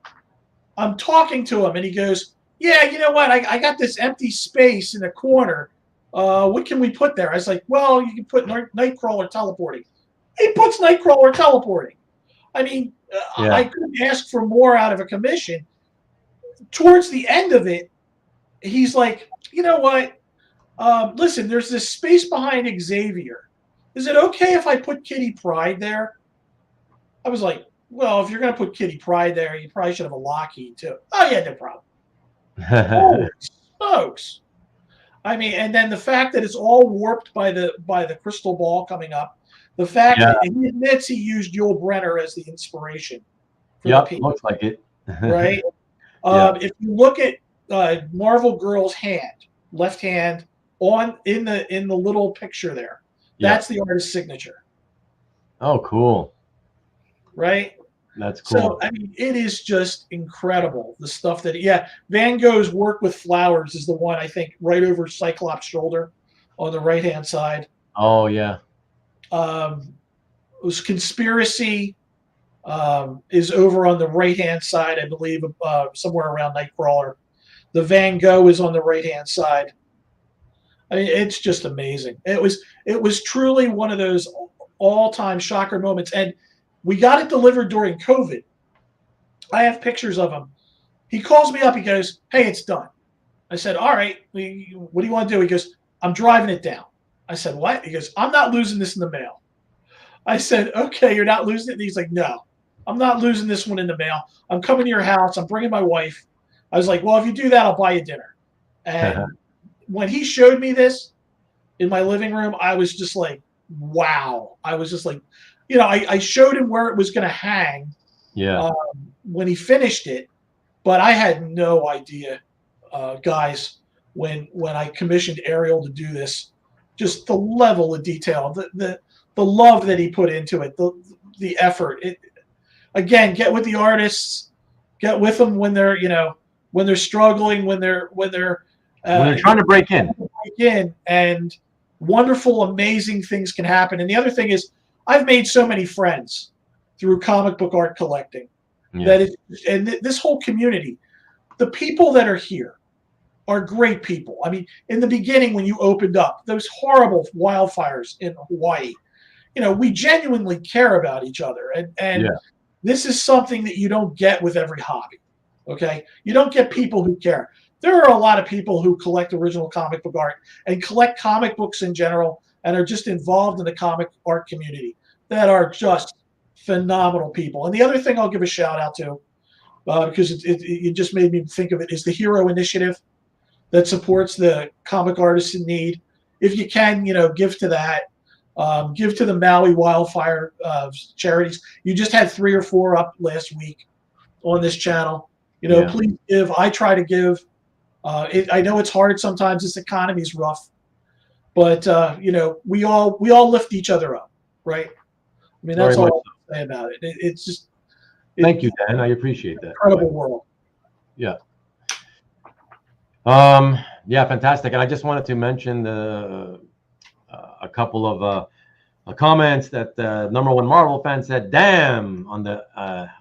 I'm talking to him and he goes, yeah, you know what? I got this empty space in a corner. What can we put there? I was like, well, you can put Nightcrawler teleporting. He puts Nightcrawler teleporting. I mean, I couldn't ask for more out of a commission. Towards the end of it, he's like, you know what? Listen, there's this space behind Xavier. Is it okay if I put Kitty Pryde there? I was like, well, if you're going to put Kitty Pryde there, you probably should have a Lockheed too. Oh, yeah, no problem. Holy smokes. I mean, and then the fact that it's all warped by the crystal ball coming up. The fact that he admits he used Yul Brynner as the inspiration. Yep, looks like it. Right? If you look at Marvel Girl's hand, left hand, in the little picture there, that's the artist's signature. Oh, cool. Right? That's cool. So, I mean, it is just incredible, the stuff that, Van Gogh's work with flowers is the one, I think, right over Cyclops' shoulder on the right-hand side. Oh, yeah. It was Conspiracy is over on the right-hand side, I believe, somewhere around Nightcrawler. The Van Gogh is on the right-hand side. I mean, it's just amazing. It was truly one of those all-time shocker moments. And we got it delivered during COVID. I have pictures of him. He calls me up. He goes, hey, it's done. I said, all right. What do you want to do? He goes, I'm driving it down. I said, what? He goes, I'm not losing this in the mail. I said, okay, you're not losing it? And he's like, no, I'm not losing this one in the mail. I'm coming to your house. I'm bringing my wife. I was like, well, if you do that, I'll buy you dinner. And when he showed me this in my living room, I was just like, wow. I was just like, I showed him where it was going to hang when he finished it, but I had no idea, guys, when I commissioned Ariel to do this, just the level of detail, the love that he put into it, the effort. Again, get with the artists, get with them when they're struggling, when they're trying to break in, and wonderful, amazing things can happen. And the other thing is, I've made so many friends through comic book art collecting and this whole community, the people that are here are great people. I mean, in the beginning, when you opened up those horrible wildfires in Hawaii, we genuinely care about each other. And this is something that you don't get with every hobby. Okay. You don't get people who care. There are a lot of people who collect original comic book art and collect comic books in general and are just involved in the comic art community that are just phenomenal people. And the other thing I'll give a shout out to, because it just made me think of it, is the Hero Initiative that supports the comic artists in need. If you can, give to that. Give to the Maui wildfire charities. You just had 3 or 4 up last week on this channel. Please give. I try to give I know it's hard sometimes. This economy's rough, but we all lift each other up, right? I mean, that's Very much all I say about it. It's just Thank you, Dan. I appreciate that. incredible world. Yeah. Yeah, fantastic. And I just wanted to mention a couple of comments that number one Marvel fan said, "Damn!" on the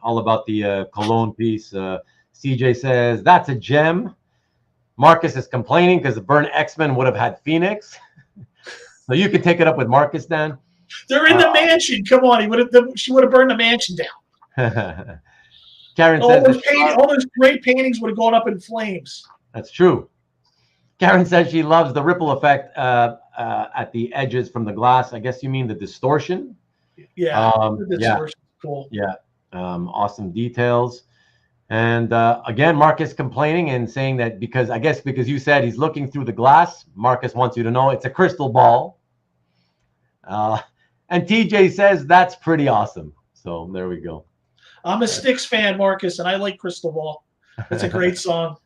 all about the Cologne piece. CJ says that's a gem. Marcus is complaining because the Burn X-Men would have had Phoenix. So you can take it up with Marcus, Dan. They're in the mansion. Come on, she would have burned the mansion down. Karen all says all those great paintings would have gone up in flames. That's true. Karen says she loves the ripple effect at the edges from the glass. I guess you mean the distortion. Yeah, the distortion. Cool. Yeah, awesome details. And again, Marcus complaining and saying that because you said he's looking through the glass, Marcus wants you to know it's a crystal ball. And TJ says that's pretty awesome. So there we go. I'm a Styx fan, Marcus, and I like Crystal Ball. It's a great song.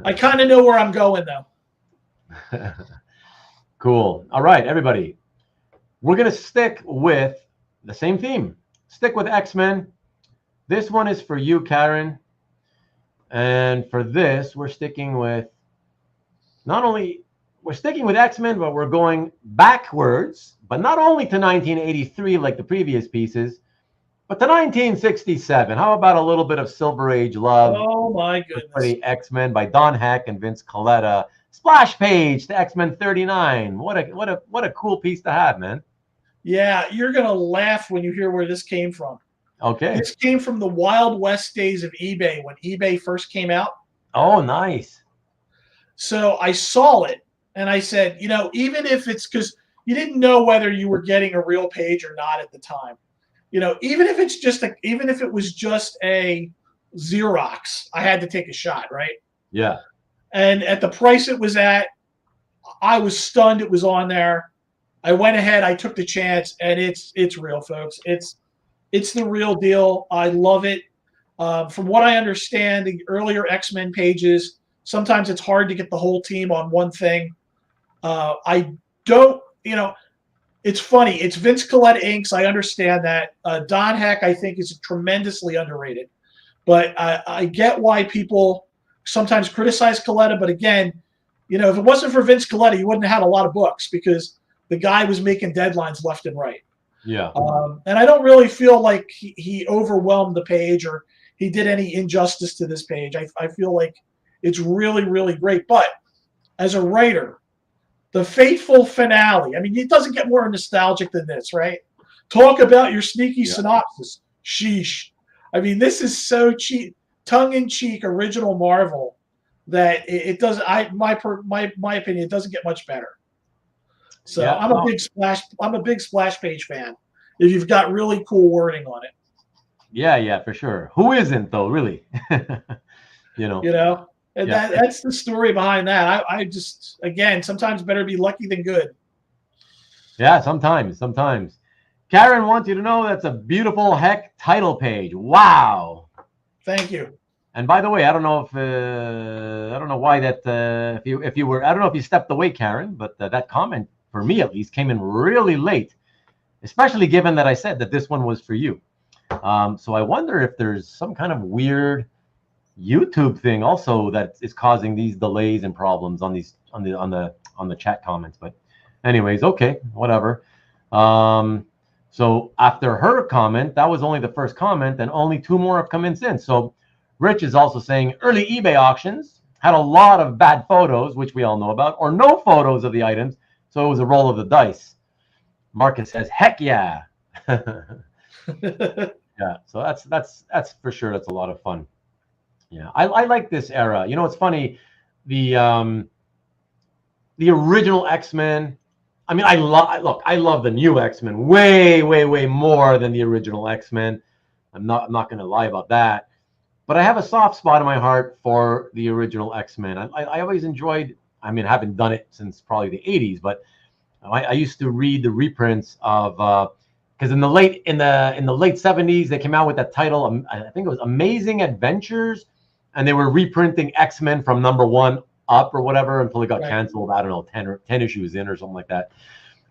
I kind of know where I'm going, though. Cool. All right, everybody. We're going to stick with the same theme. Stick with X-Men. This one is for you, Karen. And for this, we're sticking with X-Men, but we're going backwards, but not only to 1983 like the previous pieces, but to 1967. How about a little bit of Silver Age love? Oh my goodness. For the X-Men by Don Heck and Vince Colletta. Splash page to X-Men 39. What a cool piece to have, man. Yeah, you're gonna laugh when you hear where this came from. Okay. This came from the Wild West days of eBay when eBay first came out. Oh, nice. So I saw it and I said, even if it's because you didn't know whether you were getting a real page or not at the time. Even if it was just a Xerox, I had to take a shot, right? Yeah. And at the price it was at, I was stunned it was on there. I went ahead, I took the chance, and it's real, folks. It's the real deal. I love it. From what I understand, the earlier X-Men pages, sometimes it's hard to get the whole team on one thing. I don't, it's funny. It's Vince Colletta inks. I understand that. Don Heck, I think, is tremendously underrated. But I get why people sometimes criticize Colletta. But again, if it wasn't for Vince Colletta, you wouldn't have had a lot of books because the guy was making deadlines left and right. Yeah. And I don't really feel like he overwhelmed the page or he did any injustice to this page. I feel like it's really, really great. But as a writer, the fateful finale. I mean, it doesn't get more nostalgic than this, right? Talk about your sneaky synopsis. Sheesh. I mean, this is so cheap, tongue-in-cheek, original Marvel that it doesn't. My opinion, it doesn't get much better. So yeah, I'm a big splash page fan. If you've got really cool wording on it. Yeah, for sure. Who isn't though, really? And that's the story behind that. I just, again, sometimes better be lucky than good. Yeah, sometimes. Karen wants you to know that's a beautiful Heck title page. Wow. Thank you. And by the way, I don't know why that if you were, I don't know if you stepped away, Karen, but that comment for me at least came in really late, especially given that I said that this one was for you. So I wonder if there's some kind of weird YouTube thing also that is causing these delays and problems on the chat comments. But anyways, okay, whatever. So after her comment, that was only the first comment, and only 2 more have come in since. So Rich is also saying early eBay auctions had a lot of bad photos, which we all know about, or no photos of the items. So it was a roll of the dice. Marcus says, heck yeah. Yeah, so that's for sure. That's a lot of fun. Yeah, I like this era. It's funny. The original X-Men. I mean, I love the new X-Men way more than the original X-Men. I'm not going to lie about that. But I have a soft spot in my heart for the original X-Men. I always enjoyed. I mean, I haven't done it since probably the 80s, but I used to read the reprints of because in the late 70s they came out with that title. I think it was Amazing Adventures and they were reprinting X-Men from #1 up or whatever until it got canceled. I don't know, 10 issues in or something like that,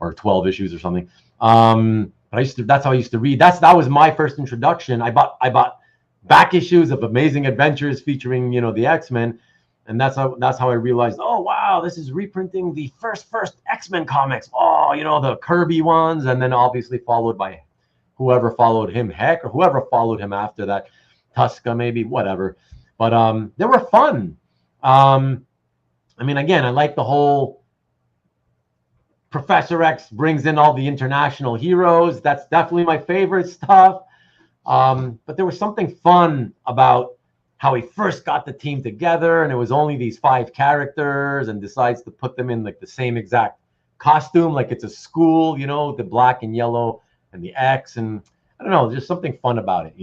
or 12 issues or something. But that's how I used to read. That was my first introduction. I bought back issues of Amazing Adventures featuring, the X-Men. And that's how I realized, oh, wow, this is reprinting the first X-Men comics. Oh, the Kirby ones. And then obviously followed by whoever followed him, Heck, or whoever followed him after that. Tuska, maybe, whatever. But they were fun. Again, I like the whole Professor X brings in all the international heroes. That's definitely my favorite stuff. But there was something fun about how he first got the team together, and it was only these 5 characters, and decides to put them in like the same exact costume, like it's a school, the black and yellow and the X, and I don't know, just something fun about it,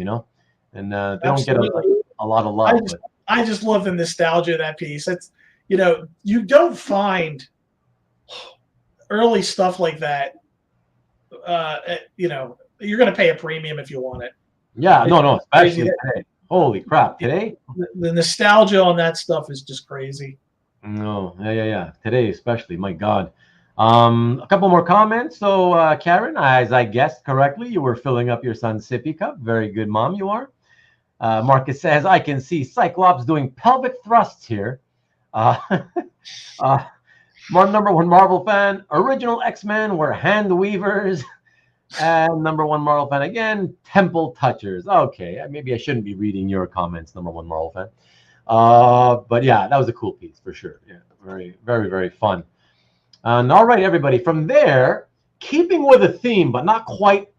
And they don't get a lot of love. I just love the nostalgia of that piece. It's you don't find early stuff like that. You're going to pay a premium if you want it. Yeah, no, especially today. Holy crap, today? The nostalgia on that stuff is just crazy. No, yeah. Today especially, my God. A couple more comments. So, Karen, as I guessed correctly, you were filling up your son's sippy cup. Very good, Mom, you are. Marcus says, I can see Cyclops doing pelvic thrusts here. #1 Marvel fan, original X-Men were hand weavers. And #1 Marvel fan again, temple touchers. Okay, maybe I shouldn't be reading your comments, #1 Marvel fan. But yeah, that was a cool piece for sure. Yeah, very, very, very fun. And all right, everybody, from there, keeping with a theme, but not quite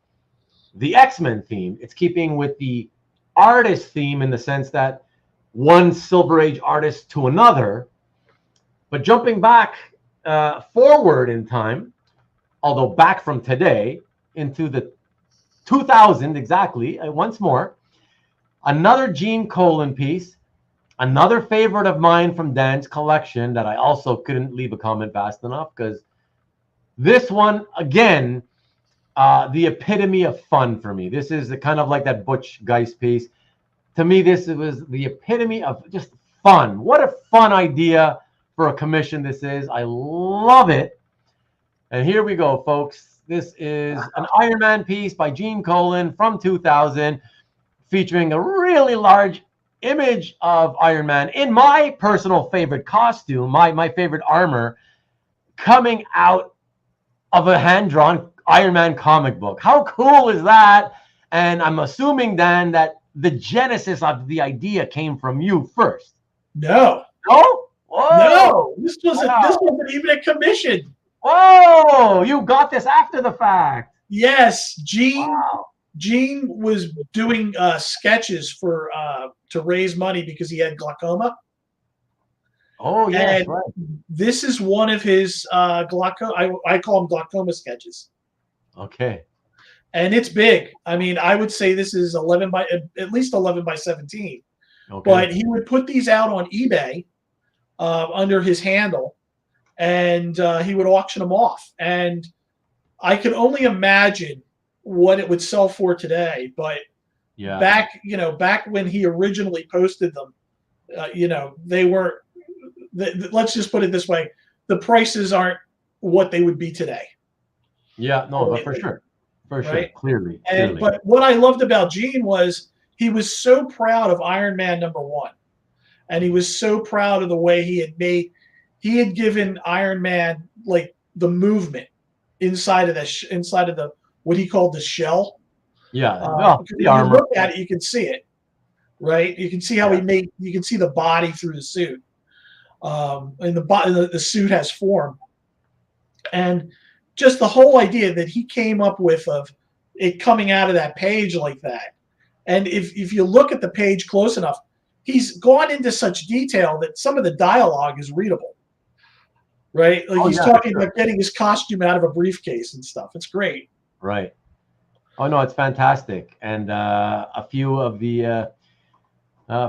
the X-Men theme. It's keeping with the artist theme in the sense that one Silver Age artist to another, but jumping back forward in time, although back from today, into the 2000 exactly, once more, another Gene Colan piece, another favorite of mine from Dan's collection that I also couldn't leave a comment fast enough, because this one, again, the epitome of fun for me. This is kind of like that Butch Guice piece. To me, this was the epitome of just fun. What a fun idea for a commission this is. I love it. And here we go, folks. This is an Iron Man piece by Gene Colan from 2000, featuring a really large image of Iron Man in my personal favorite costume, my favorite armor, coming out of a hand-drawn Iron Man comic book. How cool is that? And I'm assuming, Dan, that the genesis of the idea came from you first. No. No? Whoa. No. This wasn't even a commission. Whoa, you got this after the fact. Yes, Gene was doing sketches for to raise money because he had glaucoma. Oh, yes, and right. This is one of his glaucoma. I call them glaucoma sketches. Okay. And it's big. I mean, I would say this is at least 11 by 17. Okay. But he would put these out on eBay under his handle, and he would auction them off. And I could only imagine what it would sell for today. But yeah, back when he originally posted them, they weren't. Let's just put it this way: the prices aren't what they would be today. Yeah, no, but for sure, right? clearly. But what I loved about Gene was he was so proud of Iron Man #1, and he was so proud of the way he had given Iron Man like the movement inside of the what he called the shell. Yeah, the armor. You look at it, you can see it, right? You can see how you can see the body through the suit, and the suit has form, and just the whole idea that he came up with of it coming out of that page like that. And if you look at the page close enough, he's gone into such detail that some of the dialogue is readable, right? Like he's talking about getting his costume out of a briefcase and stuff. It's great. Right. Oh, no, it's fantastic. And a few of the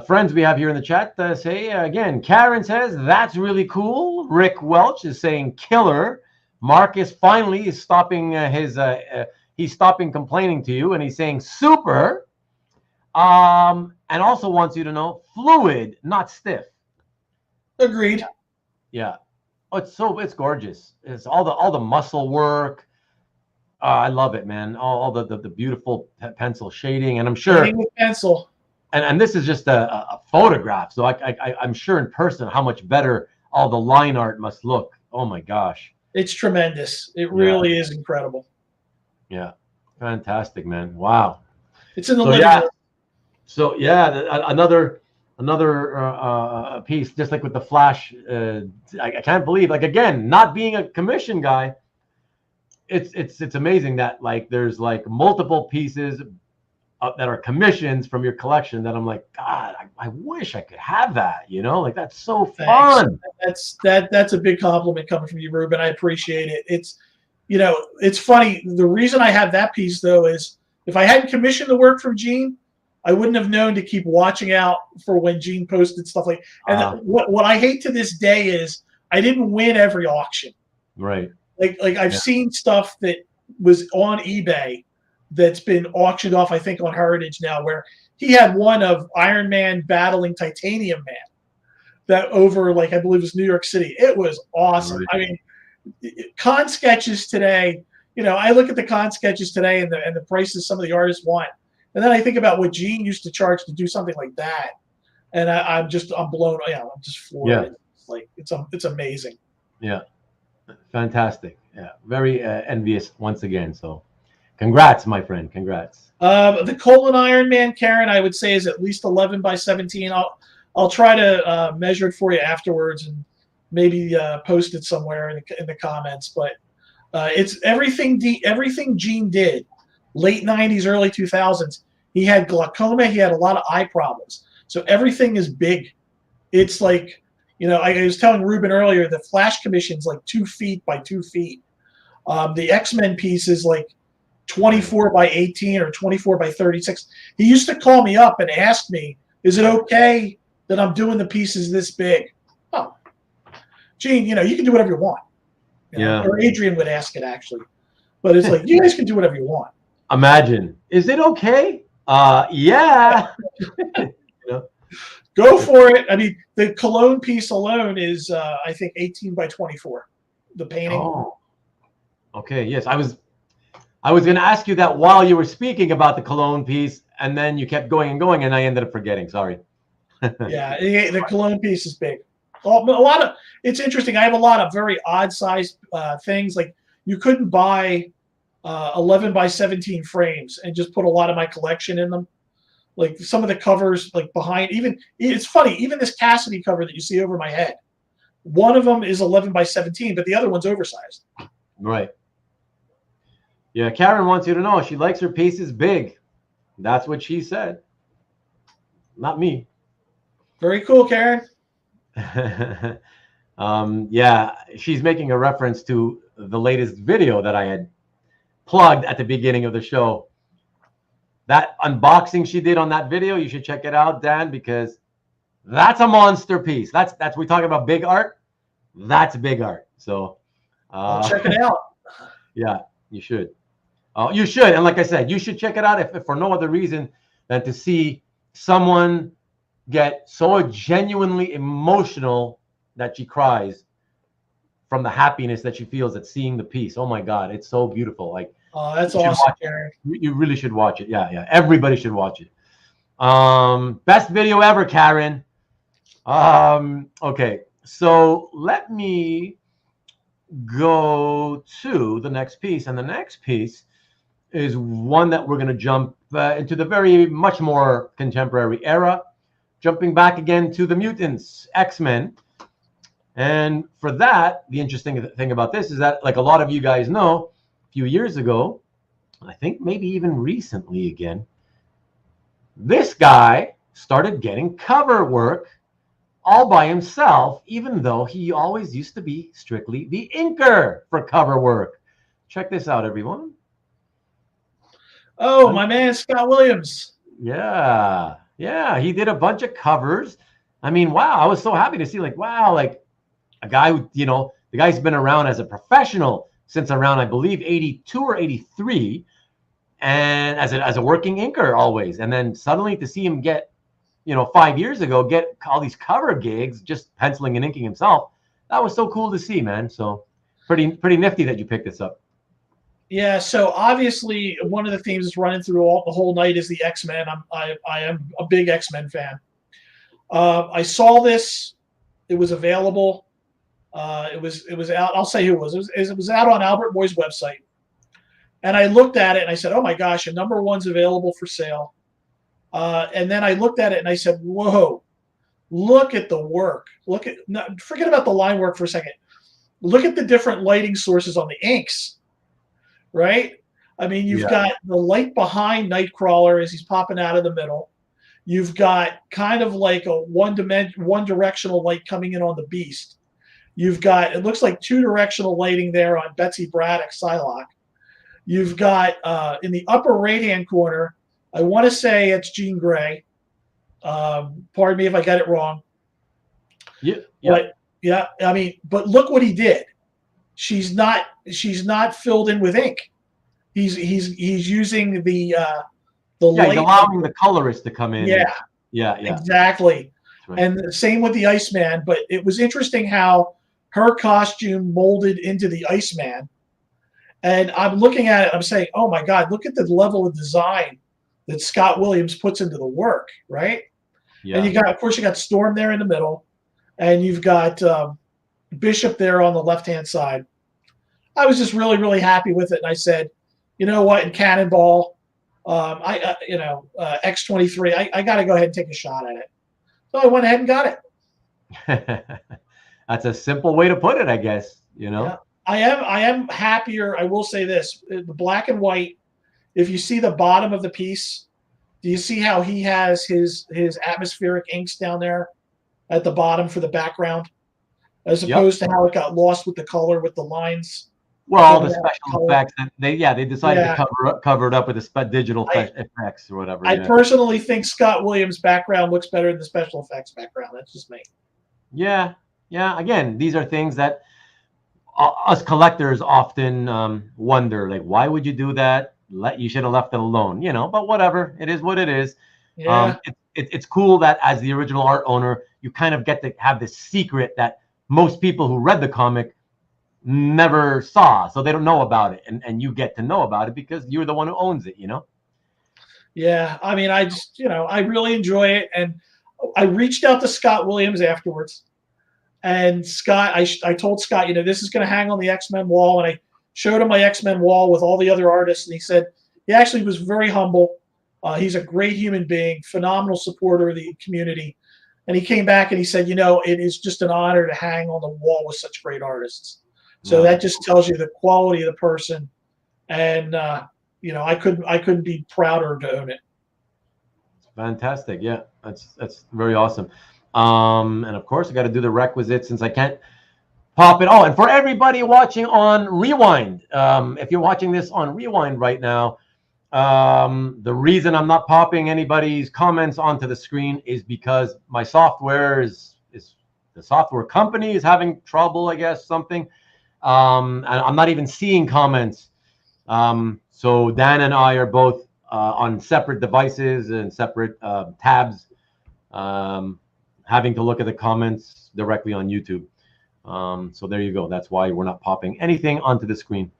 friends we have here in the chat say, again, Karen says, that's really cool. Rick Welch is saying killer. Marcus finally is stopping he's stopping complaining to you, and he's saying super. And also wants you to know, fluid, not stiff. Agreed. Yeah. Oh, it's gorgeous. It's all the muscle work. I love it, man. All the beautiful pencil shading, and I'm sure Shading with pencil. And this is just a photograph, so I'm sure in person how much better all the line art must look. Oh my gosh, it's tremendous. It really is incredible. Yeah, fantastic, man. Wow. It's in the living room. So yeah, another piece, just like with the Flash. I can't believe, like, again, not being a commission guy, it's amazing that like there's like multiple pieces that are commissions from your collection that I'm like, God, I wish I could have that, you know, like that's so fun. That's a big compliment coming from you, Rubén. I appreciate it. It's, you know, it's funny. The reason I have that piece though is if I hadn't commissioned the work from Gene, I wouldn't have known to keep watching out for when Gene posted stuff like. And what I hate to this day is I didn't win every auction. Right. Like I've seen stuff that was on eBay that's been auctioned off, I think, on Heritage now, where he had one of Iron Man battling Titanium Man that over, like, I believe it was New York City. It was awesome. Right. I mean, con sketches today, you know, I look at the con sketches today and the prices some of the artists want. And then I think about what Gene used to charge to do something like that. And I'm blown. Yeah, I'm just floored. Yeah. It's like, it's amazing. Yeah. Fantastic. Yeah. Very envious once again. So congrats, my friend. Congrats. The Colan Iron Man, Karen, I would say is at least 11 by 17. I'll try to measure it for you afterwards and maybe post it somewhere in the comments. But it's everything Gene did, late 90s, early 2000s. He had glaucoma. He had a lot of eye problems. So everything is big. It's like, you know, I was telling Rubén earlier, the Flash commission's like 2 feet by 2 feet. The X-Men piece is like 24 by 18 or 24 by 36. He used to call me up and ask me, is it okay that I'm doing the pieces this big? Oh, Gene, you know, you can do whatever you want. You know? Or Adrian would ask it, actually. But it's like, you guys can do whatever you want. Imagine. Is it okay? Yeah. You know? Go for it. I mean, the Cologne piece alone is, I think, 18 by 24. The painting. Oh. Okay. Yes, I was going to ask you that while you were speaking about the Cologne piece, and then you kept going and going, and I ended up forgetting. Sorry. Yeah, the Cologne piece is big. It's interesting. I have a lot of very odd-sized things. Like, you couldn't buy 11 by 17 frames and just put a lot of my collection in them. Like some of the covers, like behind, it's funny, even this Cassaday cover that you see over my head, one of them is 11 by 17, but the other one's oversized. Right. Yeah, Karen wants you to know she likes her pieces big. That's what she said. Not me. Very cool, Karen. Yeah, she's making a reference to the latest video that I had plugged at the beginning of the show. That unboxing she did on that video, you should check it out, Dan, because that's a monster piece. That's we talking about big art. That's big art. So check it out. Yeah, you should. You should, and like I said, you should check it out if for no other reason than to see someone get so genuinely emotional that she cries from the happiness that she feels at seeing the piece. Oh my God, it's so beautiful. Like, oh, that's awesome, Karen. You really should watch it. Yeah, everybody should watch it. Best video ever, Karen. Okay, so let me go to the next piece, and the next piece is one that we're going to jump into the very much more contemporary era, jumping back again to the mutants, X-Men. And for that, the interesting thing about this is that, like a lot of you guys know, a few years ago, I think maybe even recently again, this guy started getting cover work all by himself, even though he always used to be strictly the inker for cover work. Check this out, everyone. Oh, my man, Scott Williams. Yeah, he did a bunch of covers. I mean, wow, I was so happy to see, like, wow, like a guy who, you know, the guy's been around as a professional since around, I believe, 82 or 83. and as a working inker always, and then suddenly to see him get, 5 years ago, get all these cover gigs, just penciling and inking himself. That was so cool to see, man. So pretty nifty that you picked this up. Yeah, so obviously one of the themes that's running through the whole night is the X-Men. I am a big X-Men fan. I saw this; it was available. It was out. I'll say who it was. It was out on Albert Moy's website, and I looked at it and I said, "Oh my gosh, a number one's available for sale." And then I looked at it and I said, "Whoa, look at the work! Forget about the line work for a second. Look at the different lighting sources on the inks." Right? I mean, you've got the light behind Nightcrawler as he's popping out of the middle. You've got kind of like a one directional light coming in on the Beast. You've got, it looks like 2-directional lighting there on Betsy Braddock Psylocke. You've got in the upper right-hand corner, I want to say it's Jean Grey. Pardon me if I got it wrong. Yeah. But, yeah. I mean, but look what he did. She's not filled in with ink. He's using the light. He's allowing the colorist to come in. Yeah. Exactly. Right. And the same with the Iceman. But it was interesting how her costume molded into the Iceman. And I'm looking at it, I'm saying, oh my God, look at the level of design that Scott Williams puts into the work, right? Yeah. And of course, you got Storm there in the middle, and you've got Bishop there on the left-hand side. I was just really, really happy with it, and I said, you know what? In Cannonball, X-23, I got to go ahead and take a shot at it. So I went ahead and got it. That's a simple way to put it, I guess. Yeah. I am happier. I will say this: the black and white. If you see the bottom of the piece, do you see how he has his atmospheric inks down there at the bottom for the background, as opposed to how it got lost with the color with the lines? Well, all the special effects. They decided to cover it up with the digital effects or whatever. I personally think Scott Williams' background looks better than the special effects background. That's just me. Yeah. Again, these are things that us collectors often wonder, like, why would you do that? You should have left it alone, but whatever. It is what it is. Yeah. It's cool that as the original art owner, you kind of get to have this secret that most people who read the comic never saw, so they don't know about it, and you get to know about it because you're the one who owns it. Yeah, I mean, I just, I really enjoy it, and I reached out to Scott Williams afterwards. And Scott, I told Scott, this is going to hang on the X-Men wall. And I showed him my X-Men wall with all the other artists. And he said he actually was very humble. He's a great human being, phenomenal supporter of the community. And he came back and he said, it is just an honor to hang on the wall with such great artists. So that just tells you the quality of the person. And, I couldn't be prouder to own it. Fantastic. Yeah, that's very awesome. And of course, I got to do the requisite since I can't pop it. Oh, and for everybody watching on Rewind, if you're watching this on Rewind right now, the reason I'm not popping anybody's comments onto the screen is because my software is the software company is having trouble, I guess, something. And I'm not even seeing comments. So Dan and I are both on separate devices and separate tabs. Having to look at the comments directly on YouTube. So there you go. That's why we're not popping anything onto the screen,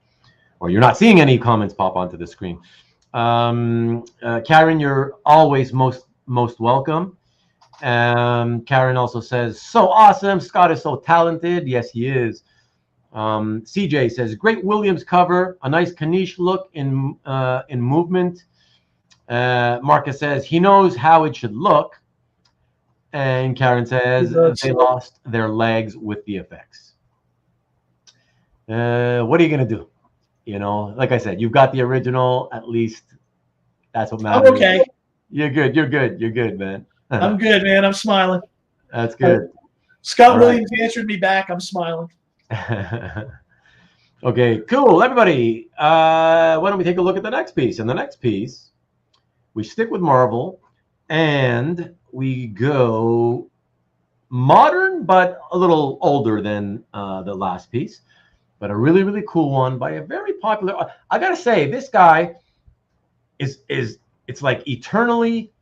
or you're not seeing any comments pop onto the screen. Karen, you're always most welcome. Karen also says, so awesome. Scott is so talented. Yes, he is. CJ says, great Williams cover, a nice Kanish look in movement. Marcus says, he knows how it should look. And Karen says they lost their legs with the effects. What are you going to do? Like I said, you've got the original, at least. That's what matters. I'm okay. You're good, man. I'm good, man. I'm smiling. That's good. Scott Williams answered me back. I'm smiling. Okay, cool. Everybody, why don't we take a look at the next piece? And the next piece, we stick with Marvel, and we go modern, but a little older than the last piece, but a really, really cool one by a very popular. I gotta say, this guy, is it's like eternally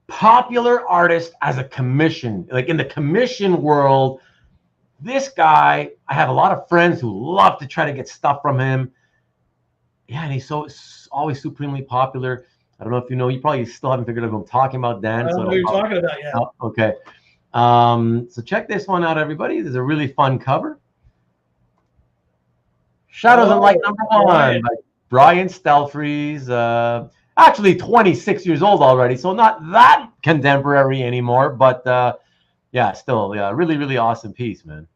popular artist as a commission. Like in the commission world, this guy, I have a lot of friends who love to try to get stuff from him. Yeah, and he's always supremely popular. I don't know if you know, you probably still haven't figured out who I'm talking about, Dan. I don't know who you're talking about yet. Oh, okay. So check this one out, everybody. There's a really fun cover. Shadows and Light #1 by Brian Stelfreeze. Actually 26 years old already, so not that contemporary anymore, but yeah, still, yeah, really, really awesome piece, man.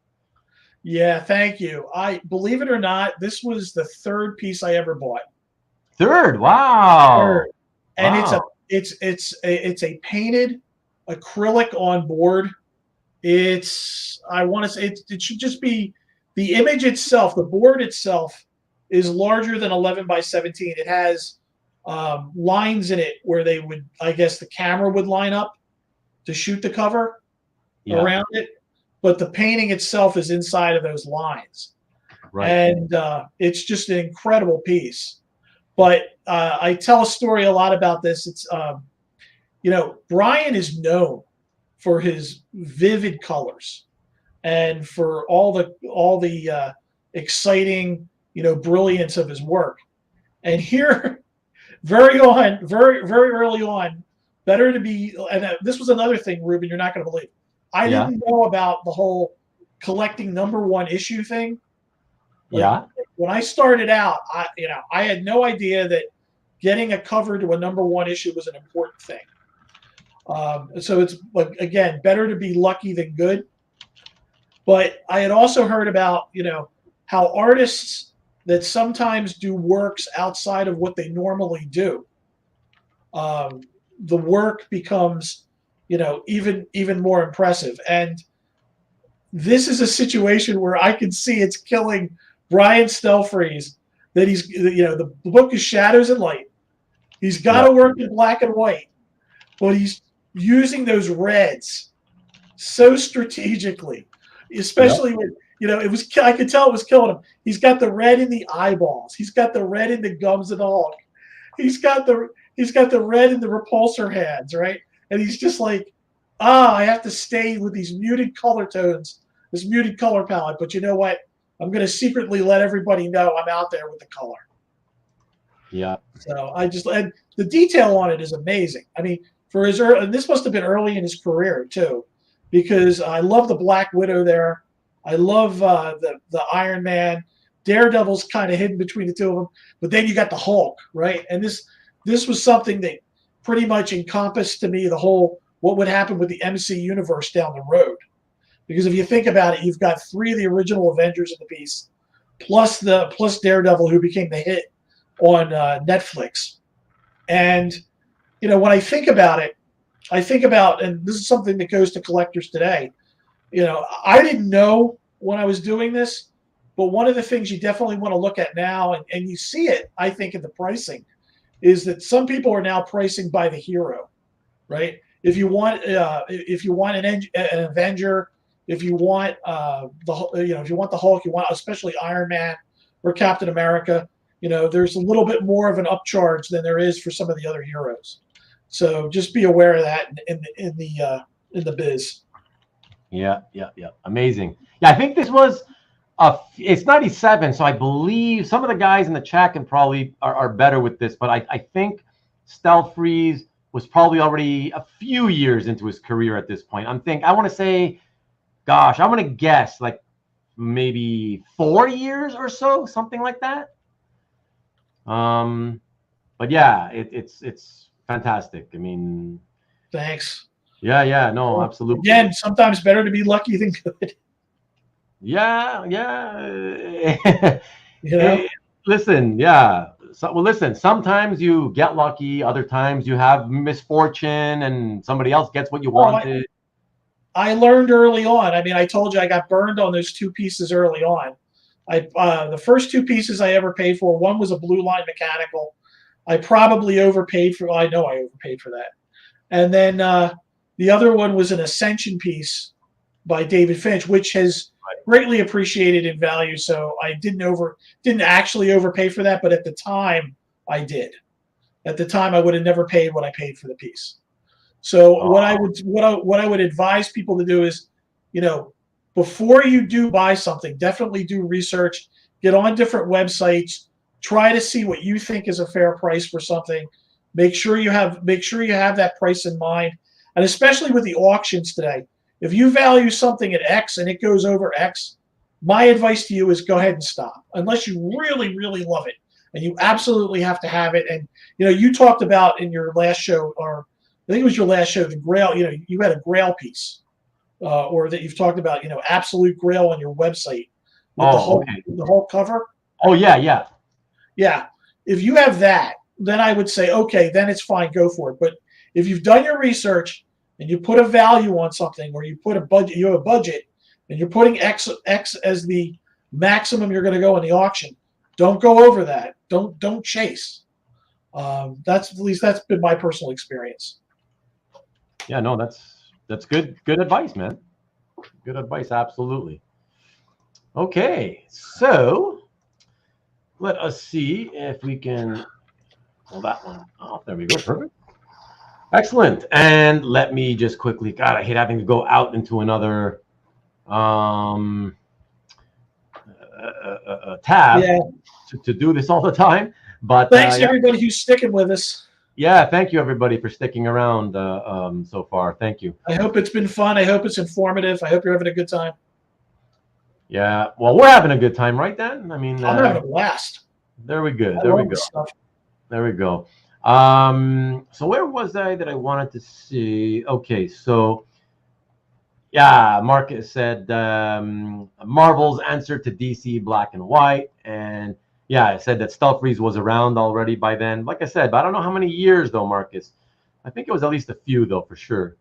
Yeah, thank you. I believe it or not, this was the third piece I ever bought. Third, wow. Third. And wow. it's a painted acrylic on board. I want to say it should just be the image itself. The board itself is larger than 11 by 17. It has lines in it where they would, I guess, the camera would line up to shoot the cover around it, but the painting itself is inside of those lines. Right. And it's just an incredible piece. But I tell a story a lot about this. It's Brian is known for his vivid colors and for all the exciting, brilliance of his work. And here, very early on, better to be. And this was another thing, Ruben, you're not going to believe. I didn't know about the whole collecting #1 issue thing. When I started out, I had no idea that getting a cover to a #1 issue was an important thing. So it's, like, again, better to be lucky than good. But I had also heard about, how artists that sometimes do works outside of what they normally do, the work becomes, even more impressive. And this is a situation where I can see it's killing Brian Stelfreeze that he's, the book is Shadows and Light. He's got to work in black and white, but he's using those reds so strategically, especially when, I could tell it was killing him. He's got the red in the eyeballs. He's got the red in the gums of the Hulk. He's got the red in the repulsor hands, right? And he's just like, I have to stay with these muted color tones, this muted color palette. But you know what? I'm going to secretly let everybody know I'm out there with the color. Yeah. So and the detail on it is amazing. I mean, for his and this must have been early in his career too, because I love the Black Widow there. I love the Iron Man. Daredevil's kind of hidden between the two of them, but then you got the Hulk, right? And this was something that pretty much encompassed to me the whole what would happen with the MC universe down the road. Because if you think about it, you've got 3 of the original Avengers in the piece, plus Daredevil, who became the hit on Netflix. And when I think about it, and this is something that goes to collectors today. I didn't know when I was doing this, but one of the things you definitely want to look at now, and you see it, I think, in the pricing, is that some people are now pricing by the hero, right? If you want an Avenger, if you want if you want the Hulk, you want especially Iron Man or Captain America, there's a little bit more of an upcharge than there is for some of the other heroes. So just be aware of that in the biz. Yeah. Amazing. Yeah, I think this was it's 97, so I believe some of the guys in the chat can probably are better with this, but I think Stelfreeze was probably already a few years into his career at this point. I want to say, gosh, I'm going to guess like maybe 4 years or so, something like that. But yeah, it's fantastic. I mean, thanks. Yeah, no, absolutely. Again, sometimes better to be lucky than good. Yeah. Listen, yeah. Listen, sometimes you get lucky, other times you have misfortune and somebody else gets what you wanted. I learned early on. I mean, I told you I got burned on those 2 pieces early on. The first 2 pieces I ever paid for, one was a Blue Line Mechanical. I probably overpaid for. I know I overpaid for that. And then the other one was an Ascension piece by David Finch, which has greatly appreciated in value. So I didn't actually overpay for that, but at the time I did. at the time I would have never paid what I paid for the piece. So what I would advise people to do is, before you do buy something, definitely do research, get on different websites, try to see what you think is a fair price for something. Make sure you have that price in mind. And especially with the auctions today, if you value something at X and it goes over X, my advice to you is go ahead and stop, unless you really, really love it and you absolutely have to have it. And you talked about in your last show, or I think it was your last show, the Grail. You had a Grail piece, or that you've talked about. Absolute Grail on your website with the whole cover. Oh yeah. If you have that, then I would say okay, then it's fine, go for it. But if you've done your research and you put a value on something, or you put a budget, you have a budget, and you're putting X as the maximum you're going to go in the auction, don't go over that. Don't chase. That's been my personal experience. Yeah, no, that's good advice, man. Good advice, absolutely. Okay, so let us see if we can pull that one off. There we go, perfect. Excellent. And let me just quickly, God, I hate having to go out into another tab to do this all the time. But thanks to everybody who's sticking with us. Yeah, thank you everybody for sticking around so far. Thank you. I hope it's been fun. I hope it's informative. I hope you're having a good time. Yeah, well, we're having a good time, right, Dan? I mean, I'm having a blast. There we go. There we go. So where was I that I wanted to see? Okay, so yeah, Marcus said Marvel's answer to DC Black and White, and yeah, I said that Stelfreeze was around already by then. Like I said, but I don't know how many years though, Marcus. I think it was at least a few though, for sure.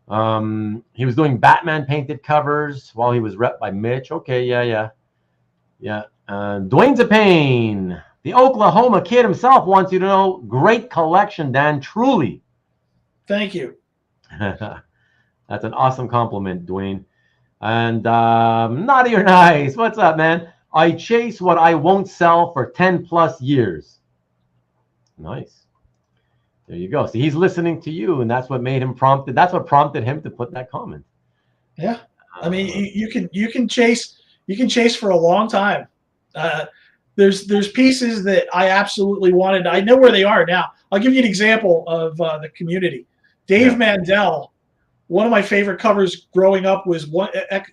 He was doing Batman painted covers while he was rep by Mitch. Okay, yeah. Dwayne Zapane, the Oklahoma kid himself, wants you to know, great collection, Dan, truly. Thank you. That's an awesome compliment, Dwayne. And Naughty or Nice, what's up, man? I chase what I won't sell for 10 plus years. Nice. There you go. See, he's listening to you, and that's what made him prompted. That's what prompted him to put that comment. Yeah, I mean, you can chase for a long time. There's pieces that I absolutely wanted. I know where they are now. I'll give you an example of the community. Dave Mandel. One of my favorite covers growing up was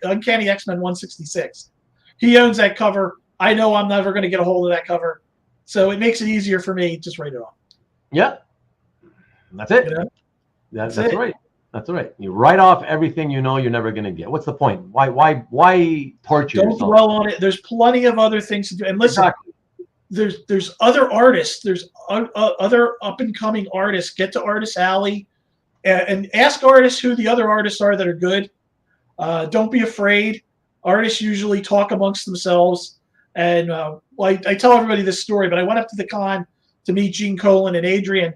Uncanny X-Men 166. He owns that cover. I know I'm never going to get a hold of that cover, so it makes it easier for me. Just write it off. Yeah, that's it. That's right. That's right. You write off everything you know you're never going to get. What's the point? Why torture yourself? Don't dwell on it. There's plenty of other things to do. And listen, there's other artists. There's other up and coming artists. Get to Artist Alley and ask artists who the other artists are that are good. Don't be afraid. Artists usually talk amongst themselves. And I tell everybody this story, but I went up to the con to meet Gene Colan and Adrian.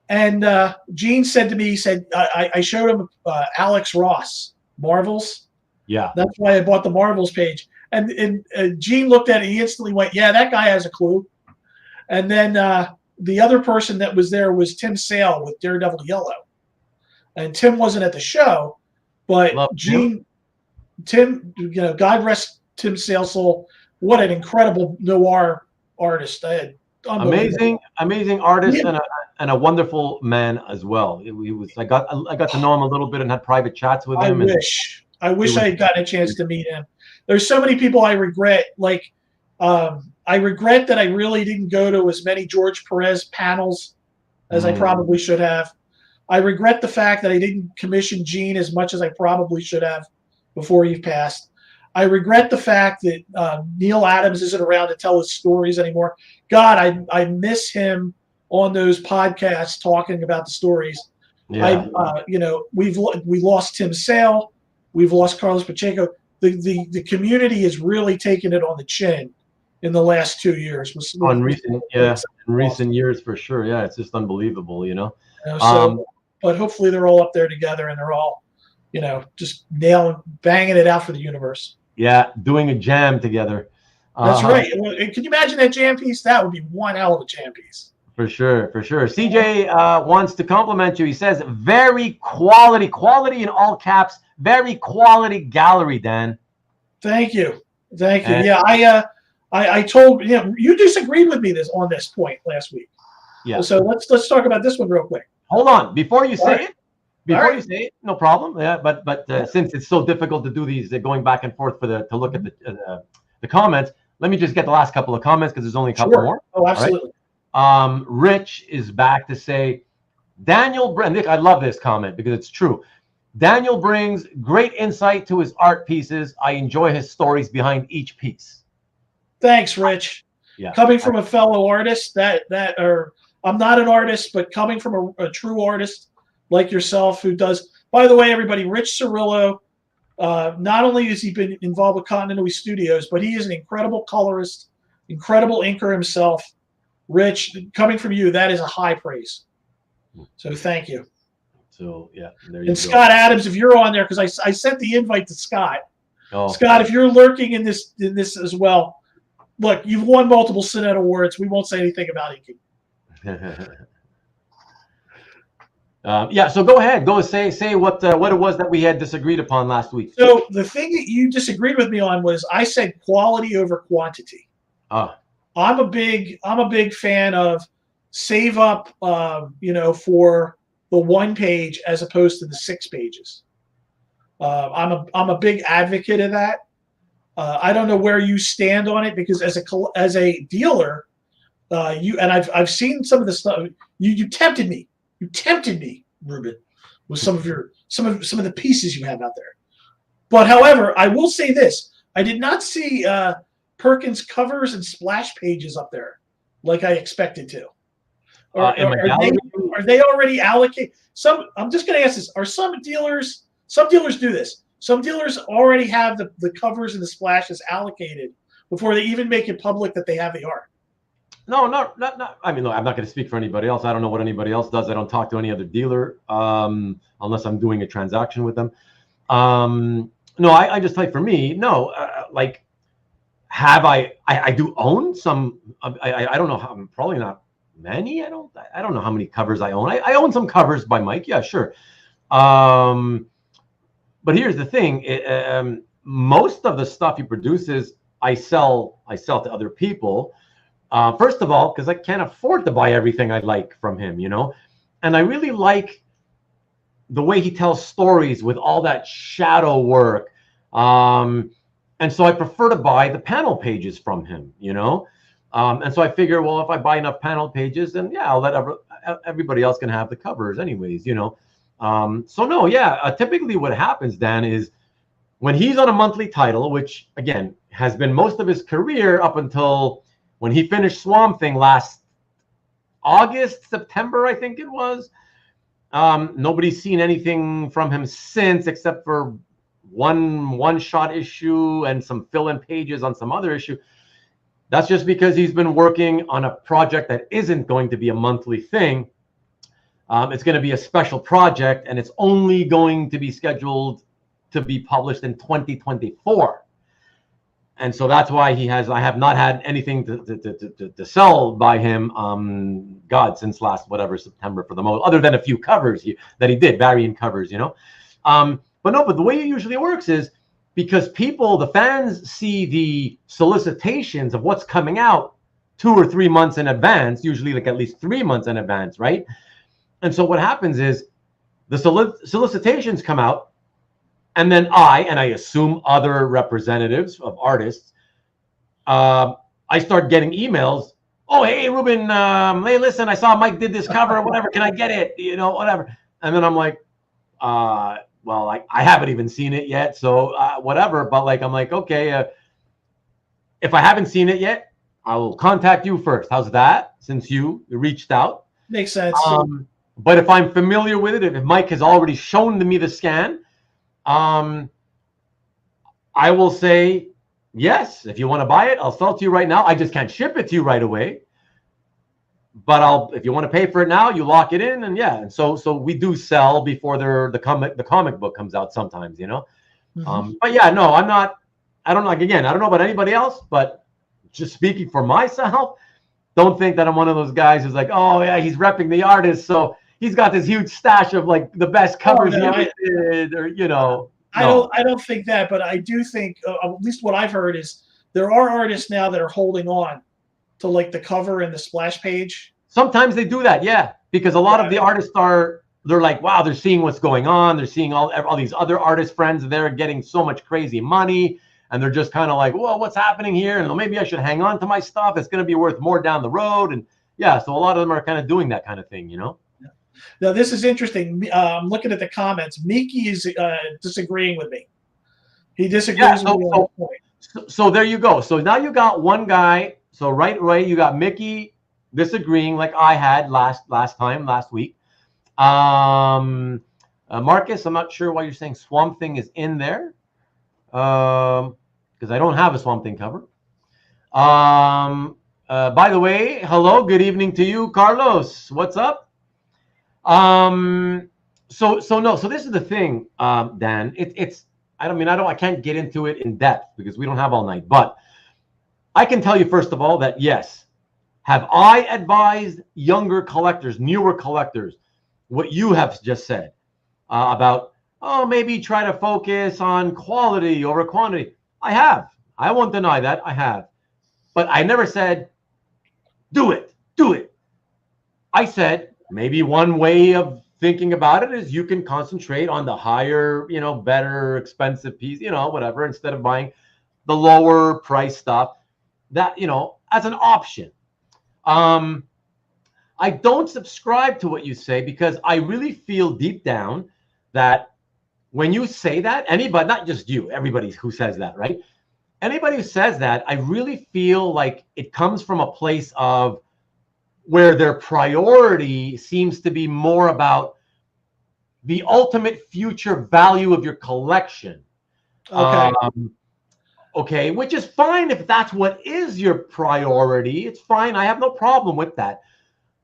And Gene said to me, he said, I showed him Alex Ross, Marvels. Yeah. That's why I bought the Marvels page. And Gene looked at it. He instantly went, yeah, that guy has a clue. And then the other person that was there was Tim Sale with Daredevil Yellow. And Tim wasn't at the show, but Tim, God rest Tim Sale's soul. What an incredible noir artist. Amazing artist and a wonderful man as well. He was. I got to know him a little bit and had private chats with him. I wish I had gotten a chance to meet him. There's so many people I regret. I regret that I really didn't go to as many George Perez panels as I probably should have. I regret the fact that I didn't commission Gene as much as I probably should have before he passed. I regret the fact that Neal Adams isn't around to tell his stories anymore. God, I miss him on those podcasts talking about the stories. Yeah. We lost Tim Sale. We've lost Carlos Pacheco. The community has really taken it on the chin in the last 2 years. In recent years for sure. Yeah, it's just unbelievable, But hopefully they're all up there together and they're all, just banging it out for the universe. Yeah, doing a jam together. That's right. Can you imagine that jam piece? That would be one hell of a jam piece. For sure, for sure. CJ wants to compliment you. He says, very quality in all caps, very quality gallery, Dan. Thank you. Thank you. And, yeah, I told you disagreed with me on this point last week. Yeah. So let's talk about this one real quick. Hold on, before you say right. it, no problem. Yeah, but since it's so difficult to do these going back and forth to look at the comments, let me just get the last couple of comments because there's only a couple more. Oh, absolutely. Right? Rich is back to say, Daniel Nick, I love this comment because it's true. Daniel brings great insight to his art pieces. I enjoy his stories behind each piece. Thanks, Rich. Yeah. Coming from a fellow artist, I'm not an artist, but coming from a true artist like yourself who does, by the way, everybody, Rich Cirillo, not only has he been involved with Continuity Studios, but he is an incredible colorist, incredible inker himself. Rich, coming from you, that is a high praise. So thank you. So, yeah. There you and go. Scott Adams, if you're on there, because I sent the invite to Scott. Oh. Scott, if you're lurking in this as well, look, you've won multiple Cinet Awards. We won't say anything about inking. Yeah, so go ahead. Go say what it was that we had disagreed upon last week. So the thing that you disagreed with me on was I said quality over quantity. I'm a big fan of save up, for the 1 page as opposed to the 6 pages. I'm a big advocate of that. I don't know where you stand on it because as a dealer, I've seen some of the stuff. You tempted me. You tempted me, Rubén, with some of the pieces you have out there. But however, I will say this: I did not see Perkins covers and splash pages up there like I expected to. Are they already allocated? I'm just going to ask this: are some dealers do this? Some dealers already have the covers and the splashes allocated before they even make it public that they have the art. No, not. I mean, no, I'm not going to speak for anybody else. I don't know what anybody else does. I don't talk to any other dealer unless I'm doing a transaction with them. No, I just like for me, no, I do own some. I don't know how. Probably not many. I don't know how many covers I own. I own some covers by Mike. Yeah, sure. But here's the thing: most of the stuff he produces, I sell to other people. First of all, because I can't afford to buy everything I like from him, and I really like the way he tells stories with all that shadow work. And so I prefer to buy the panel pages from him, and so I figure, well, if I buy enough panel pages, then yeah, I'll let everybody else can have the covers anyways, So no, yeah, typically what happens, Dan, is when he's on a monthly title, which again has been most of his career up until when he finished Swamp Thing last September, I think it was. Nobody's seen anything from him since, except for one-shot issue and some fill-in pages on some other issue. That's just because he's been working on a project that isn't going to be a monthly thing. It's going to be a special project, and it's only going to be scheduled to be published in 2024. And so that's why I have not had anything to sell by him, since last September for the most, other than a few covers that he did, variant covers, But the way it usually works is because the fans see the solicitations of what's coming out 2 or 3 months in advance, usually like at least 3 months in advance, right? And so what happens is the solicitations come out, and then I assume other representatives of artists, I start getting emails. Oh, hey, Rubén, hey, listen, I saw Mike did this cover or whatever. Can I get it? Whatever. And then I'm like, well, I haven't even seen it yet. So whatever. But I'm like, okay, if I haven't seen it yet, I will contact you first. How's that? Since you reached out. Makes sense. But if I'm familiar with it, if Mike has already shown me the scan, I will say, yes, if you want to buy it, I'll sell it to you right now. I just can't ship it to you right away. But if you want to pay for it now, you lock it in, and yeah. And so we do sell before the comic book comes out sometimes, Mm-hmm. But yeah, no, I don't know about anybody else, but just speaking for myself, don't think that I'm one of those guys who's like, oh yeah, he's repping the artist, so he's got this huge stash of like the best covers he ever did, or No. I don't think that, but I do think at least what I've heard is there are artists now that are holding on to like the cover and the splash page. Sometimes they do that, yeah, because a lot of the artists they're like, wow, they're seeing what's going on, they're seeing all these other artist friends, they're getting so much crazy money, and they're just kind of like, well, what's happening here? And maybe I should hang on to my stuff. It's going to be worth more down the road, and yeah, so a lot of them are kind of doing that kind of thing, Now, this is interesting. I'm looking at the comments. Miki is disagreeing with me. He disagrees with me on this point. So there you go. So now you got one guy. So right away, you got Mickey disagreeing like I had last week. Marcus, I'm not sure why you're saying Swamp Thing is in there. Because I don't have a Swamp Thing cover. By the way, hello, good evening to you, Carlos. What's up? So this is the thing, Dan. I can't get into it in depth because we don't have all night, but I can tell you first of all that yes, have I advised younger collectors, newer collectors, what you have just said about, maybe try to focus on quality over quantity? I have. I won't deny that. I have. But I never said, do it. I said, maybe one way of thinking about it is you can concentrate on the higher, better, expensive piece, whatever, instead of buying the lower price stuff, that, as an option. I don't subscribe to what you say because I really feel deep down that when you say that, anybody, not just you, everybody who says that, right? Anybody who says that, I really feel like it comes from a place of where their priority seems to be more about the ultimate future value of your collection. Okay, which is fine if that's what is your priority. It's fine. I have no problem with that.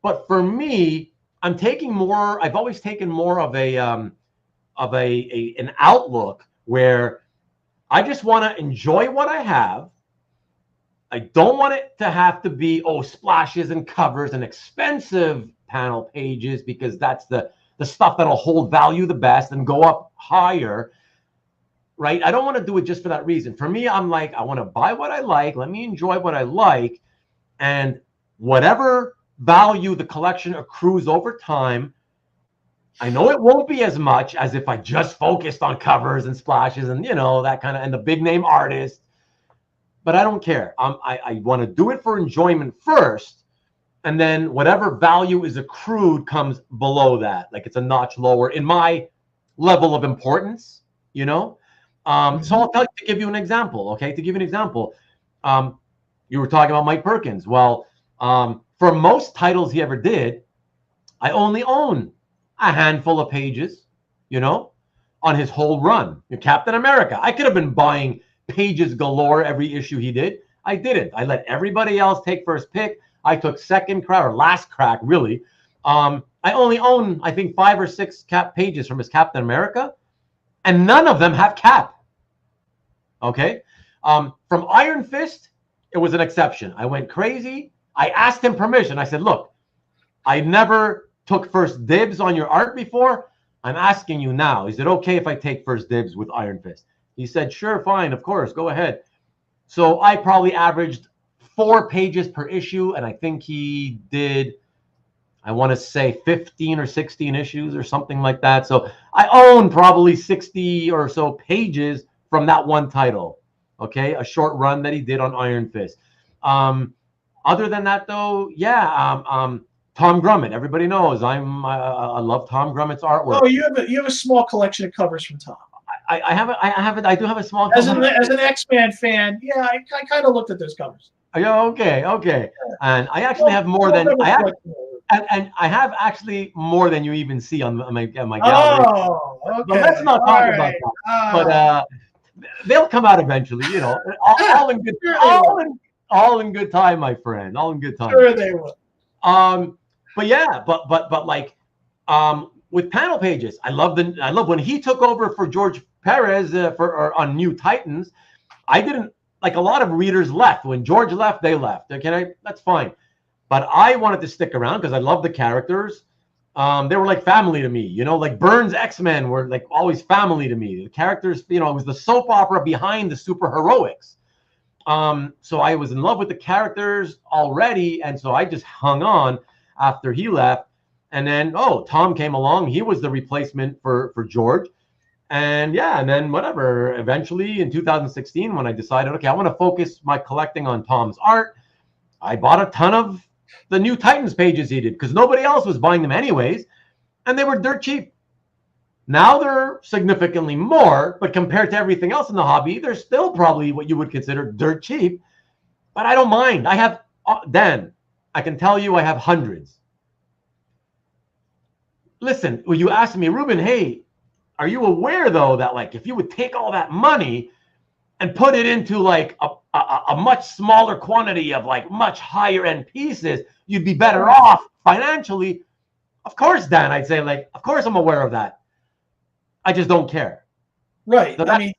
But for me, I've always taken more of an outlook where I just want to enjoy what I have. I don't want it to have to be, splashes and covers and expensive panel pages, because that's the stuff that'll hold value the best and go up higher, right? I don't want to do it just for that reason. For me, I'm like, I want to buy what I like. Let me enjoy what I like. And whatever value the collection accrues over time, I know it won't be as much as if I just focused on covers and splashes and, that kind of, and the big name artists. But I don't care. I want to do it for enjoyment first, and then whatever value is accrued comes below that. Like it's a notch lower in my level of importance, So I'll tell you, to give you an example, okay? To give you an example, you were talking about Mike Perkins. Well, for most titles he ever did, I only own a handful of pages, on his whole run. Captain America, I could have been buying pages galore every issue he did. I didn't. I let everybody else take first pick. I took second crack, or last crack, really. I only own, I think, 5 or 6 pages from his Captain America, and none of them have Cap. Okay? From Iron Fist, it was an exception. I went crazy. I asked him permission. I said, look, I never took first dibs on your art before. I'm asking you now. Is it okay if I take first dibs with Iron Fist? He said, sure, fine, of course, go ahead. So I probably averaged 4 pages per issue, and I think he did, I want to say 15 or 16 issues or something like that. So I own probably 60 or so pages from that one title, okay? A short run that he did on Iron Fist. Other than that, though, Tom Grummett. Everybody knows I love Tom Grummett's artwork. Oh, you have a small collection of covers from Tom. I do have a small. As an X-Men fan, yeah, I kind of looked at those covers. Yeah, okay. And I actually have more than I have, and I have actually more than you even see on my gallery. Oh, okay. But let's not talk about that. But they'll come out eventually, all in good, all in good time, my friend. All in good time. Sure, they will. But yeah, but like, with panel pages, I love when he took over for George Perez on New Titans. I didn't, like, a lot of readers left when George left. They left. Okay, that's fine. but I wanted to stick around because I love the characters. They were like family to me, you know, like Byrne's X-Men were like always family to me. The characters, you know, it was the soap opera behind the super heroics. So I was in love with the characters already, and so I just hung on after he left. And then, Tom came along. He was the replacement for George. And yeah, and then whatever, eventually in 2016, when I decided, okay, I want to focus my collecting on Tom's art, I bought a ton of the New Titans pages he did because nobody else was buying them anyways. And they were dirt cheap. Now they're significantly more, but compared to everything else in the hobby, they're still probably what you would consider dirt cheap. But I don't mind. I have, Dan, I can tell you I have hundreds. Listen, when you asked me, Ruben, hey, are you aware though that like if you would take all that money and put it into like a much smaller quantity of like much higher end pieces, you'd be better off financially? Of course, Dan, I'd say like, of course I'm aware of that. I just don't care. Right. So I mean,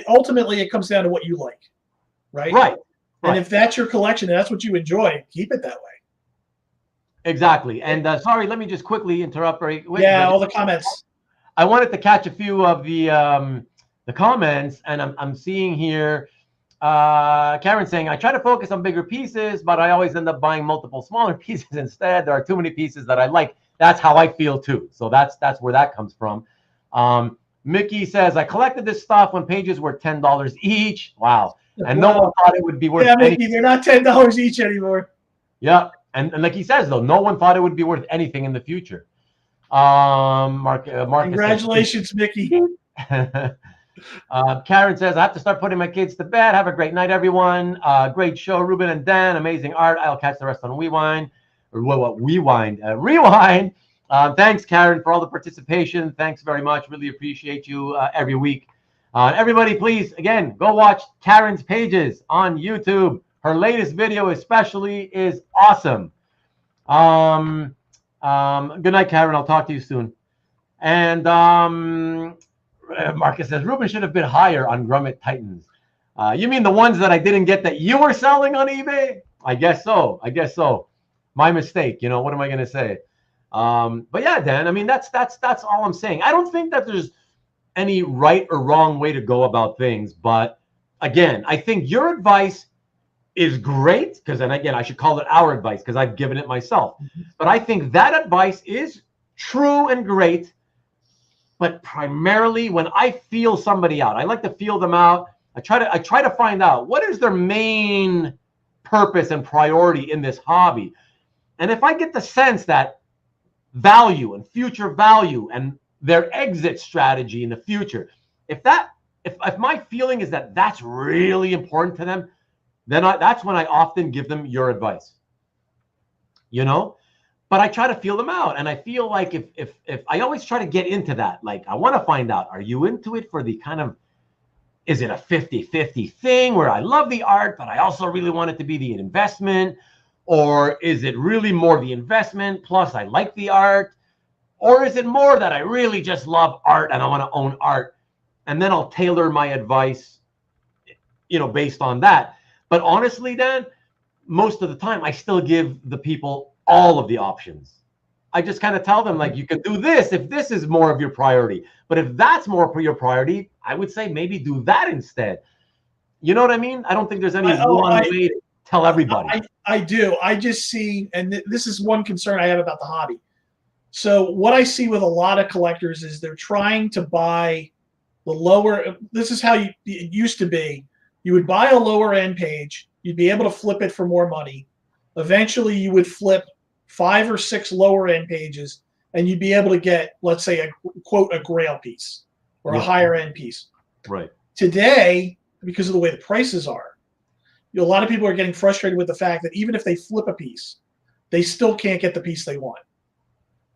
ultimately it comes down to what you like, right? Right. And if that's your collection and that's what you enjoy, keep it that way. Exactly. And sorry, let me just quickly interrupt. All the comments. I wanted to catch a few of the comments, and I'm seeing here Karen saying, I try to focus on bigger pieces, but I always end up buying multiple smaller pieces instead. There are too many pieces that I like. That's how I feel too. So that's where that comes from. Mickey says, I collected this stuff when pages were $10 each. Wow. And no one thought it would be worth anything. Mickey, they're not $10 each anymore. Yeah. And like he says, though, no one thought it would be worth anything in the future. Congratulations, says, Mickey. Karen says, I have to start putting my kids to bed. Have a great night, everyone. Great show, Ruben and Dan. Amazing art. I'll catch the rest on Rewind. Rewind. Thanks, Karen, for all the participation. Thanks very much. Really appreciate you every week. Everybody, please, again, go watch Karen's pages on YouTube. Her latest video especially is awesome. Good night, Karen. I'll talk to you soon. And Marcus says, Ruben should have been higher on Grummet Titans. You mean the ones that I didn't get that you were selling on eBay? I guess so. My mistake. You know, what am I going to say? But yeah, Dan, I mean, that's all I'm saying. I don't think that there's any right or wrong way to go about things. But again, I think your advice is great because, and again, I should call it our advice because I've given it myself. But I think that advice is true and great. But primarily when I feel somebody out, I like to feel them out. I try to find out what is their main purpose and priority in this hobby. And if I get the sense that value and future value and their exit strategy in the future, if my feeling is that that's really important to them, then that's when I often give them your advice, you know. But I try to feel them out, and I feel like if I always try to get into that, like I want to find out, are you into it for the kind of, is it a 50-50 thing where I love the art, but I also really want it to be the investment? Or is it really more the investment plus I like the art? Or is it more that I really just love art and I want to own art? And then I'll tailor my advice, you know, based on that. But honestly, Dan, most of the time I still give the people all of the options. I just kind of tell them, like, you can do this if this is more of your priority. But if that's more for your priority, I would say maybe do that instead. You know what I mean? I don't think there's any one way to tell everybody. I do. I just see, and this is one concern I have about the hobby. So what I see with a lot of collectors is they're trying to buy the lower. This is how it used to be. You would buy a lower end page. You'd be able to flip it for more money. Eventually, you would flip 5 or 6 lower end pages, and you'd be able to get, let's say, a grail piece or a higher end piece. Right. Today, because of the way the prices are, a lot of people are getting frustrated with the fact that even if they flip a piece, they still can't get the piece they want.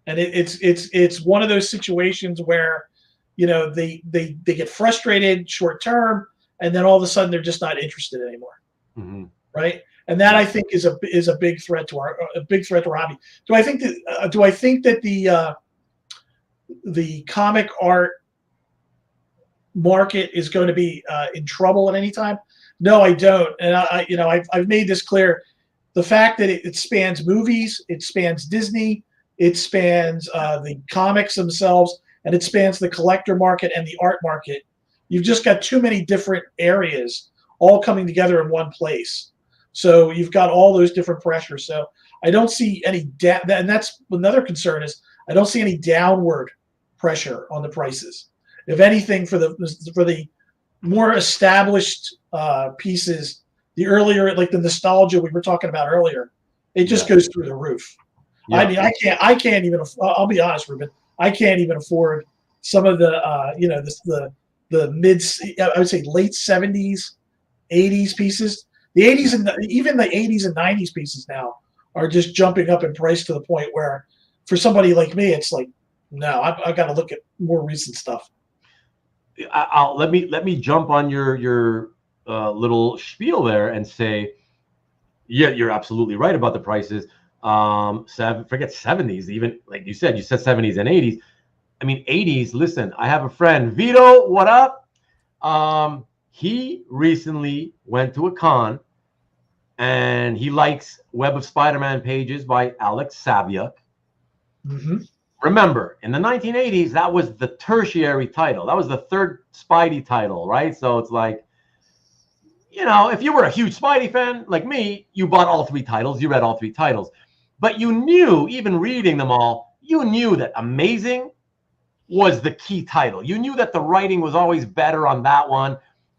And it's one of those situations where, you know, they get frustrated short term, and then all of a sudden they're just not interested anymore. Mm-hmm. Right. And that, I think, is a big threat to our hobby. Do I think that the comic art market is going to be in trouble at any time? No, I don't. And I've made this clear. the fact that it spans movies, it spans Disney, it spans the comics themselves, and it spans the collector market and the art market. You've just got too many different areas all coming together in one place. So you've got all those different pressures. So I don't see any and that's another concern is I don't see any downward pressure on the prices. If anything, for the more established pieces, the earlier, like the nostalgia we were talking about earlier, it just goes through the roof. Yeah. I mean, I can't even. I'll be honest, Ruben. I can't even afford some of the the mid, I would say late 70s, 80s pieces. The 80s and even the 80s and 90s pieces now are just jumping up in price to the point where, for somebody like me, it's like, no, I've got to look at more recent stuff. Let me jump on your little spiel there and say, yeah, you're absolutely right about the prices. Forget 70s, even like you said 70s and 80s. I mean, 80s. Listen, I have a friend, Vito. What up? He recently went to a con, and he likes Web of Spider-Man pages by Alex Saviuk. Mm-hmm. Remember, in the 1980s, that was the tertiary title. That was the third Spidey title, right? So it's like, you know, if you were a huge Spidey fan like me, you bought all three titles, you read all three titles. But you knew, even reading them all, you knew that Amazing was the key title. You knew that the writing was always better on that one,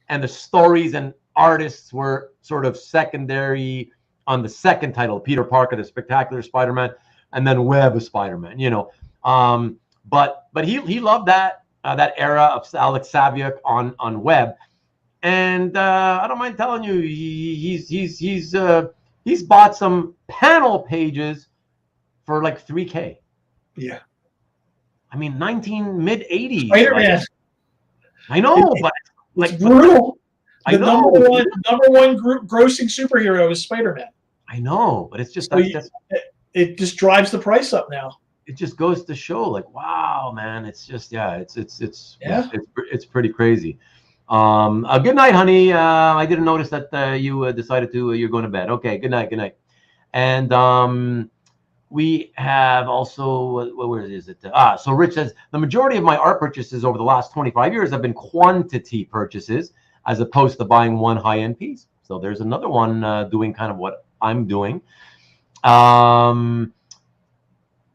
and the stories and artists were sort of secondary on the second title, Peter Parker, the Spectacular Spider-Man, and then Web of Spider-Man, you know. But he loved that era of Alex Saviuk on Web, and I don't mind telling you, he's bought some panel pages for like $3K. Yeah, I mean, mid 80s. Spider-Man. I know, but like brutal. I know. Number one group grossing superhero is Spider-Man. I know, but it's just so it just drives the price up now. It just goes to show, like, wow, man, it's just it's pretty crazy. Good night, honey. I didn't notice that you decided you're going to bed. Okay, good night. And we have also, where is it? So Rich says, the majority of my art purchases over the last 25 years have been quantity purchases as opposed to buying one high-end piece. So there's another one doing kind of what I'm doing.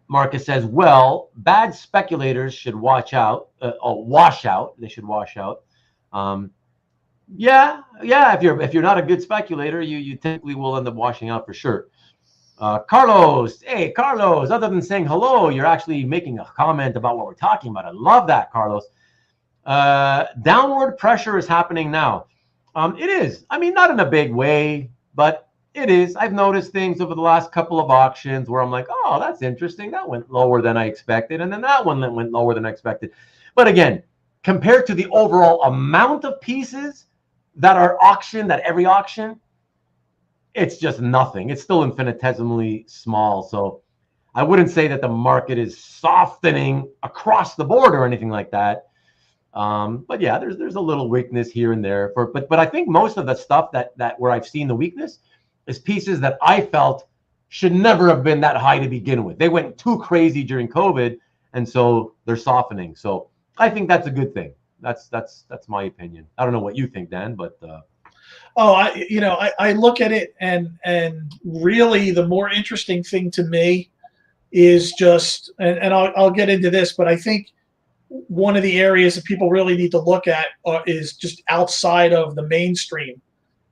Marcus says, well, bad speculators should wash out. They should wash out. Yeah. If you're not a good speculator, you typically will end up washing out for sure. Carlos, hey Carlos, other than saying hello, you're actually making a comment about what we're talking about. I love that, Carlos. Downward pressure is happening now. It is. I mean, not in a big way, but it is. I've noticed things over the last couple of auctions where I'm like, oh, that's interesting. That went lower than I expected. And then that one went lower than I expected. But again, compared to the overall amount of pieces that are auctioned at every auction, it's just nothing. It's still infinitesimally small. So I wouldn't say that the market is softening across the board or anything like that. But yeah, there's a little weakness here and there. But I think most of the stuff that where I've seen the weakness is pieces that I felt should never have been that high to begin with. They went too crazy during COVID, and so they're softening. So I think that's a good thing. That's my opinion. I don't know what you think, Dan, but I look at it and really the more interesting thing to me is just and I'll get into this, but I think one of the areas that people really need to look at is just outside of the mainstream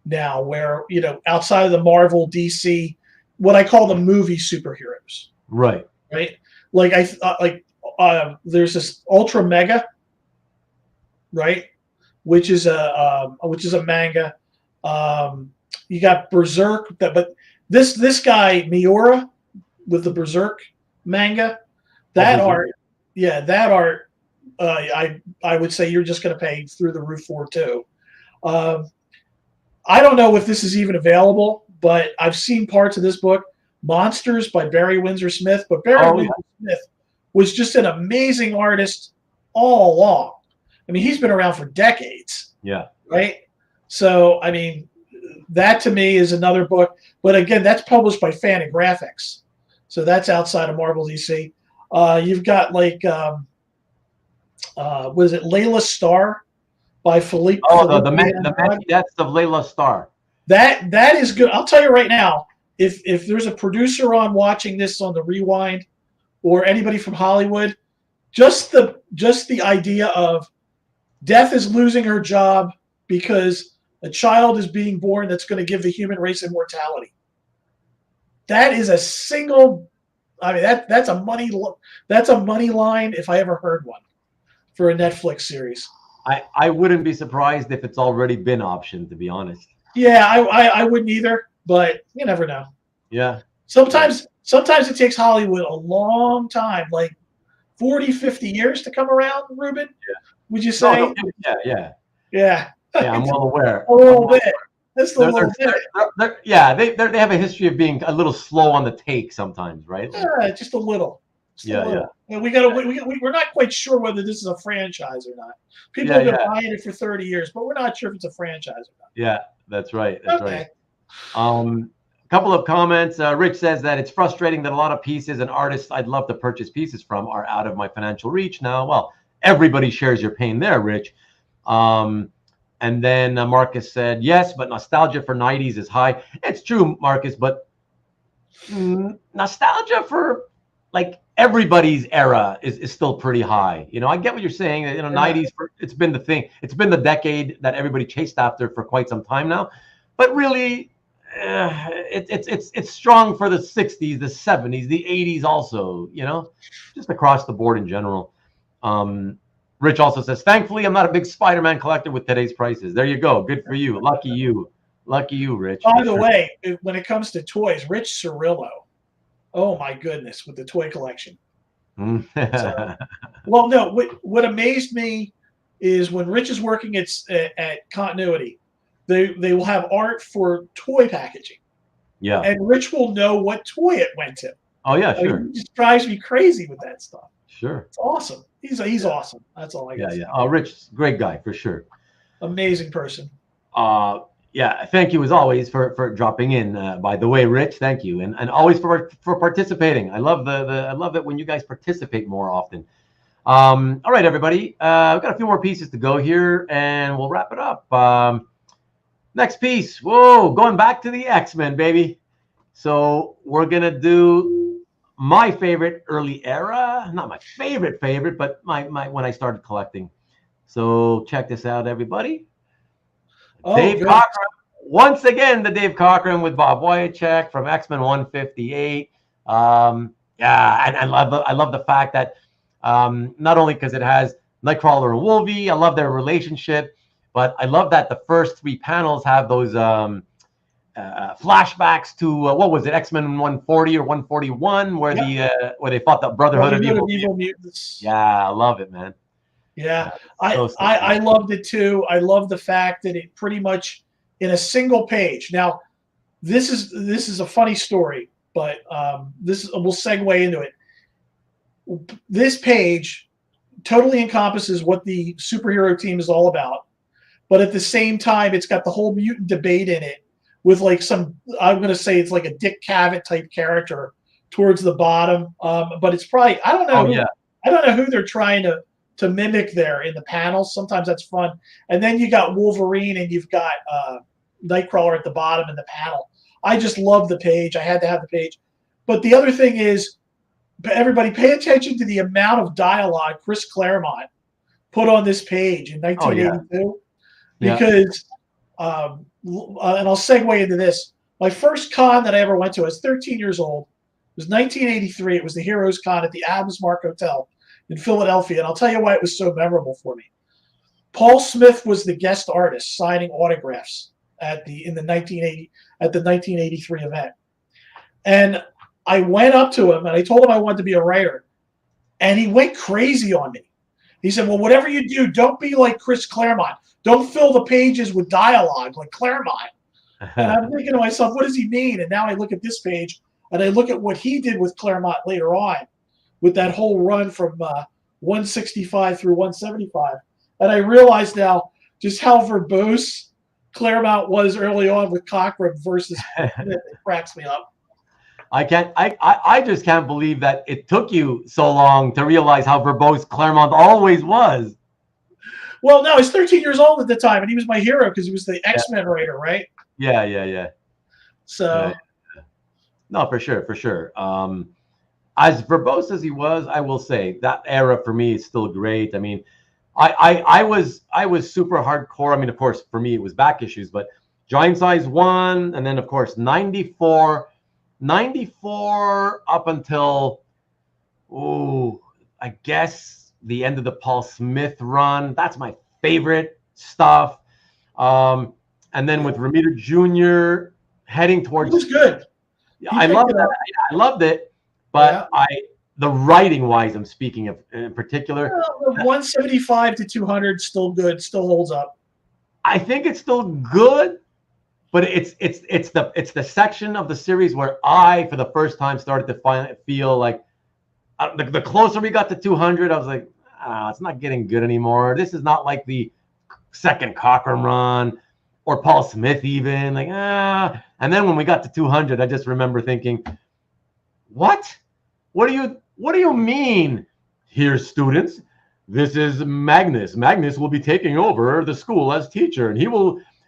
now, where outside of the Marvel, DC, what I call the movie superheroes. Right. Like there's this Ultra Mega, right, which is a manga. You got Berserk, but this guy Miura with the Berserk manga, that art, I would say you're just going to pay through the roof for too. I don't know if this is even available, but I've seen parts of this book, Monsters by Barry Windsor Smith. But Barry Windsor Smith was just an amazing artist all along. I mean, he's been around for decades. Yeah. Right. So, I mean, that to me is another book. But again, that's published by Fantagraphics, so that's outside of Marvel DC. You've got like what is it, Layla Starr by Philippe. Oh, the messy deaths of Layla Starr. That is good. I'll tell you right now, if there's a producer on watching this on the Rewind, or anybody from Hollywood, just the idea of Death is losing her job because a child is being born that's going to give the human race immortality. That is a single. I mean, that's a money line if I ever heard one for a Netflix series. I wouldn't be surprised if it's already been optioned, to be honest. Yeah, I wouldn't either, but you never know. Yeah. Sometimes it takes Hollywood a long time, like 40, 50 years to come around, Ruben. Yeah. Would you say? No, yeah. Yeah. Yeah, I'm well aware. A little bit. Just a little bit. They have a history of being a little slow on the take sometimes, right? Yeah, just a little. Yeah. And we're not quite sure whether this is a franchise or not. People have been buying it for 30 years, but we're not sure if it's a franchise or not. Yeah, that's right. That's right. Couple of comments. Rich says that it's frustrating that a lot of pieces and artists I'd love to purchase pieces from are out of my financial reach now. Well, everybody shares your pain there, Rich. And then Marcus said, yes, but nostalgia for 90s is high. It's true, Marcus, but nostalgia for like everybody's era is still pretty high. You know, I get what you're saying. You know, 90s, it's been the thing. It's been the decade that everybody chased after for quite some time now. But really, it's strong for the 60s, the 70s, the 80s also, you know, just across the board in general. Rich also says, thankfully, I'm not a big Spider-Man collector with today's prices. There you go. Good for you. Lucky you. Lucky you, Rich. By the way, when it comes to toys, Rich Cirillo, oh my goodness, with the toy collection. So, well, no, what amazed me is when Rich is working at Continuity, they will have art for toy packaging. Yeah. And Rich will know what toy it went to. Oh, yeah, sure. It just drives me crazy with that stuff. Sure. It's awesome. He's awesome. That's all I got. Yeah. Oh, Rich, great guy for sure. Amazing person. Yeah. Thank you as always for dropping in. By the way, Rich, thank you, and always for participating. I love I love it when you guys participate more often. All right, everybody. We've got a few more pieces to go here, and we'll wrap it up. Next piece. Whoa, going back to the X-Men, baby. So we're gonna do my favorite early era, not my favorite, but my when I started collecting. So check this out, everybody. Dave Cockrum, once again, the Dave Cockrum with Bob Wiacek from X-Men 158. And I love the fact that not only because it has Nightcrawler and Wolvie, I love their relationship, but I love that the first three panels have those flashbacks to what was it, X-Men 140 or 141, where they fought the Brotherhood of Evil Mutants. Yeah, I love it, man. Yeah, I loved it too. I love the fact that it pretty much in a single page. Now, this is a funny story, but we'll segue into it. This page totally encompasses what the superhero team is all about, but at the same time, it's got the whole mutant debate in it with like some, I'm going to say it's like a Dick Cavett type character towards the bottom. But it's probably, I don't know who they're trying to mimic there in the panels. Sometimes that's fun. And then you got Wolverine and you've got Nightcrawler at the bottom in the panel. I just love the page. I had to have the page. But the other thing is, everybody pay attention to the amount of dialogue Chris Claremont put on this page in 1982. Because, and I'll segue into this. My first con that I ever went to, I was 13 years old. It was 1983. It was the Heroes Con at the Absmark Hotel in Philadelphia. And I'll tell you why it was so memorable for me. Paul Smith was the guest artist signing autographs at the 1983 event. And I went up to him and I told him I wanted to be a writer. And he went crazy on me. He said, well, whatever you do, don't be like Chris Claremont. Don't fill the pages with dialogue like Claremont. And I'm thinking to myself, what does he mean? And now I look at this page and I look at what he did with Claremont later on with that whole run from 165 through 175. And I realize now just how verbose Claremont was early on with Cockrum versus Smith. It cracks me up. I just can't believe that it took you so long to realize how verbose Claremont always was. Well, no, I was 13 years old at the time, and he was my hero because he was the X-Men writer, right? Yeah. So, no, for sure. As verbose as he was, I will say that era for me is still great. I mean, I was super hardcore. I mean, of course, for me it was back issues, but Giant Size 1, and then of course 94 up until I guess the end of the Paul Smith run. That's my favorite stuff. And then with Romita Jr. heading towards, it was good. I loved that. I loved it, but the writing wise, I'm speaking of in particular. 175 to 200, still good, still holds up. I think it's still good, but it's the section of the series where I, for the first time, started to feel like the closer we got to 200, I was like, it's not getting good anymore. This is not like the second Cockrum run or Paul Smith even. Like, And then when we got to 200, I just remember thinking, what? What do you mean? Here, students, this is Magnus. Magnus will be taking over the school as teacher, and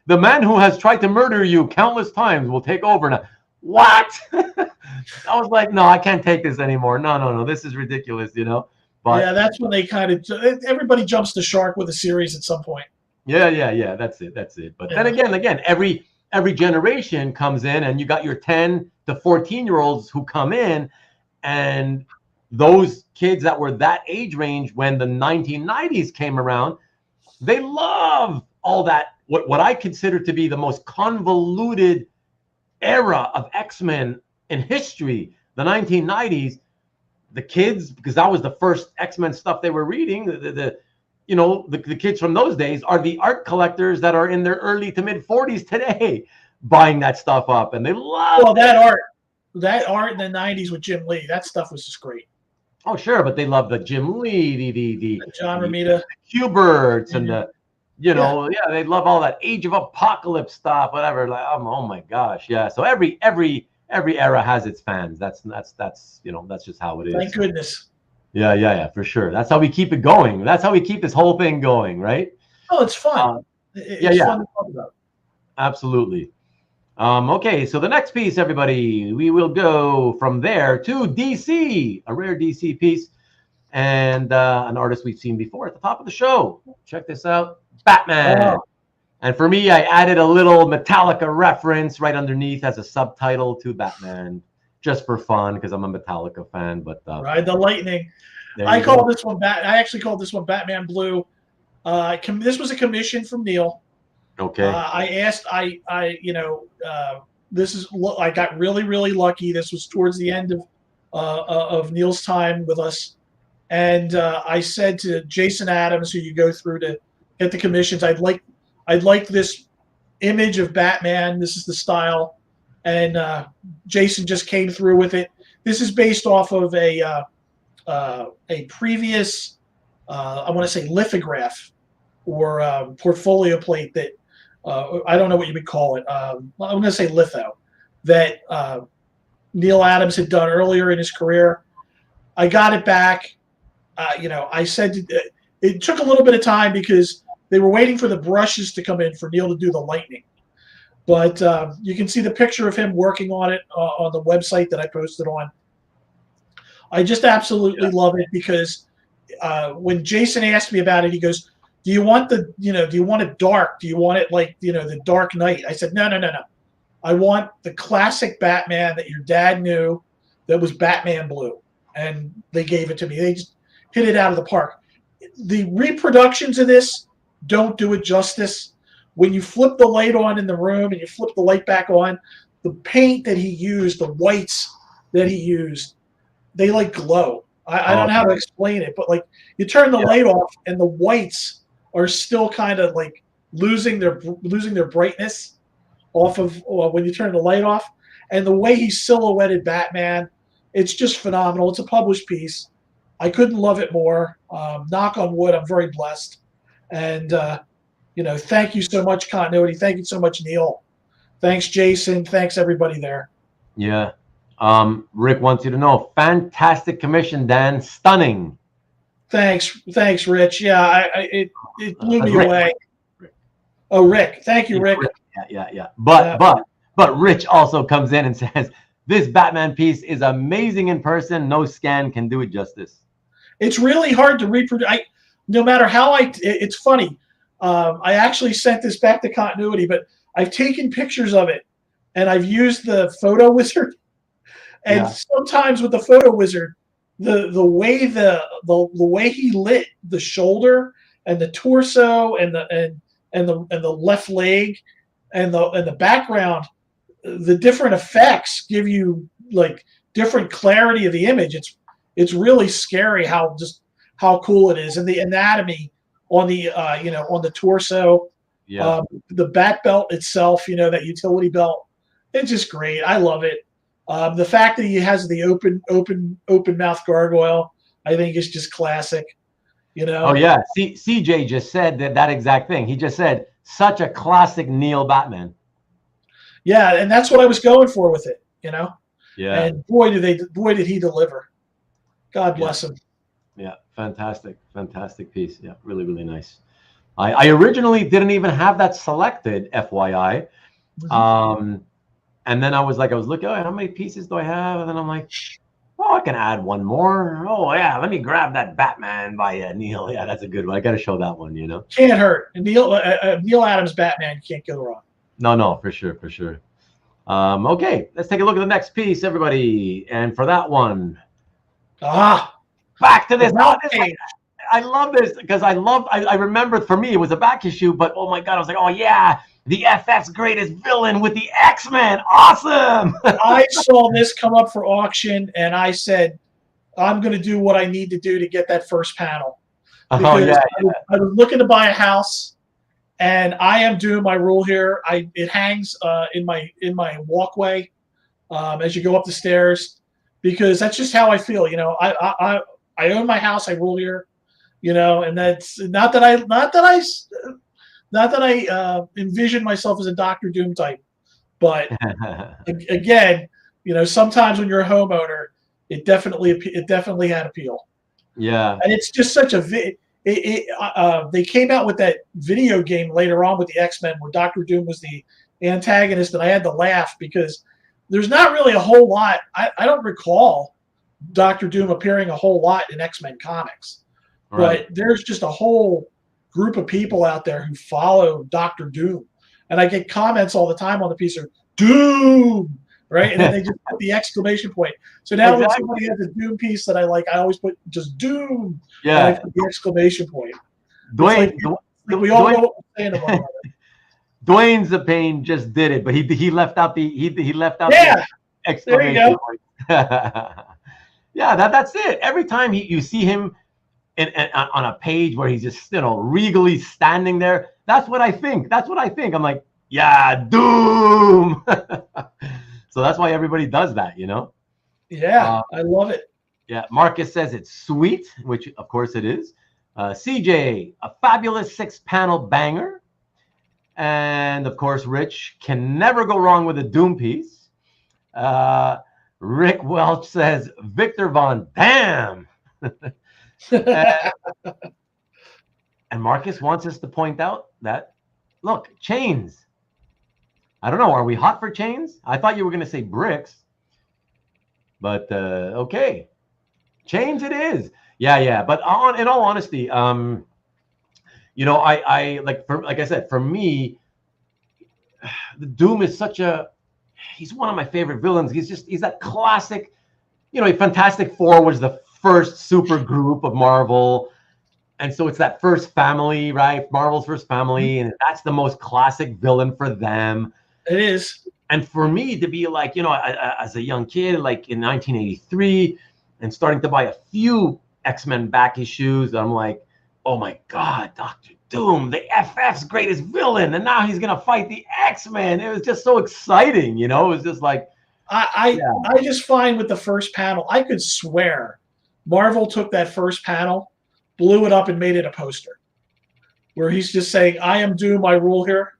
the man who has tried to murder you countless times will take over now. What? I was like, no, I can't take this anymore. No, this is ridiculous, But yeah, that's when they everybody jumps the shark with a series at some point. Yeah. That's it. But then again, every generation comes in, and you got your 10 to 14-year-olds who come in, and those kids that were that age range when the 1990s came around, they love all that, what I consider to be the most convoluted era of X-Men in history, the 1990s. The kids, because that was the first X-Men stuff they were reading, the kids from those days are the art collectors that are in their early to mid 40s today buying that stuff up, and they love that art in the 90s with Jim Lee. That stuff was just great. Oh, sure, but they love the Jim Lee, the John Romita, the Huberts, and they love all that Age of Apocalypse stuff, whatever. Like, oh my gosh, yeah. So every era has its fans. That's just how it is. Thank goodness. Yeah, for sure. That's how we keep it going. That's how we keep this whole thing going, right? Oh, it's fun. It's fun to talk about. Absolutely. Okay, so the next piece, everybody, we will go from there to DC, a rare DC piece, and an artist we've seen before at the top of the show. Check this out, Batman. Oh. And for me, I added a little Metallica reference right underneath as a subtitle to Batman, just for fun, because I'm a Metallica fan. But Ride the Lightning. I actually called this one Batman Blue. This was a commission from Neal. Okay. I got really, really lucky. This was towards the end of Neal's time with us, and I said to Jason Adams, who you go through to get the commissions, I'd like this image of Batman. This is the style, and Jason just came through with it. This is based off of a previous, I want to say lithograph or portfolio plate that. I don't know what you would call it. I'm going to say litho that Neal Adams had done earlier in his career. I got it back. I said it took a little bit of time because they were waiting for the brushes to come in for Neal to do the lightning. But you can see the picture of him working on it on the website that I posted on. I just absolutely love it because when Jason asked me about it, he goes, do you want it dark? Do you want it like, the Dark Knight? I said, no. I want the classic Batman that your dad knew that was Batman Blue. And they gave it to me. They just hit it out of the park. The reproductions of this don't do it justice. When you flip the light on in the room and you flip the light back on, the paint that he used, the whites that he used, they like glow. I don't know how to explain it, but like you turn the light off and the whites are still kind of like losing their brightness off of when you turn the light off. And the way he silhouetted Batman, it's just phenomenal. It's a published piece. I couldn't love it more. Knock on wood, I'm very blessed. And Thank you so much, continuity. Thank you so much, Neal. Thanks, Jason. Thanks, everybody there. Yeah. Rick wants you to know, fantastic commission, Dan. Stunning. Thanks, Rich. Yeah, it blew me Rick. away. Rick. Oh, Rick. Thank you, Rick. Yeah. But Rich also comes in and says, this Batman piece is amazing in person. No scan can do it justice. It's really hard to reproduce. No matter how it's funny. I actually sent this back to continuity, but I've taken pictures of it and I've used the photo wizard. And sometimes with the photo wizard, the way the way he lit the shoulder and the torso and the left leg and the background, the different effects give you like different clarity of the image. It's really scary how cool it is, and the anatomy on the on the torso, the bat belt itself, that utility belt, it's just great. I love it. The fact that he has the open mouth gargoyle, I think is just classic. Oh yeah, CJ just said that exact thing. He just said such a classic Neal Batman. Yeah, and that's what I was going for with it. Yeah. And boy did he deliver. God bless him. Yeah, fantastic piece. Yeah, really, really nice. I originally didn't even have that selected, FYI. And then I was looking, how many pieces do I have? And then I'm like, I can add one more. Oh yeah, let me grab that Batman by Neal. Yeah, that's a good one. I got to show that one. Can't hurt. Neal Adams Batman, you can't go wrong. No, for sure. Okay, let's take a look at the next piece, everybody. And for that one, back to this. I love this because I remember for me it was a back issue, but oh my god, I was like, oh yeah, the FF's greatest villain with the X-Men. Awesome. I saw this come up for auction and I said, I'm going to do what I need to do to get that first panel. Because I was looking to buy a house and I am doing my rule here. It hangs in my walkway as you go up the stairs, because that's just how I feel. I own my house. I rule here. And that's not that I envision myself as a Dr. Doom type, but again, sometimes when you're a homeowner, it definitely had appeal. Yeah, and it's just such a they came out with that video game later on with the X-Men where Dr. Doom was the antagonist, and I had to laugh because there's not really a whole lot. I don't recall Dr. Doom appearing a whole lot in X-Men comics. Right. But there's just a whole group of people out there who follow Dr. Doom. And I get comments all the time on the piece of Doom, right? And then they just put the exclamation point. So now when somebody has a Doom piece that I like, I always put just Doom. Yeah. And I put the exclamation point. Dwayne, we all know what we're saying about it. Dwayne's the pain just did it, but he left out the exclamation point. Yeah, that's it. Every time you see him on a page where he's just regally standing there, that's what I think. I'm like, yeah, Doom. So that's why everybody does that, Yeah, I love it. Yeah, Marcus says it's sweet, which of course it is. CJ, a fabulous 6-panel banger. And of course, Rich can never go wrong with a Doom piece. Rick Welch says Victor Von Dam. And Marcus wants us to point out that, look, chains. I don't know. Are we hot for chains? I thought you were going to say bricks. But okay. Chains it is. Yeah. But in all honesty, I like I said, for me, the Doom is he's one of my favorite villains. He's that classic, Fantastic Four was the first super group of Marvel. And so it's that first family, right? Marvel's first family. And that's the most classic villain for them. It is. And for me to be like, as a young kid, like in 1983, and starting to buy a few X-Men back issues, I'm like, oh my God, Dr. Doom, the FF's greatest villain. And now he's going to fight the X-Men. It was just so exciting, It was just like. I just find with the first panel, I could swear Marvel took that first panel, blew it up, and made it a poster. where he's just saying, "I am Doom, I rule here."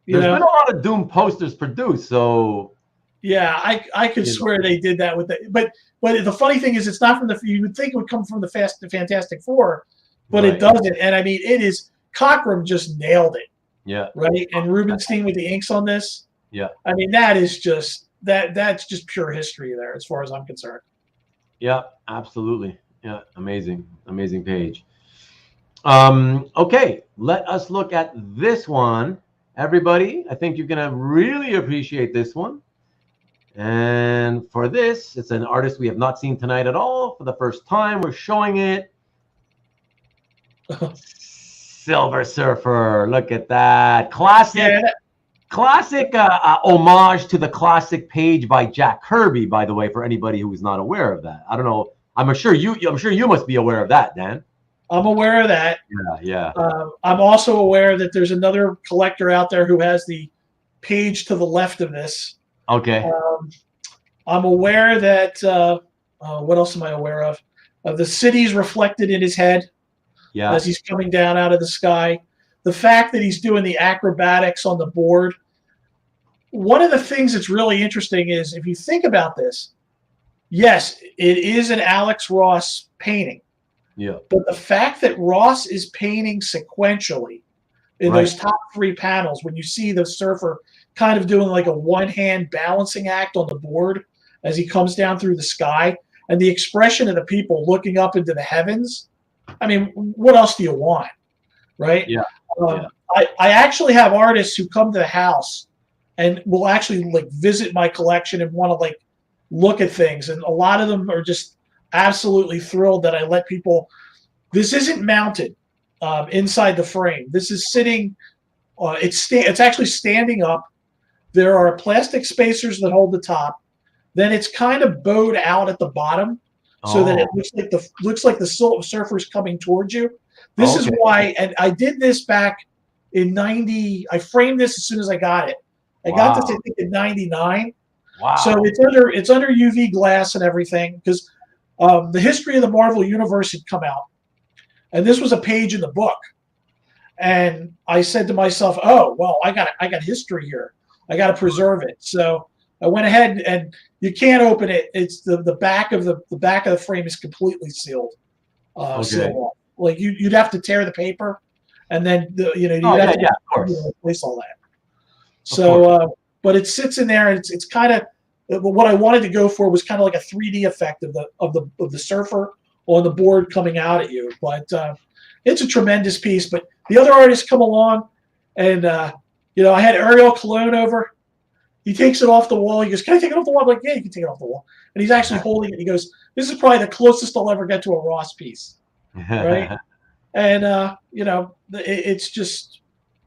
There's been a lot of Doom posters produced, so yeah, I could swear they did that with it. But the funny thing is, it's not from the. You would think it would come from the Fantastic Four, but it doesn't. And I mean, it is Cockrum just nailed it. Yeah. Right. And Rubinstein with the inks on this. Yeah. I mean, that is just that's just pure history there, as far as I'm concerned. Yeah, absolutely. Yeah, amazing page. Okay, let us look at this one. Everybody, I think you're gonna really appreciate this one. And for this, it's an artist we have not seen tonight at all. For the first time, we're showing it. Silver Surfer, look at that. Classic homage to the classic page by Jack Kirby, by the way, for anybody who is not aware of that. I don't know. I'm sure you must be aware of that, Dan. I'm aware of that. Yeah. I'm also aware that there's another collector out there who has the page to the left of this. Okay. I'm aware that what else am I aware of? The city's reflected in his head as he's coming down out of the sky. The fact that he's doing the acrobatics on the board. One of the things that's really interesting is if you think about this, yes, it is an Alex Ross painting. Yeah. But the fact that Ross is painting sequentially in those top 3 panels, when you see the Surfer kind of doing like a one-hand balancing act on the board as he comes down through the sky, and the expression of the people looking up into the heavens, I mean, what else do you want, right? Yeah. I actually have artists who come to the house and will actually like visit my collection and want to like look at things, and a lot of them are just absolutely thrilled that I let people. This isn't mounted inside the frame. This is sitting. It's actually standing up. There are plastic spacers that hold the top. Then it's kind of bowed out at the bottom, so that it looks like the Surfer's coming towards you. This is why, and I did this back in '90. I framed this as soon as I got it. I got this, I think, in '99. Wow. So it's under UV glass and everything, because the history of the Marvel Universe had come out, and this was a page in the book. And I said to myself, "Oh, well, I got history here. I got to preserve it." So I went ahead, and you can't open it. It's the back of the frame is completely sealed. Sealed off. Like you'd have to tear the paper, and then you'd have to of course. replace all that. So, but it sits in there, and it's kind of what I wanted to go for was kind of like a 3D effect of the Surfer on the board coming out at you. But it's a tremendous piece. But the other artists come along, and I had Ariel Colan over. He takes it off the wall. He goes, "Can I take it off the wall?" I'm like, "Yeah, you can take it off the wall." And he's actually holding it. He goes, "This is probably the closest I'll ever get to a Ross piece." Right. And it's just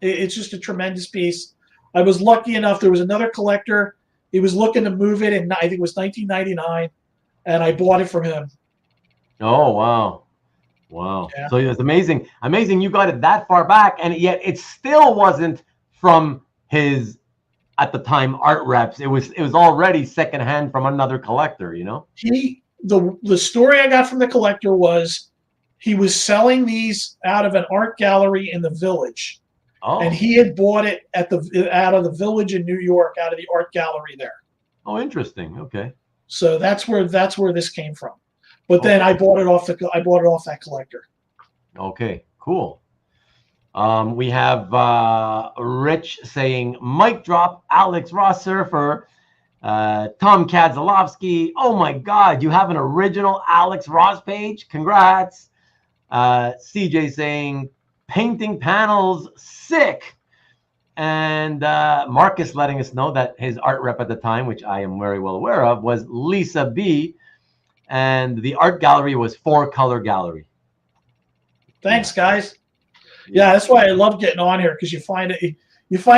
a tremendous piece. I was lucky enough. There was another collector. He was looking to move it, and I think it was 1999, and I bought it from him. Oh wow! Yeah. So it's amazing you got it that far back, and yet it still wasn't from his at the time art reps. It was already secondhand from another collector. The story I got from the collector was he was selling these out of an art gallery in the Village. And he had bought it out of the Village in New York, out of the art gallery there. Oh, interesting. Okay. So that's where this came from. But then I bought it off that collector. Okay, cool. We have Rich saying, "Mic drop, Alex Ross Surfer." Tom Kadzalowski, "Oh my God, you have an original Alex Ross page? Congrats." CJ saying, "Painting panels, sick." And Marcus letting us know that his art rep at the time, which I am very well aware of, was Lisa B. And the art gallery was 4-Color Gallery. Thanks, guys. Yeah, that's why I love getting on here, because you find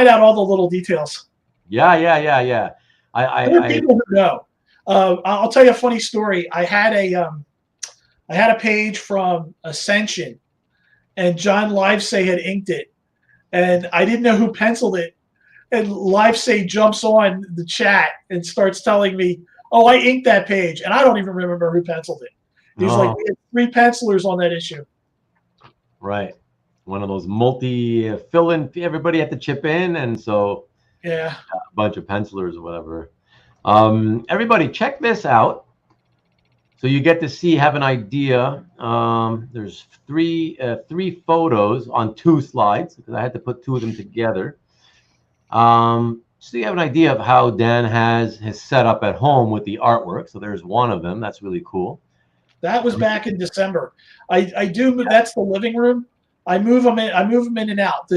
out all the little details. Yeah. There are people who know. I'll tell you a funny story. I had a page from Ascension, and John Livesay had inked it, and I didn't know who penciled it. And Livesay jumps on the chat and starts telling me, "Oh, I inked that page," and I don't even remember who penciled it. He was like, "We had 3 pencilers on that issue." Right. one of those multi fill-in. Everybody had to chip in, and so Yeah. a bunch of pencilers or whatever. Everybody, check this out. So you get to see, have an idea. There's three photos on 2 slides because I had to put 2 of them together. So you have an idea of how Dan has his setup at home with the artwork. So there's one of them. That's really cool. That was back in December. I do. That's the living room. I move them in. I move them in and out.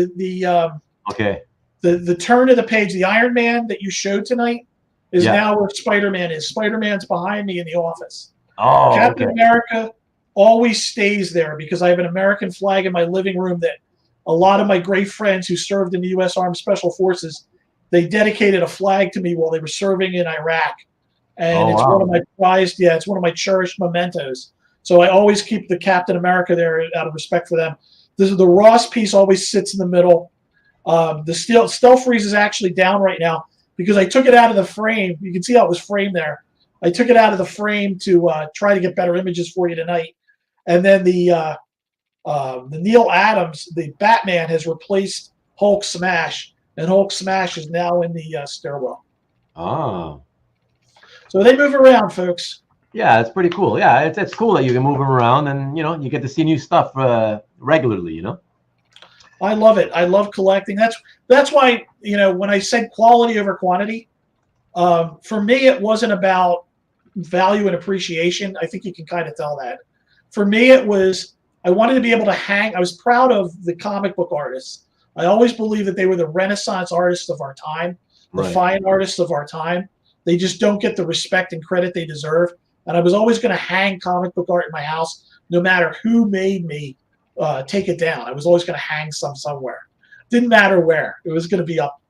Okay. The turn of the page, the Iron Man that you showed tonight is Yeah. now where Spider-Man is. Spider-Man's behind me in the office. Oh, Captain okay. America always stays there because I have an American flag in my living room that a lot of my great friends who served in the U.S. Armed Special Forces, they dedicated a flag to me while they were serving in Iraq. And it's one of my prized, it's one of my cherished mementos. So I always keep the Captain America there out of respect for them. The Ross piece always sits in the middle. The Stelfreeze is actually down right now because I took it out of the frame. You can see how it was framed there. I took it out of the frame to try to get better images for you tonight. And then the Neal Adams, the Batman, has replaced Hulk Smash, and Hulk Smash is now in the stairwell. Oh. So they move around, folks. Yeah, it's pretty cool. Yeah, it's cool that you can move them around, and you get to see new stuff regularly. I love it. I love collecting. That's why when I said quality over quantity, for me it wasn't about value and appreciation. I think you can kind of tell that. For me, it was I wanted to be able to hang. I was proud of the comic book artists. I always believed that they were the Renaissance artists of our time, the fine artists of our time. They just don't get the respect and credit they deserve. And I was always going to hang comic book art in my house, no matter who made me take it down. I was always going to hang somewhere. Didn't matter where. It was going to be up.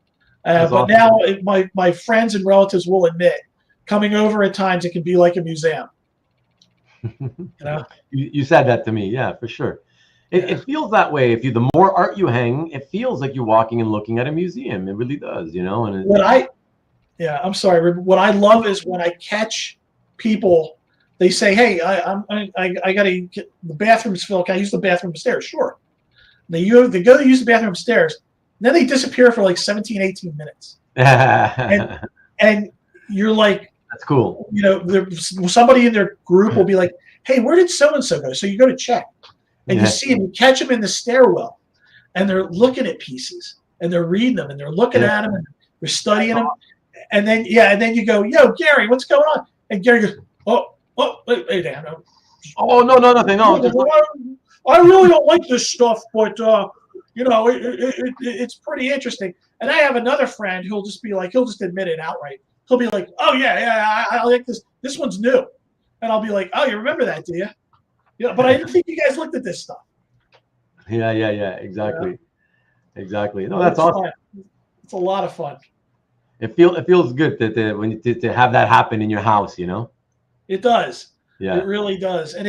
But awesome. Now my friends and relatives will admit, coming over at times, it can be like a museum. You said that to me. Yeah, for sure. It feels that way. The more art you hang, it feels like you're walking and looking at a museum. It really does, And I'm sorry. What I love is when I catch people, they say, "Hey, I got to get the bathroom's filled. Can I use the bathroom upstairs?" Sure. They go to use the bathroom upstairs. Then they disappear for like 17, 18 minutes. and you're like, that's cool. Somebody in their group will be like, "Hey, where did so-and-so go?" So you go to check. And you see them, you catch them in the stairwell. And they're looking at pieces. And they're reading them. And they're looking at them. And they're studying them. And then you go, "Yo, Gary, what's going on?" And Gary goes, hey, Dan. Oh, no, nothing. No, I really don't like this stuff, but it's pretty interesting. And I have another friend who'll just be like, he'll just admit it outright. He'll be like, "Oh yeah, I like this. This one's new." And I'll be like, "Oh, you remember that, do you?" Yeah, but I didn't think you guys looked at this stuff. Yeah, exactly. Yeah. Exactly. No, that's awesome. Fun. It's a lot of fun. It feels good when to have that happen in your house, It does. Yeah. It really does. And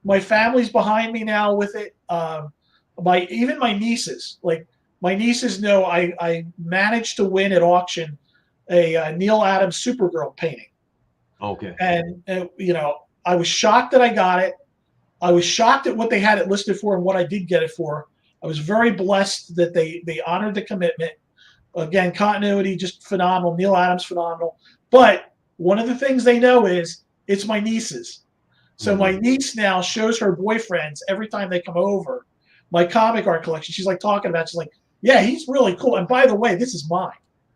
my family's behind me now with it. Even my nieces, my nieces know I managed to win at auction a Neal Adams Supergirl painting. Okay. And I was shocked that I got it. I was shocked at what they had it listed for and what I did get it for. I was very blessed that they honored the commitment. Again, continuity, just phenomenal. Neal Adams, phenomenal. But one of the things they know is it's my nieces. So my niece now shows her boyfriends every time they come over my comic art collection. She's like talking about, she's like, "Yeah, he's really cool. And by the way, this is mine."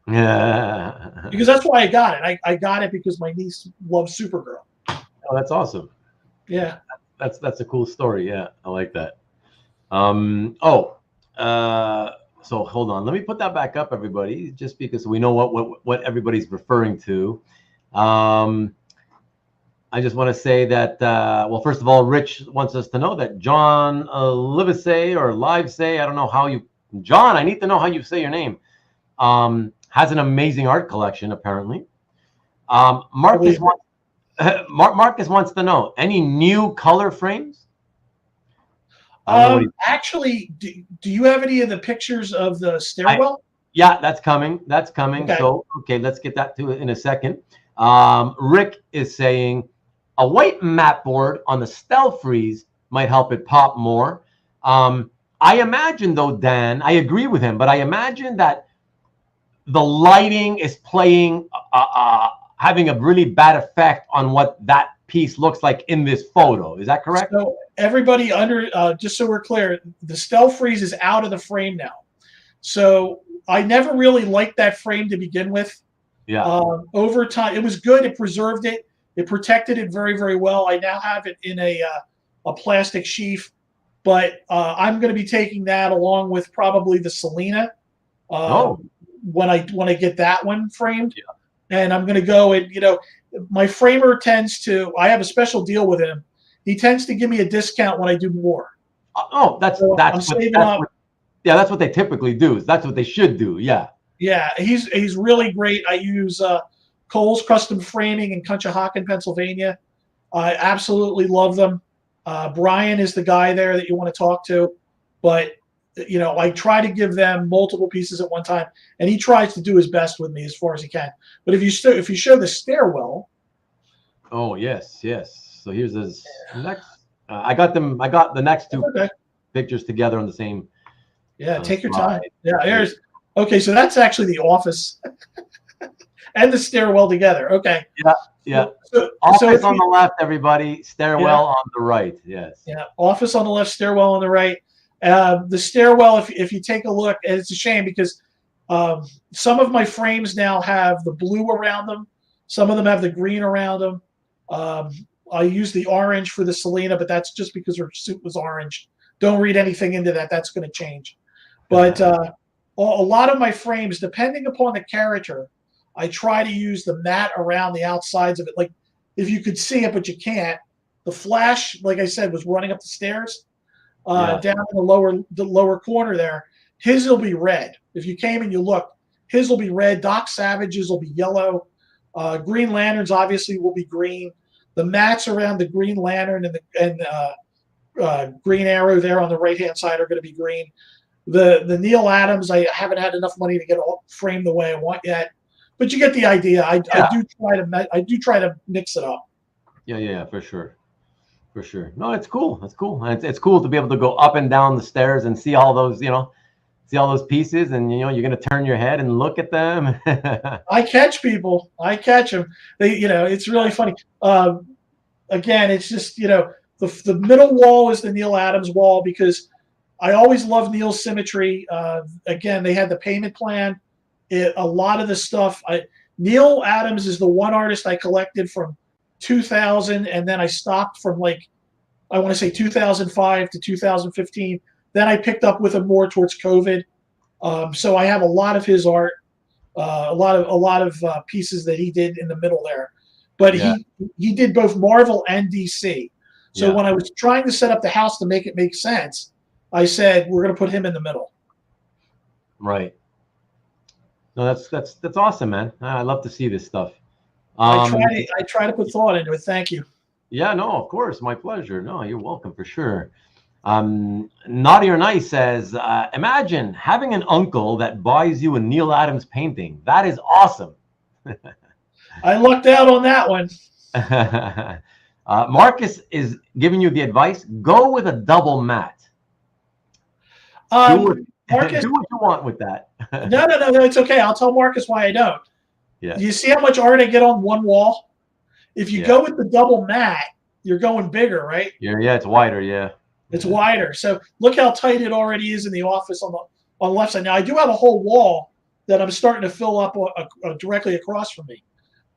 Yeah. Because that's why I got it. I got it because my niece loves Supergirl. Oh, that's awesome. Yeah. That's a cool story. Yeah, I like that. So hold on. Let me put that back up, everybody, just because we know what everybody's referring to. I just want to say that, first of all, Rich wants us to know that John Livesay or Livesay, I don't know how you, John, I need to know how you say your name, has an amazing art collection, apparently. Marcus wants to know, any new color frames? Actually, do you have any of the pictures of the stairwell? Yeah, that's coming. Okay. So, let's get that to it in a second. Rick is saying a white mat board on the Stelfreeze might help it pop more. I imagine though, Dan, I agree with him, but I imagine that the lighting is playing, having a really bad effect on what that piece looks like in this photo. Is that correct? So everybody just so we're clear, the Stelfreeze is out of the frame now. So I never really liked that frame to begin with. Yeah. Over time, it was good. It preserved it. It protected it very, very well. I now have it in a plastic sheath, but I'm going to be taking that along with probably the Celina when I get that one framed. Yeah. And I'm going to go and, my framer tends to, I have a special deal with him. He tends to give me a discount when I do more. That's what they typically do. That's what they should do. Yeah. Yeah, he's really great. I use Cole's Custom Framing in Conshohocken, Pennsylvania. I absolutely love them. Brian is the guy there that you want to talk to, but I try to give them multiple pieces at one time, and he tries to do his best with me as far as he can. But if you show the stairwell. Oh yes. So here's his next. I got the next two pictures together on the same. Yeah, take your time. Yeah, okay. So that's actually the office and the stairwell together. Okay. Yeah. Office on the left, everybody. Stairwell on the right. Yes. Yeah. Office on the left, stairwell on the right. The stairwell, if you take a look, and it's a shame because some of my frames now have the blue around them. Some of them have the green around them. I use the orange for the Celina, but that's just because her suit was orange. Don't read anything into that. That's going to change. But a lot of my frames, depending upon the character, I try to use the matte around the outsides of it. Like if you could see it, but you can't. The Flash, like I said, was running up the stairs. Down in the lower corner there, his will be red. If you came and you looked, his will be red. Doc Savage's will be yellow. Green Lanterns obviously will be green. The mats around the Green Lantern and Green Arrow there on the right hand side are going to be green. The Neal Adams, I haven't had enough money to get all framed the way I want yet, but you get the idea. I do try to mix it up. Yeah, for sure. For sure. No, it's cool. That's cool. And it's cool to be able to go up and down the stairs and see all those, see all those pieces, and you're going to turn your head and look at them. I catch people. I catch them. It's really funny. Again, it's just, the middle wall is the Neal Adams wall because I always love Neal's symmetry. Again, they had the payment plan. A lot of the stuff, Neal Adams is the one artist I collected from 2000, and then I stopped from I want to say 2005 to 2015. Then I picked up with him more towards COVID. So I have a lot of his art, a lot of pieces that he did in the middle there. But he did both Marvel and DC. So when I was trying to set up the house to make it make sense, I said we're going to put him in the middle. Right. No, that's awesome, man. I love to see this stuff. I try to put thought into it. Thank you. Yeah, no, of course, my pleasure. No, you're welcome for sure. Naughty or Nice says, imagine having an uncle that buys you a Neal Adams painting. That is awesome. I lucked out on that one. Marcus is giving you the advice: go with a double matte. Marcus, do what you want with that. No, it's okay. I'll tell Marcus why I don't. Yeah. You see how much art I get on one wall? If you go with the double matte, you're going bigger, right? Yeah, it's wider. Yeah, it's wider. So look how tight it already is in the office on the left side. Now I do have a whole wall that I'm starting to fill up directly across from me,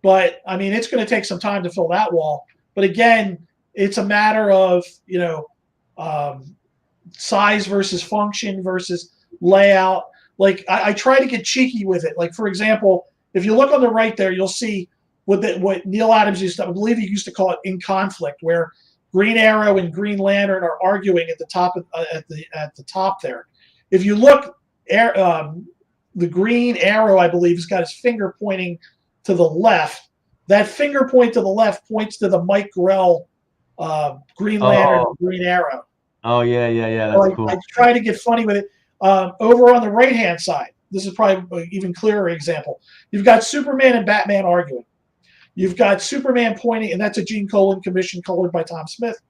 but I mean it's going to take some time to fill that wall. But again, it's a matter of size versus function versus layout. Like I try to get cheeky with it. Like for example, if you look on the right there, you'll see what Neal Adams used to, I believe he used to call it in conflict, where Green Arrow and Green Lantern are arguing at the top at the top there. If you look, the Green Arrow, I believe, has got his finger pointing to the left. That finger point to the left points to the Mike Grell Green Lantern Green Arrow. Oh yeah, that's cool. I try to get funny with it. Over on the right hand side, this is probably an even clearer example. You've got Superman and Batman arguing. You've got Superman pointing, and that's a Gene Colan commission colored by Tom Smith.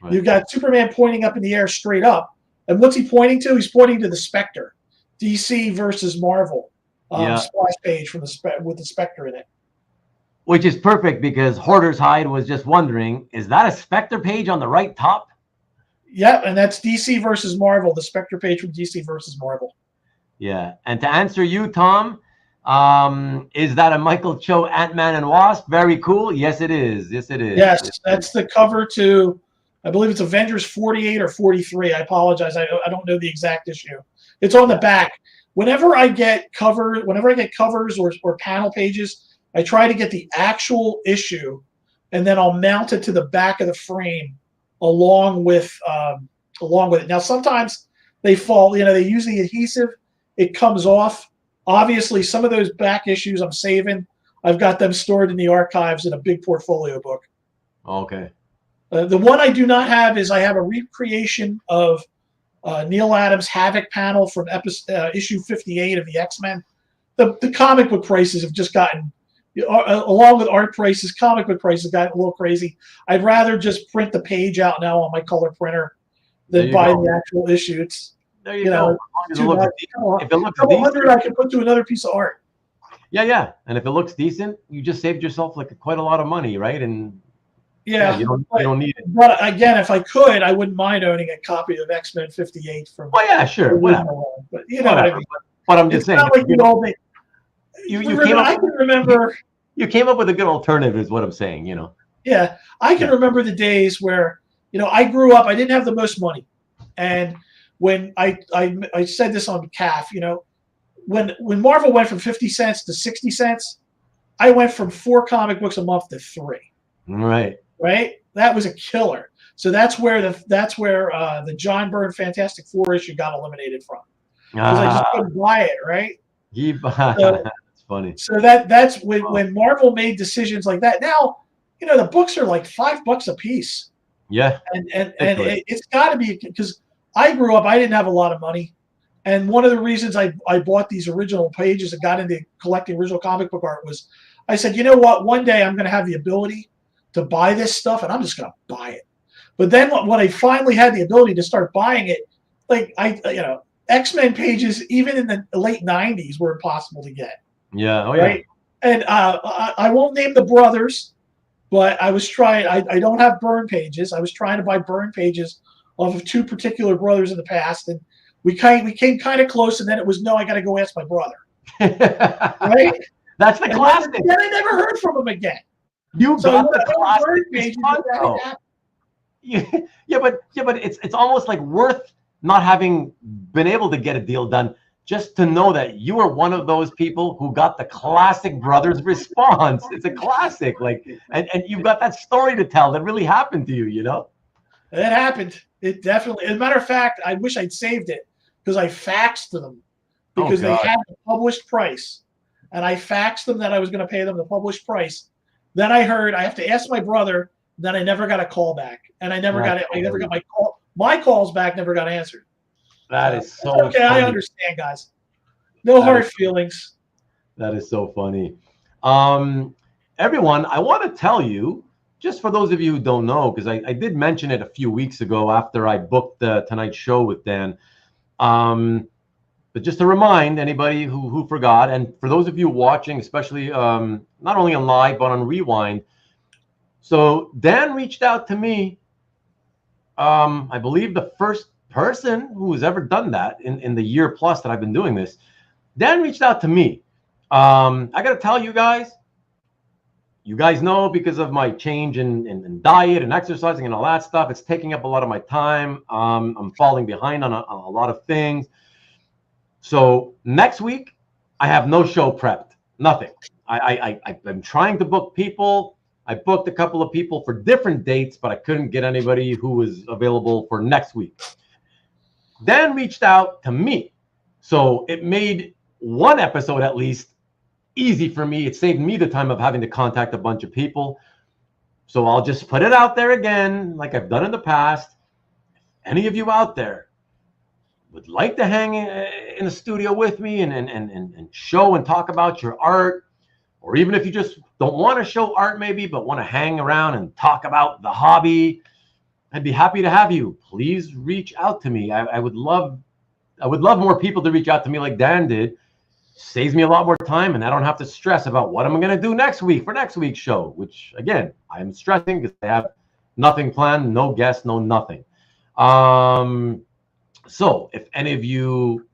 Right. You've got Superman pointing up in the air straight up, And what's he pointing to? He's pointing to the Spectre, DC versus Marvel splash page from with the Spectre in it. Which is perfect because Hoarder's Hide was just wondering, is that a Spectre page on the right top? Yeah, and that's DC versus Marvel, the Spectre page from DC versus Marvel. Yeah, and to answer you, Tom, is that a Michael Cho Ant-Man and Wasp? Very cool. Yes, it is. Yes, it is. Yes, that's the cover to, I believe it's Avengers 48 or 43. I apologize. I don't know the exact issue. It's on the back. Whenever I get covers or panel pages, I try to get the actual issue, and then I'll mount it to the back of the frame along with it. Now sometimes they fall. They use the adhesive. It comes off. Obviously, some of those back issues I'm saving. I've got them stored in the archives in a big portfolio book. Okay. The one I do not have is I have a recreation of Neal Adams' Havoc panel from issue 58 of the X-Men. The comic book prices have just gotten, along with art prices, comic book prices got a little crazy. I'd rather just print the page out now on my color printer than buy the actual issue. It's, there you go. If it looks $200 I can put to another piece of art. Yeah. And if it looks decent, you just saved yourself quite a lot of money, right? And you don't need it. But again, if I could, I wouldn't mind owning a copy of X-Men 58 from. Well, yeah, sure, whatever. But you know what I mean. But I'm just saying, not like I can remember. You came up with a good alternative, is what I'm saying. Yeah, I can remember the days where I grew up. I didn't have the most money, and when I said this on CAF, when Marvel went from 50 cents to 60 cents, I went from 4 comic books a month to 3. Right. That was a killer. So that's where the John Byrne Fantastic Four issue got eliminated from, because I just couldn't buy it. Right. That's funny. So that's when Marvel made decisions like that. Now, the books are like $5 a piece. Yeah. And it's got to be, because I grew up, I didn't have a lot of money. And one of the reasons I bought these original pages and got into collecting original comic book art was, I said, you know what, one day I'm going to have the ability to buy this stuff, and I'm just going to buy it. But then when I finally had the ability to start buying it, X-Men pages, even in the late 90s, were impossible to get. Yeah. Oh, yeah. Right? And I won't name the brothers, but I was trying. I don't have Byrne pages. I was trying to buy Byrne pages off of 2 particular brothers in the past, and we came kind of close. And then it was, no, I got to go ask my brother. Right? That's the classic. Then I never heard from him again. You got the classic response. Yeah, but it's almost like worth not having been able to get a deal done, just to know that you were one of those people who got the classic brothers response. It's a classic, and you've got that story to tell that really happened to you. It happened. It definitely. As a matter of fact, I wish I'd saved it, because I faxed them, because they had the published price, and I faxed them that I was going to pay them the published price. Then I heard I have to ask my brother. Then I never got a call back, and I never got it. I never got my call. My calls back never got answered. That is so okay. Funny. I understand, guys. No hard feelings. That is so funny. Everyone, I want to tell you, just for those of you who don't know, because I did mention it a few weeks ago after I booked the Tonight Show with Dan. But just to remind anybody who forgot, and for those of you watching, especially not only on live but on Rewind. So Dan reached out to me. I believe the first person who has ever done that in the year plus that I've been doing this. Dan reached out to me. I got to tell you guys know, because of my change in diet and exercising and all that stuff, it's taking up a lot of my time. I'm falling behind on a lot of things. So next week, I have no show prepped, nothing. I'm trying to book people. I booked a couple of people for different dates, but I couldn't get anybody who was available for next week. Dan reached out to me. So it made one episode at least easy for me. It saved me the time of having to contact a bunch of people. So I'll just put it out there again, like I've done in the past. If any of you out there would like to hang in the studio with me and show and talk about your art, or even if you just don't want to show art maybe, but want to hang around and talk about the hobby, I'd be happy to have you. Please reach out to me. I would love more people to reach out to me like Dan did. Saves me a lot more time, and I don't have to stress about what I'm going to do next week for next week's show, which, again, I'm stressing because I have nothing planned, no guests, no nothing. So if any of you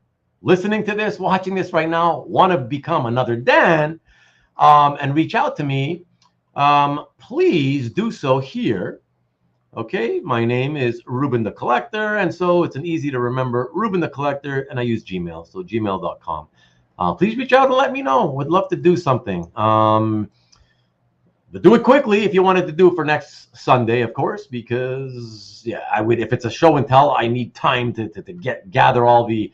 listening to this, watching this right now, want to become another Dan and reach out to me, please do so here. Okay, my name is Ruben the Collector, and so it's an easy to remember Ruben the Collector, and I use Gmail, so gmail.com. Please reach out and let me know. Would love to do something. But do it quickly if you wanted to do it for next Sunday, of course, because yeah, I would. If it's a show and tell, I need time to gather all the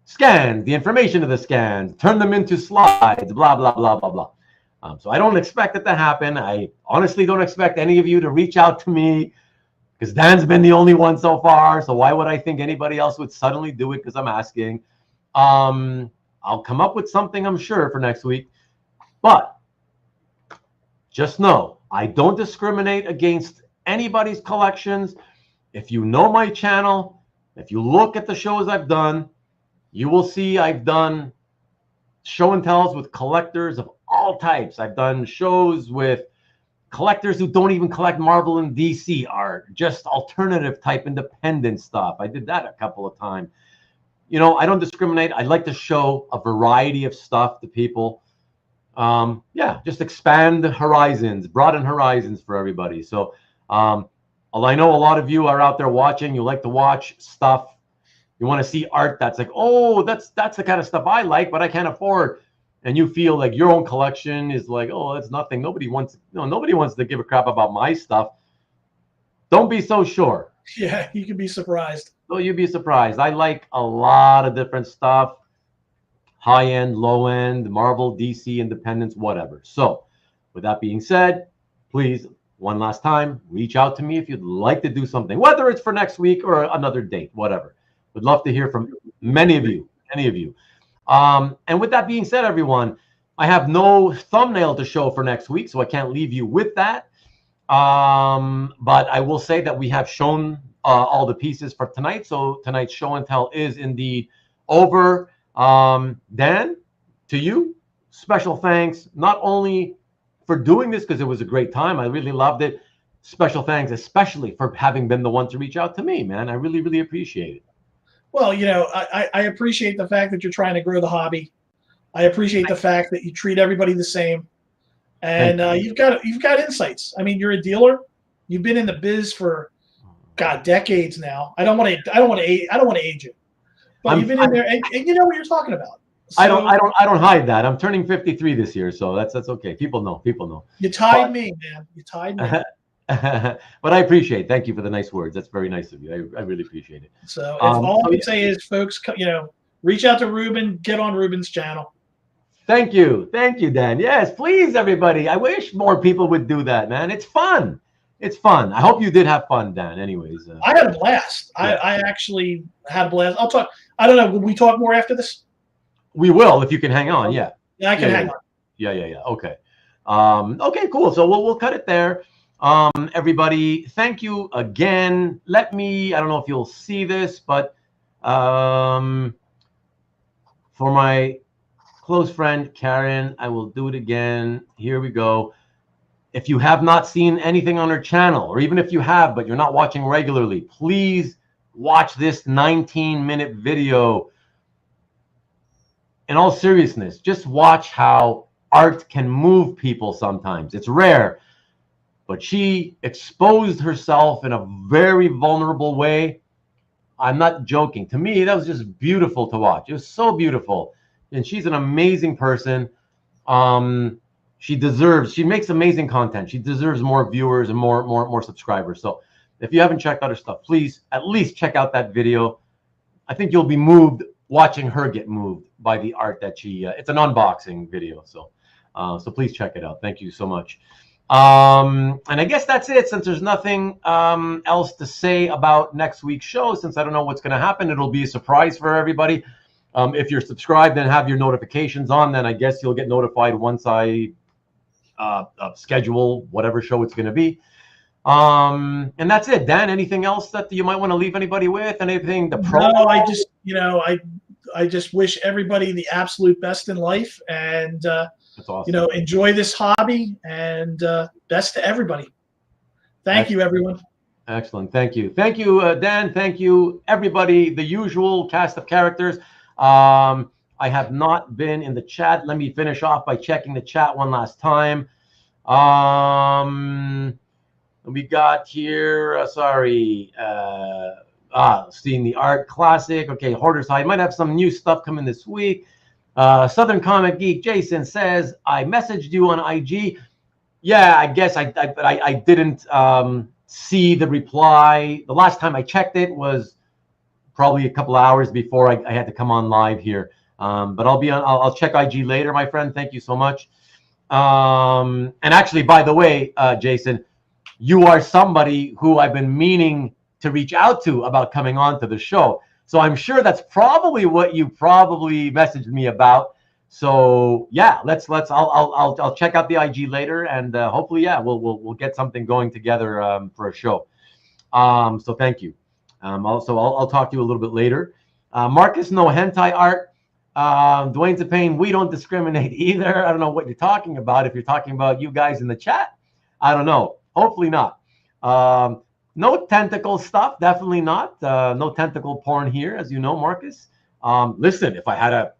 scans, the information of the scans, turn them into slides, blah blah blah blah blah. So I don't expect it to happen. I honestly don't expect any of you to reach out to me, because Dan's been the only one so far. So why would I think anybody else would suddenly do it because I'm asking? I'll come up with something, I'm sure, for next week. But just know, I don't discriminate against anybody's collections. If you know my channel, if you look at the shows I've done, you will see I've done show and tells with collectors of all types. I've done shows with collectors who don't even collect Marvel and DC art, just alternative type independent stuff. I did that a couple of times. You know, I don't discriminate. I like to show a variety of stuff to people. Yeah, just expand the horizons, broaden horizons for everybody. So I know a lot of you are out there watching. You like to watch stuff. You want to see art that's like, oh, that's the kind of stuff I like, but I can't afford. And you feel like your own collection is like, oh, that's nothing. Nobody wants to give a crap about my stuff. Don't be so sure. Yeah, you can be surprised. Oh, you'd be surprised. I like a lot of different stuff. High end, low end, Marvel, DC, independents, whatever. So with that being said, please, one last time, reach out to me if you'd like to do something, whether it's for next week or another date, whatever. Would love to hear from many of you, any of you. And with that being said, everyone, I have no thumbnail to show for next week, so I can't leave you with that. But I will say that we have shown all the pieces for tonight. So tonight's show and tell is indeed over. Dan, to you, special thanks, not only for doing this, because it was a great time. I really loved it. Special thanks, especially for having been the one to reach out to me, man. I really, really appreciate it. Well, you know, I appreciate the fact that you're trying to grow the hobby. I appreciate the fact that you treat everybody the same, and you've got insights. I mean, you're a dealer. You've been in the biz for, God, decades now. I don't want to age you, but you've been in there, and you know what you're talking about. So, I don't hide that. I'm turning 53 this year, so that's okay. People know. You tied me, man. You tied me. But I appreciate. Thank you for the nice words. That's very nice of you. I really appreciate it. So all I can say is, folks, you know, reach out to Ruben. Get on Ruben's channel. Thank you, Dan. Yes, please, everybody. I wish more people would do that, man. It's fun. It's fun. I hope you did have fun, Dan. Anyways, I had a blast. Yeah. I actually had a blast. I'll talk. I don't know. Will we talk more after this? We will, if you can hang on. Yeah. Yeah, I can hang on. Yeah. Okay. Okay, cool. So we'll cut it there. Everybody, thank you again. I don't know if you'll see this, but for my close friend Karen, I will do it again. Here we go. If you have not seen anything on her channel, or even if you have, but you're not watching regularly, please watch this 19-minute video. In all seriousness, just watch how art can move people sometimes. It's rare, but she exposed herself in a very vulnerable way. I'm not joking. To me, that was just beautiful to watch. It was so beautiful. And she's an amazing person. She makes amazing content. She deserves more viewers and more subscribers. So if you haven't checked out her stuff, please at least check out that video. I think you'll be moved watching her get moved by the art that it's an unboxing video. So please check it out. Thank you so much. And I guess that's it, since there's nothing else to say about next week's show, since I don't know what's going to happen. It'll be a surprise for everybody. If you're subscribed and have your notifications on, then I guess you'll get notified once I schedule whatever show it's going to be. And that's it. Dan, anything else that you might want to leave anybody with? Anything? The pro? No, I just wish everybody the absolute best in life, and That's awesome. enjoy this hobby, and best to everybody. Thank you, everyone. Excellent. Thank you. Thank you, Dan. Thank you, everybody. The usual cast of characters. I have not been in the chat. Let me finish off by checking the chat one last time. We got here, seeing the art classic. Okay, Hoarder's High. Might have some new stuff coming this week. Southern Comic Geek Jason says, I messaged you on IG. Yeah, I guess I didn't see the reply. The last time I checked it was probably a couple hours before I had to come on live here. But I'll check IG later, my friend. Thank you so much. And actually, by the way, Jason, you are somebody who I've been meaning to reach out to about coming on to the show. So I'm sure that's probably what you probably messaged me about. So yeah, I'll check out the IG later, and hopefully, yeah, we'll get something going together for a show. So thank you. Also, I'll talk to you a little bit later. Marcus, no hentai art. Dwayne Zapane, we don't discriminate either. I don't know what you're talking about. If you're talking about you guys in the chat, I don't know. Hopefully not. No tentacle stuff, definitely not. No tentacle porn here, as you know, Marcus. Listen, if I had a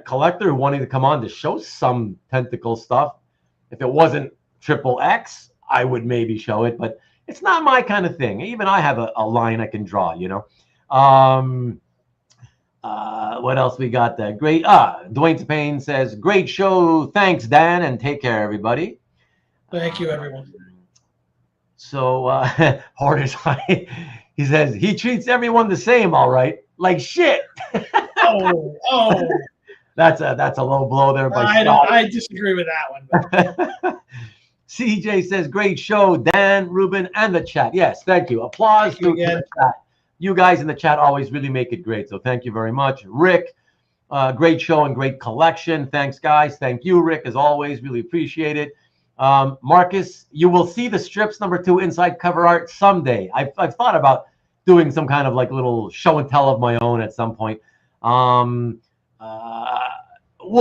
collector who wanted to come on to show some tentacle stuff, if it wasn't XXX, I would maybe show it, but it's not my kind of thing. Even I have a line I can draw, What else we got there? Great. Dwayne Zapane says, great show. Thanks, Dan, and take care, everybody. Thank you, everyone. So, Hoarders High, he says, he treats everyone the same, all right. Like shit. Oh. That's a low blow there. I disagree with that one. CJ says, great show, Dan, Ruben, and the chat. Yes, thank you. Applause to the chat. You guys in the chat always really make it great. So thank you very much. Rick, great show and great collection. Thanks, guys. Thank you, Rick, as always. Really appreciate it. Marcus, you will see the strips #2 inside cover art someday. I've thought about doing some kind of like little show and tell of my own at some point. We'll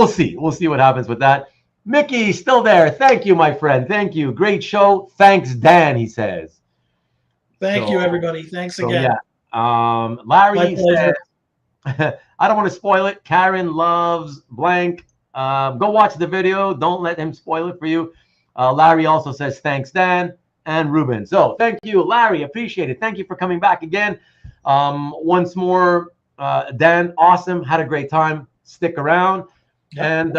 see. We'll see what happens with that. Mickey, still there. Thank you, my friend. Thank you. Great show. Thanks, Dan, he says. Thank you, everybody. Thanks again. Yeah. Larry says, I don't want to spoil it. Karen loves blank. Go watch the video. Don't let him spoil it for you. Larry also says, thanks, Dan and Ruben. So thank you, Larry. Appreciate it. Thank you for coming back again. Once more, Dan, awesome. Had a great time. Stick around. Yep. And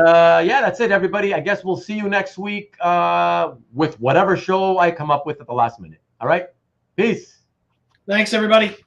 yeah, that's it, everybody. I guess we'll see you next week with whatever show I come up with at the last minute. All right. Peace. Thanks, everybody.